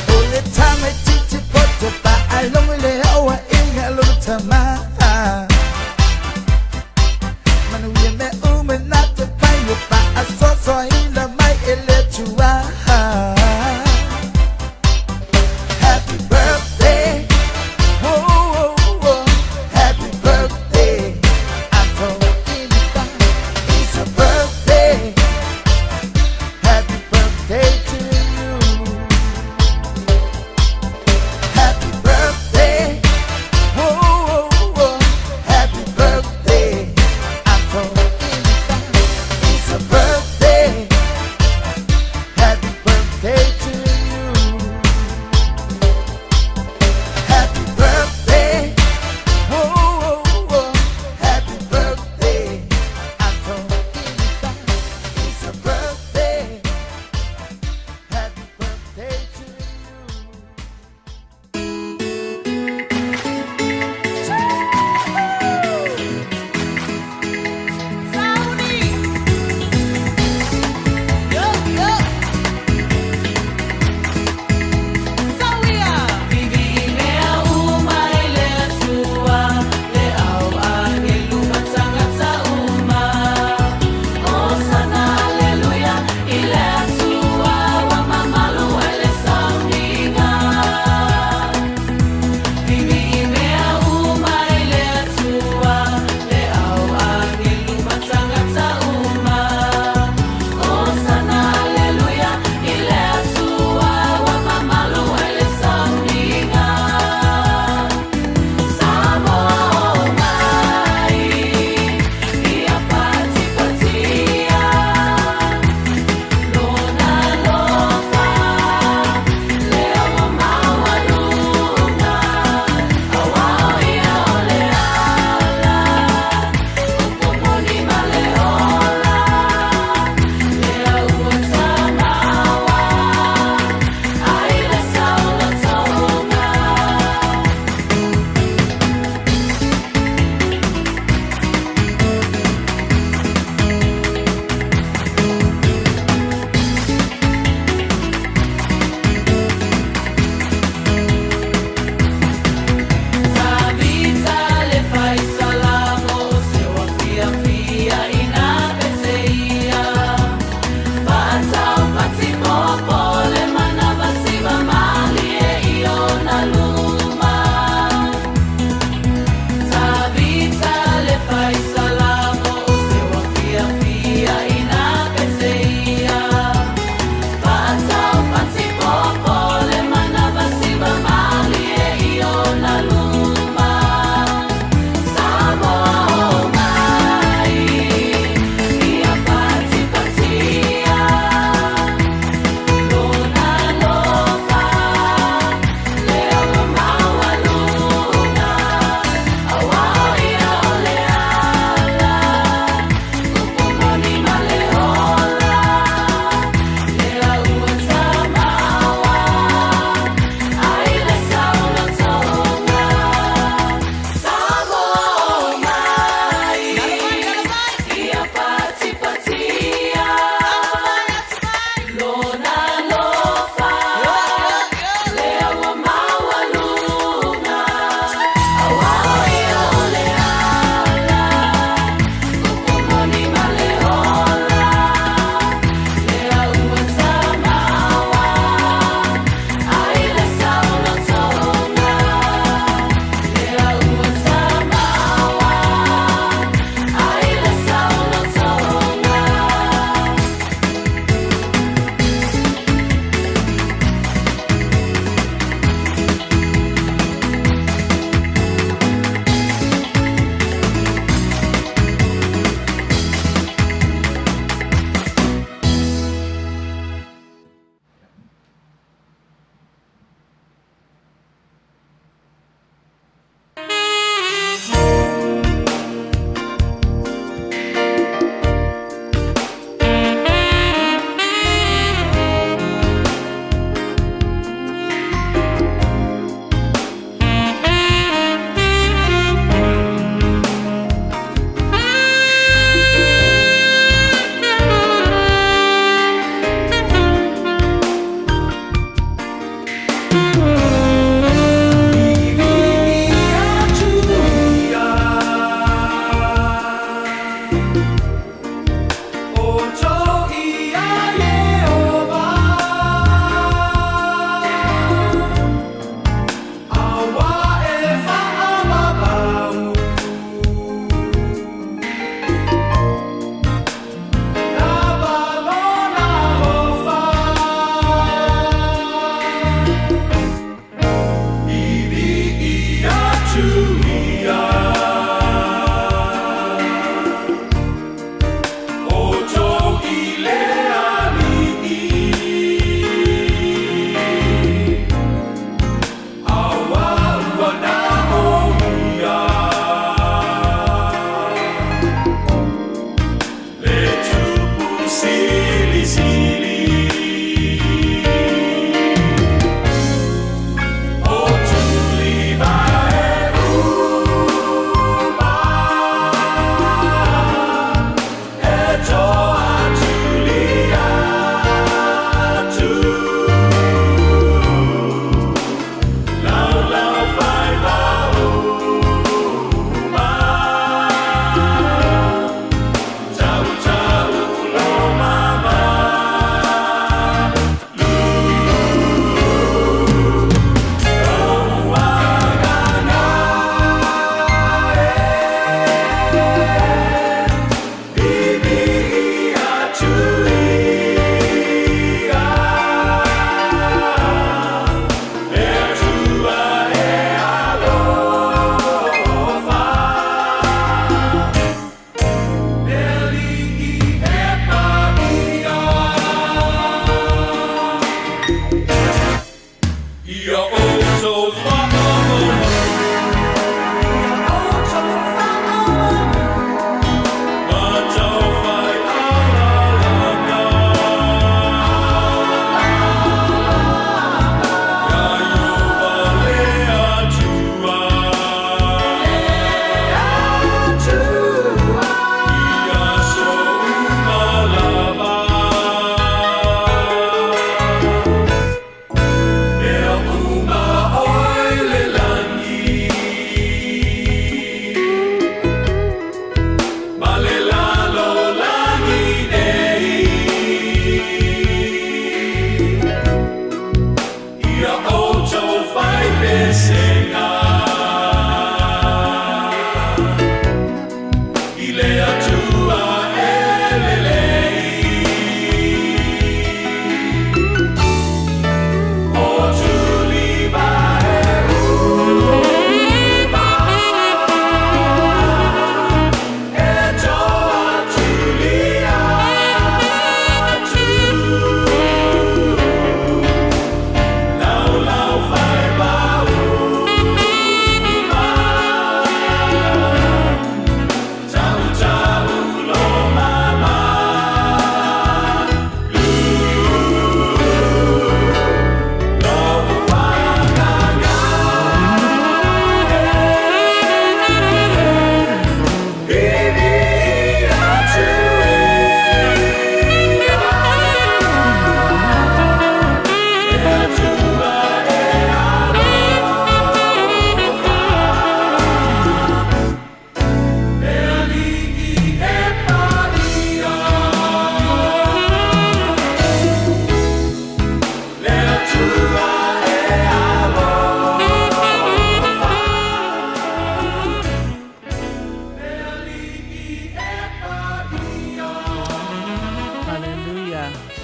Ole time to the poto, but I long le owa inga lo tama. Manuia me not to find you, but I saw in the my electua. Happy birthday, oh, happy birthday.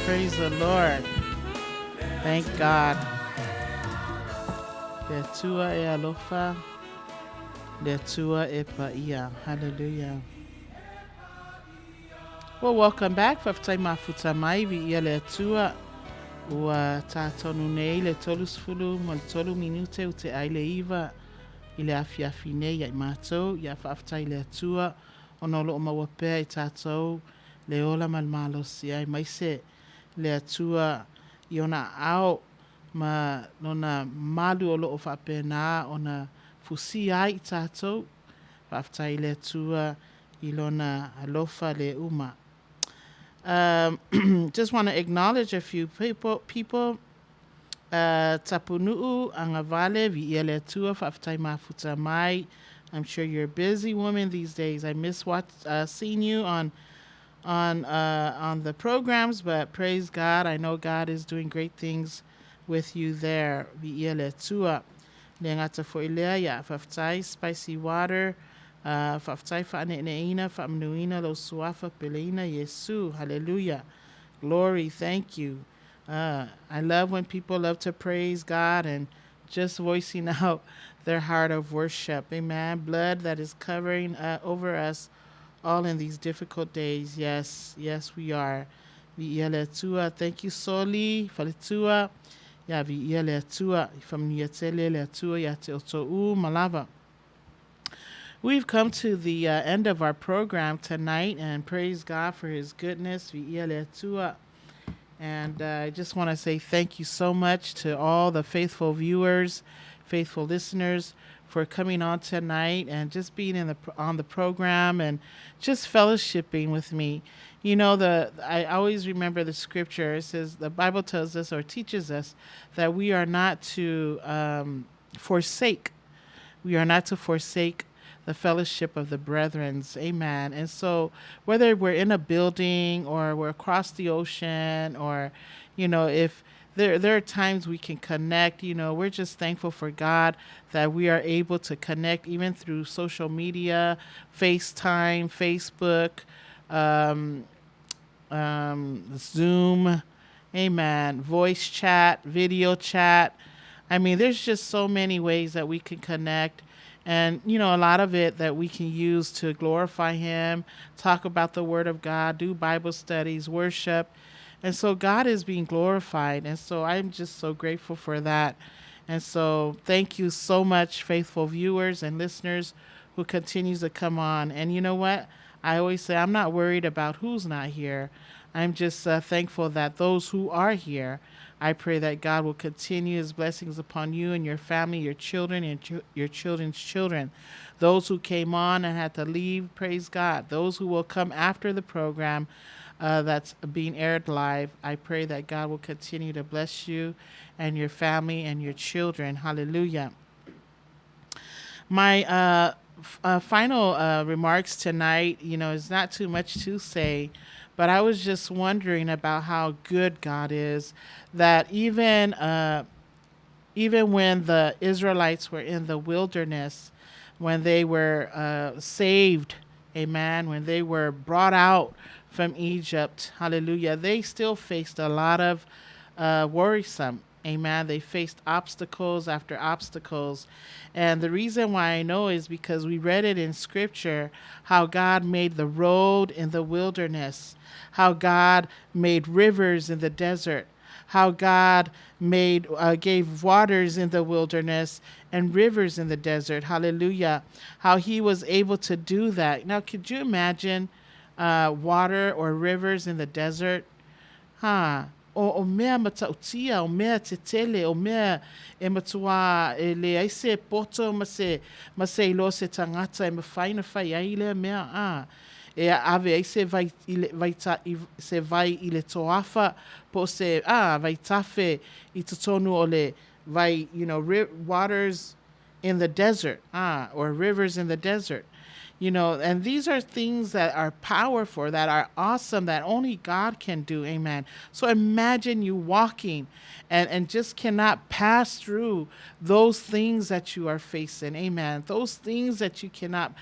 Praise the Lord. Thank God. Le tua e alofa. Le tua e paia. Hallelujah. Well, welcome back. Whaftai mafuta mai vi ia le tua. Ua tātonu nei le tolusfulu mo le tolu minute u te aile iwa. I le afiafi nei ai mātou. Ia whaftai le tua. Ono lo o mawapea i tātou. Le ola malmalosi ai maise. Le atua i ona ao ma nona malu o loo whapena ona fusi ai tātou. Whaftai le atua I lona alofa le uma. Just want to acknowledge a few people Tapunuu angavale viele tua faftai mafuta mai. I'm sure you're a busy woman these days. I miss seeing you on the programs, but praise God. I know God is doing great things with you there. Viele tua. Lengata fo ilea ya faftai spicy water. Faftai fa neina fa mnuina lo suafa peleina Yesu. Hallelujah. Glory. Thank you. I love when people love to praise God and just voicing out their heart of worship. Amen. Blood that is covering over us all in these difficult days. Yes, yes, we are. Thank you, Soli. Falitua. Ya tua from Yatele tua Yate Otou Malava. We've come to the end of our program tonight, and praise God for his goodness. Tua. And I just want to say thank you so much to all the faithful viewers, faithful listeners for coming on tonight and just being on the program and just fellowshipping with me. You know, I always remember the scripture. It says the Bible tells us or teaches us that we are not to forsake. We are not to forsake the fellowship of the brethren. Amen. And so whether we're in a building or we're across the ocean or, you know, if there are times we can connect, you know, we're just thankful for God that we are able to connect even through social media, FaceTime, Facebook, Zoom, amen, voice chat, video chat. I mean, there's just so many ways that we can connect. And, you know, a lot of it that we can use to glorify him, talk about the word of God, do Bible studies, worship. And so God is being glorified. And so I'm just so grateful for that. And so thank you so much, faithful viewers and listeners who continues to come on. And you know what? I always say I'm not worried about who's not here. I'm just thankful that those who are here, I pray that God will continue his blessings upon you and your family, your children, and your children's children. Those who came on and had to leave, praise God. Those who will come after the program that's being aired live, I pray that God will continue to bless you and your family and your children. Hallelujah. My final remarks tonight, you know, is not too much to say, but I was just wondering about how good God is, that even when the Israelites were in the wilderness, when they were saved, amen, when they were brought out from Egypt, hallelujah, they still faced a lot of worrisome, amen. They faced obstacles after obstacles. And the reason why I know is because we read it in scripture, how God made the road in the wilderness, how God made rivers in the desert, how God gave waters in the wilderness and rivers in the desert. Hallelujah. How he was able to do that. Now, could you imagine water or rivers in the desert? O mea matautia, o mea tetele, o mea e matua e le aise poto ma se ilo se tangata e mawhaina whai ai le mea e ave aise vai i le toafa po se vai tafe I tutonu o le vai, you know, waters in the desert or rivers in the desert. You know, and these are things that are powerful, that are awesome, that only God can do. Amen. So imagine you walking and just cannot pass through those things that you are facing. Amen. Those things that you cannot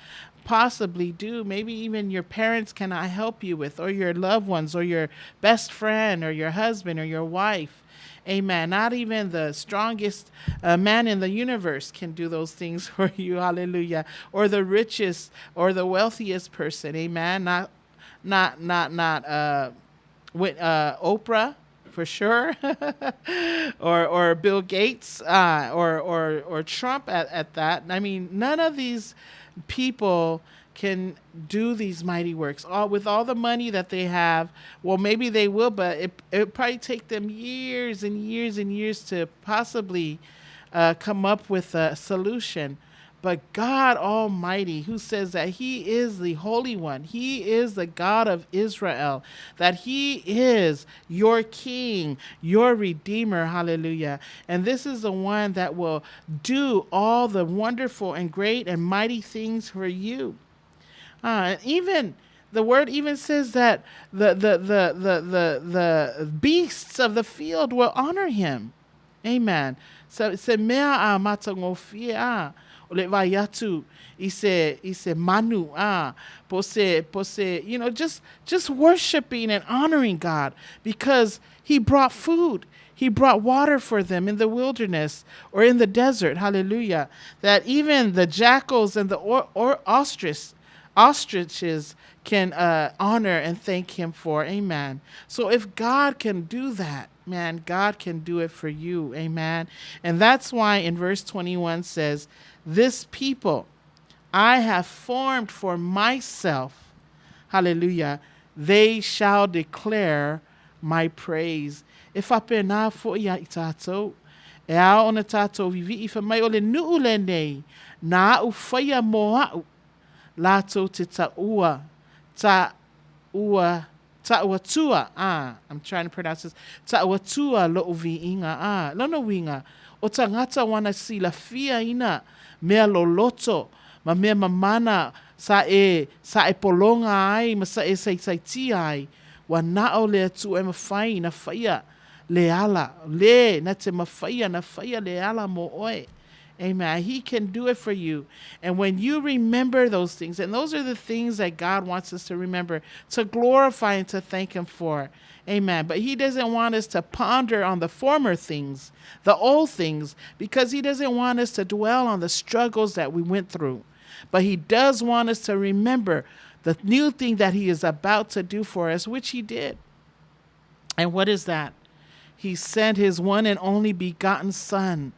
possibly do. Maybe even your parents cannot help you with, or your loved ones, or your best friend, or your husband, or your wife. Amen. Not even the strongest man in the universe can do those things for you. Hallelujah. Or the richest or the wealthiest person. Amen. Not with Oprah for sure, or Bill Gates, or Trump at that. I mean, none of these people can do these mighty works with all the money that they have. Well, maybe they will, but it probably take them years and years and years to possibly come up with a solution. But God Almighty, who says that he is the Holy One, he is the God of Israel, that he is your King, your Redeemer, hallelujah. And this is the one that will do all the wonderful and great and mighty things for you. Even the word even says that the beasts of the field will honor him. Amen. So se mea a matangofia ole vai atu I se manu pose just worshiping and honoring God, because he brought food. He brought water for them in the wilderness or in the desert. Hallelujah. That even the jackals and the ostriches can honor and thank him for. Amen. So if God can do that, man, God can do it for you. Amen. And that's why in verse 21 says, this people I have formed for myself. Hallelujah. They shall declare my praise. If I pena fo ya itato, e a ona tato vivi ifa mai ole nuule nei, na u faya moa lato te taua tua. I'm trying to pronounce this. Taua tua lo uvi inga lono winga. O tangata wana sila fia ina mea lo loto ma mea mamana sa e polonga ai ma sa e saiti ai wa nao le tu e mawhai na whaia le ala le na te mawhaia na whaia le ala mo oe. Amen. He can do it for you. And when you remember those things, and those are the things that God wants us to remember, to glorify and to thank him for. Amen. But he doesn't want us to ponder on the former things, the old things, because he doesn't want us to dwell on the struggles that we went through. But he does want us to remember the new thing that he is about to do for us, which he did. And what is that? He sent his one and only begotten Son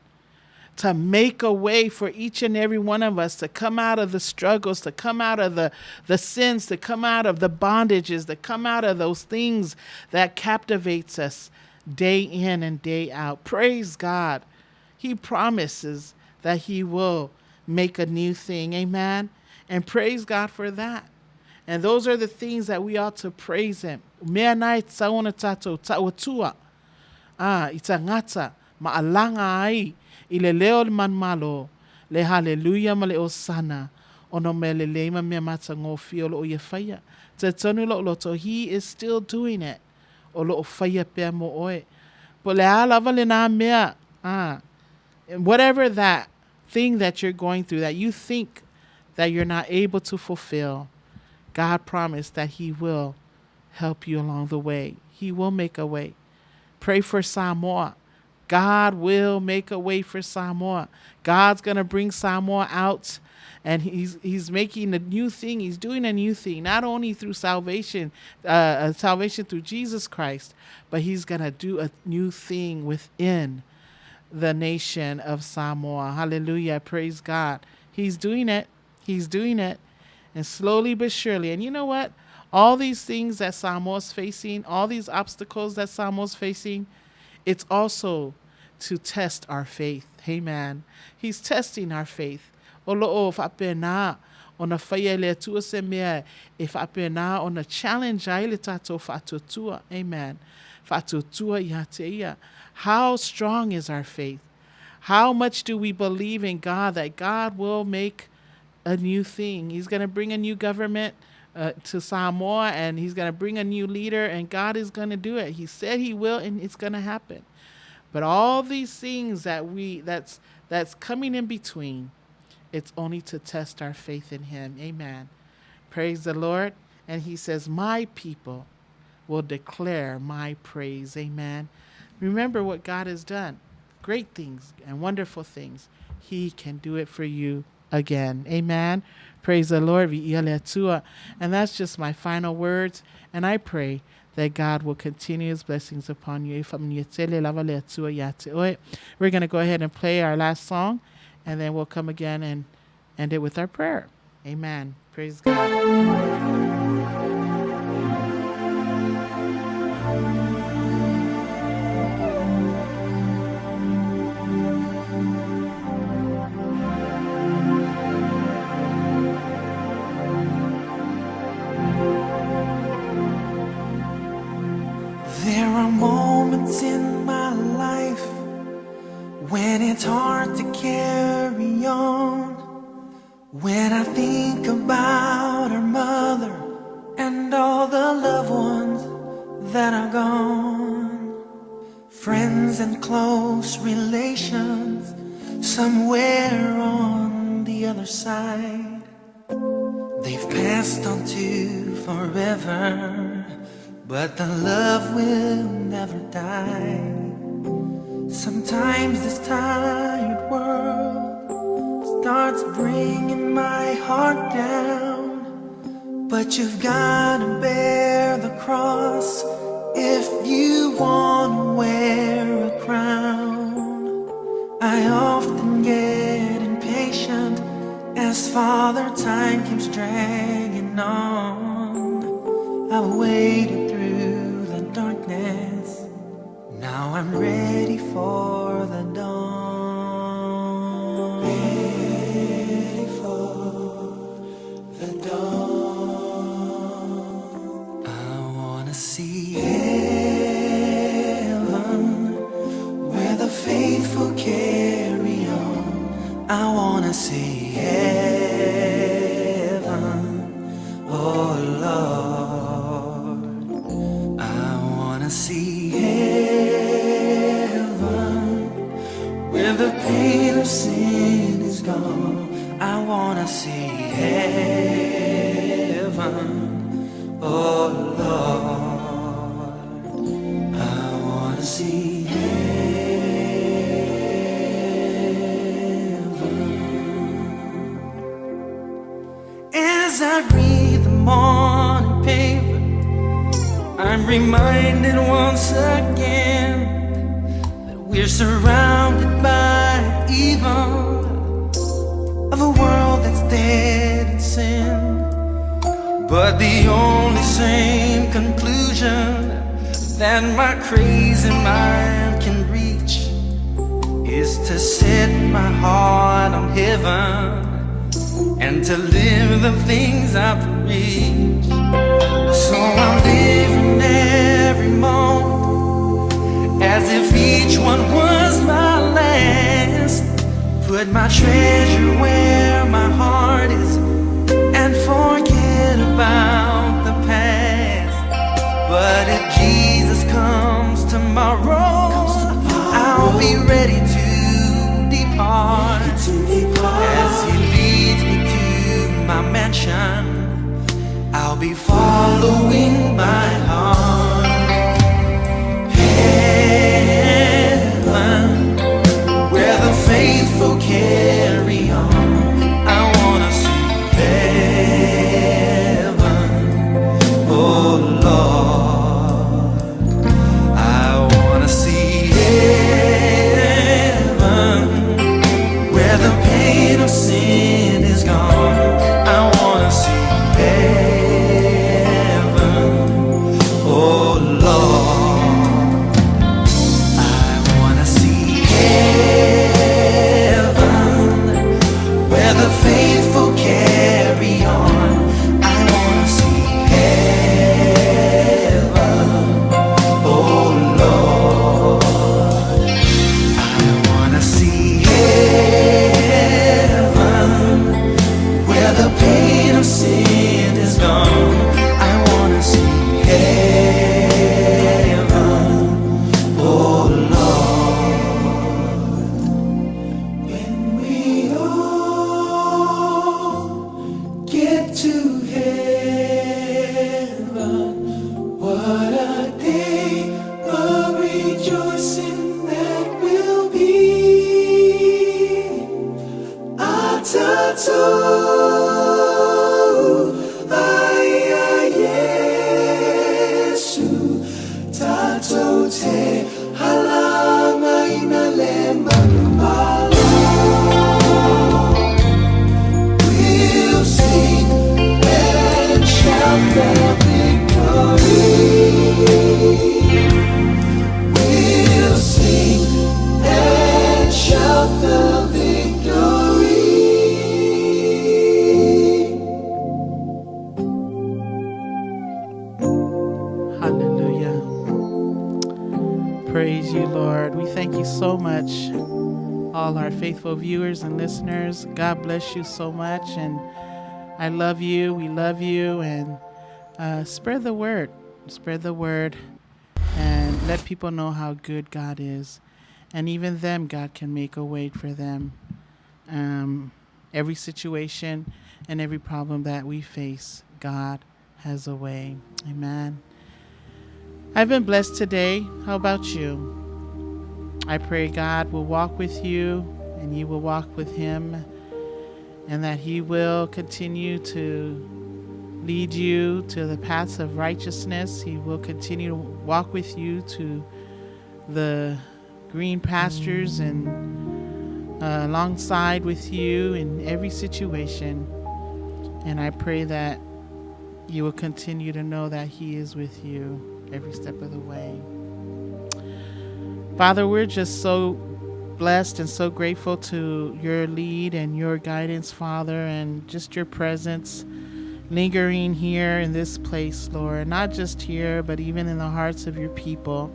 to make a way for each and every one of us to come out of the struggles, to come out of the sins, to come out of the bondages, to come out of those things that captivates us day in and day out. Praise God. He promises that he will make a new thing. Amen. And praise God for that. And those are the things that we ought to praise him. Mea nai tsaona tato tauatua. Itangata maalanga ai. Ile leo man malo le hallelujah ma le osana ono me le le ma me mata ngofi o lo ye faya te tonu lo to he is still doing it o lo faya pe mo oe po le ala vale na mea and whatever that thing that you're going through that you think that you're not able to fulfill, God promised that he will help you along the way. He will make a way. Pray for Samoa. God will make a way for Samoa. God's going to bring Samoa out, and he's making a new thing. He's doing a new thing, not only through salvation through Jesus Christ, but he's going to do a new thing within the nation of Samoa. Hallelujah. Praise God. He's doing it. He's doing it. And slowly but surely. And you know what? All these things that Samoa's facing, all these obstacles that Samoa's facing, it's also to test our faith. Amen. He's testing our faith. Olo fa pena ona faia le tua se mea e fa pena ona challenge ai le tato fa tutua. Amen. Fa tutua ia te ia. How strong is our faith? How much do we believe in God that God will make a new thing? He's going to bring a new government to Samoa, and he's going to bring a new leader, and God is going to do it. He said he will, and it's going to happen. But all these things that's coming in between, it's only to test our faith in him. Amen. Praise the Lord. And he says, my people will declare my praise. Amen. Remember what God has done. Great things and wonderful things. He can do it for you again. Amen. Praise the Lord. And that's just my final words. And I pray that God will continue his blessings upon you. We're going to go ahead and play our last song, and then we'll come again and end it with our prayer. Amen. Praise God. When it's hard to carry on, when I think about our mother and all the loved ones that are gone, friends and close relations somewhere on the other side, they've passed on to forever, but the love will never die. Sometimes this tired world starts bringing my heart down, but you've gotta bear the cross if you wanna wear a crown. I often get impatient as Father time keeps dragging on. I've waited through the darkness, now I'm ready for the dawn. Ready for the dawn. I wanna see heaven where the faithful carry on. I wanna see heaven, oh Lord. I wanna see heaven where the pain of sin is gone. I wanna see heaven, oh Lord. I wanna see heaven. As I read the morning paper, I'm reminded once again that we're surrounded by evil, of a world that's dead in sin. But the only sane conclusion that my crazy mind can reach is to set my heart on heaven and to live the things I preach. So I'm living every moment as if each one was my last. Put my treasure where my heart is and forget about the past. But if Jesus comes tomorrow, I'll be ready to depart. As he leads me to my mansion, I'll be following my heart. Heaven, where the faithful carry on. I wanna see heaven, oh Lord. I wanna see heaven, where the pain of sin is gone. I wanna see heaven, oh Lord. I wanna see heaven, where the faithful carry on. I wanna see heaven, oh Lord. I wanna see heaven, where the pain of sin is gone. I wanna see heaven, oh Lord. When we all get to heaven, what a day of rejoicing that will be. Atato, Yesu, Tato te halanga inalemba malo. We'll sing and shout the victory. We'll sing and shout the victory. all our faithful viewers and listeners. God bless you so much, and I love you. We love you, and spread the word. Spread the word, and let people know how good God is. And even them, God can make a way for them. Every situation and every problem that we face, God has a way. Amen. I've been blessed today. How about you? I pray God will walk with you and you will walk with him, and that he will continue to lead you to the paths of righteousness. He will continue to walk with you to the green pastures and alongside with you in every situation. And I pray that you will continue to know that he is with you every step of the way. Father, we're just so blessed and so grateful to your lead and your guidance, Father, and just your presence lingering here in this place, Lord, not just here, but even in the hearts of your people.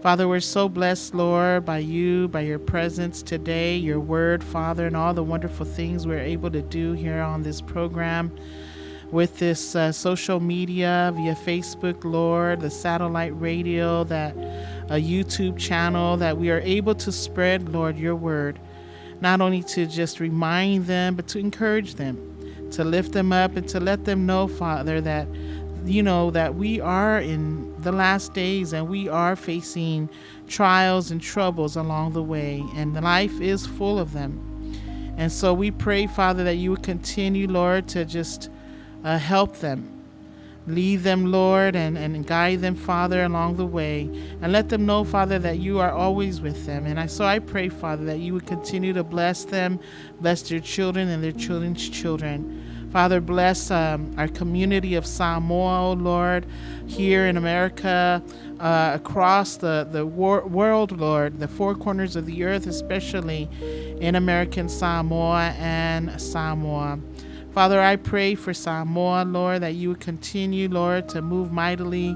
Father, we're so blessed, Lord, by you, by your presence today, your word, Father, and all the wonderful things we're able to do here on this program with this social media via Facebook, Lord, the satellite radio, that a YouTube channel, that we are able to spread, Lord, your word, not only to just remind them, but to encourage them, to lift them up, and to let them know, Father, that that we are in the last days and we are facing trials and troubles along the way, and life is full of them. And so we pray, Father, that you would continue, Lord, to just help them, lead them, Lord, and guide them, Father, along the way, and let them know, Father, that you are always with them. And so I pray, Father, that you would continue to bless them, bless their children and their children's children. Father, bless our community of Samoa, Lord, here in America, across the world, Lord, the four corners of the earth, especially in American Samoa and Samoa. Father, I pray for Samoa, Lord, that you would continue, Lord, to move mightily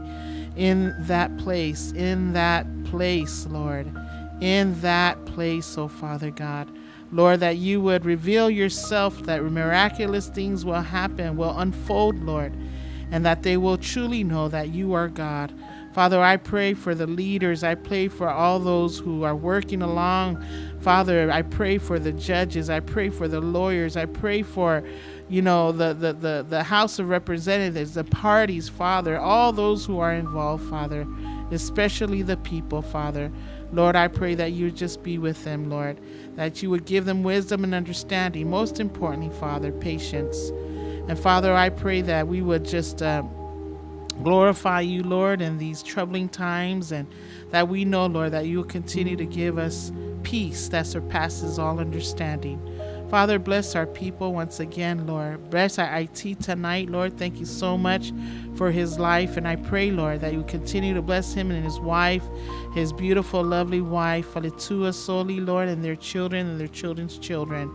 in that place, Lord, in that place, oh Father God. Lord, that you would reveal yourself, that miraculous things will happen, will unfold, Lord, and that they will truly know that you are God. Father, I pray for the leaders. I pray for all those who are working along. Father, I pray for the judges. I pray for the lawyers. I pray for, the House of Representatives, the parties, Father, all those who are involved, Father, especially the people, Father. Lord, I pray that you would just be with them, Lord, that you would give them wisdom and understanding. Most importantly, Father, patience. And Father, I pray that we would just glorify you, Lord, in these troubling times, and that we know, Lord, that you will continue to give us peace that surpasses all understanding. Father, bless our people once again, Lord. Bless our IT tonight, Lord. Thank you so much for his life. And I pray, Lord, that you continue to bless him and his wife, his beautiful, lovely wife, Falitua Soli, Lord, and their children and their children's children.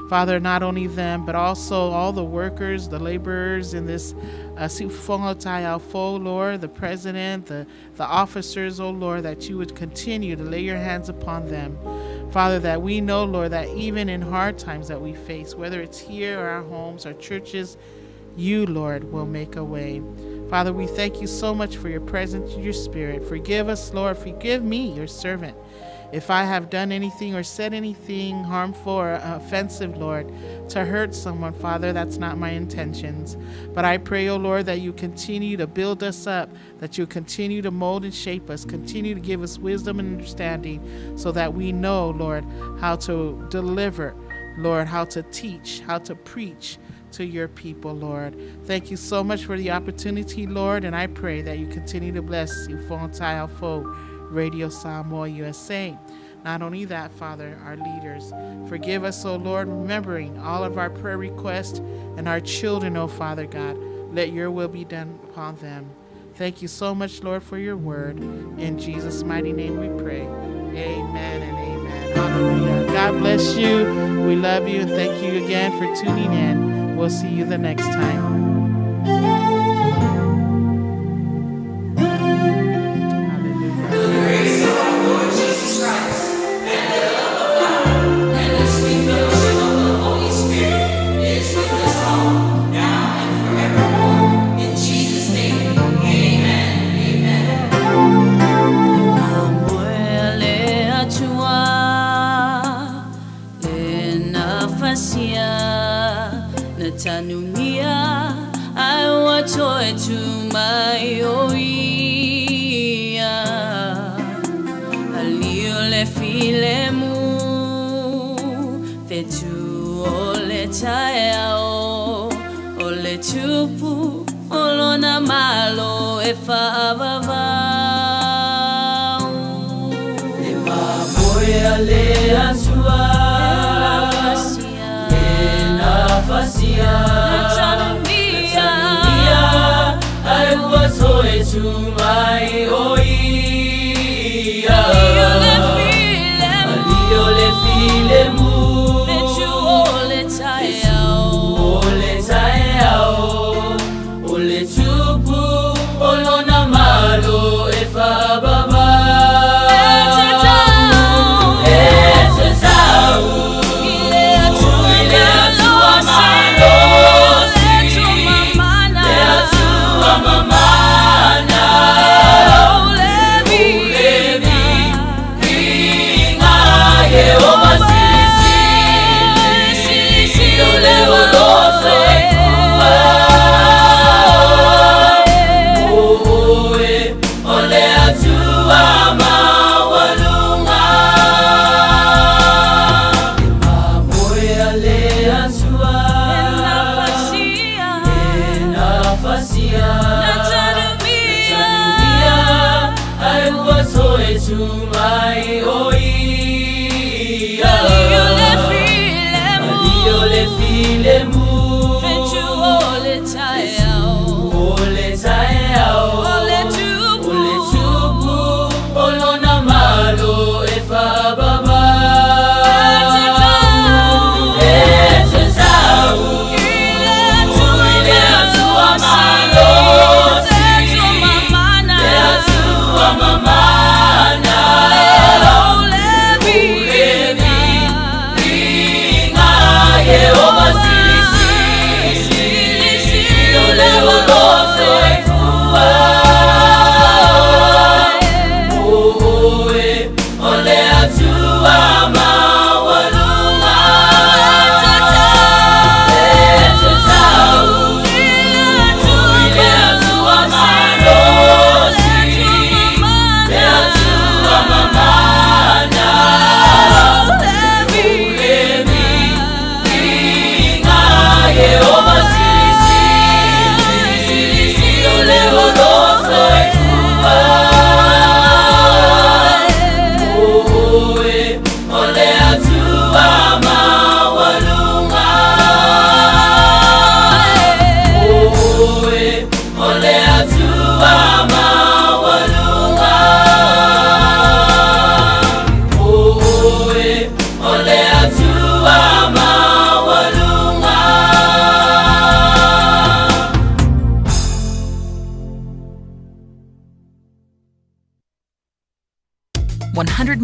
Father, not only them, but also all the workers, the laborers in this Sifongotai Alfo, Lord, the president, the officers, oh Lord, that you would continue to lay your hands upon them. Father, that we know, Lord, that even in hard times that we face, whether it's here or our homes, our churches, you, Lord, will make a way. Father, we thank you so much for your presence and your spirit. Forgive us, Lord. Forgive me, your servant, if I have done anything or said anything harmful or offensive, Lord, to hurt someone. Father, that's not my intentions. But I pray, oh Lord, that you continue to build us up, that you continue to mold and shape us, continue to give us wisdom and understanding, so that we know, Lord, how to deliver, Lord, how to teach, how to preach to your people, Lord. Thank you so much for the opportunity, Lord, and I pray that you continue to bless Ifontai Alfo Radio Samoa USA. Not only that, Father, our leaders. Forgive us, O Lord, remembering all of our prayer requests and our children, O Father God. Let your will be done upon them. Thank you so much, Lord, for your word. In Jesus' mighty name we pray. Amen and amen. Hallelujah. God bless you. We love you, and thank you again for tuning in. We'll see you the next time. Praise the Lord Jesus Christ and the love of God. fasia na tanunia I watoe tumaioia aliole filemu fetu ole taeo ole tupu olona malo efavava Mamoya le asua na fasia Natanumia I was always to my oia Aliole filemu Fetu ole taeao Ole tupu olona malo efababa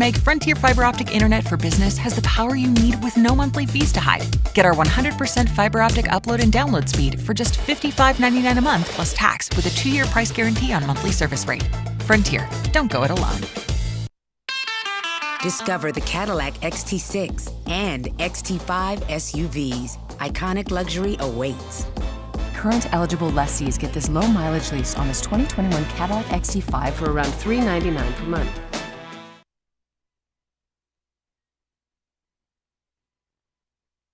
Meg Frontier Fiber Optic Internet for Business has the power you need with no monthly fees to hide. Get our 100% fiber optic upload and download speed for just $55.99 a month plus tax with a 2-year price guarantee on monthly service rate. Frontier, don't go it alone. Discover the Cadillac XT6 and XT5 SUVs. Iconic luxury awaits. Current eligible lessees get this low mileage lease on this 2021 Cadillac XT5 for around $399 per month.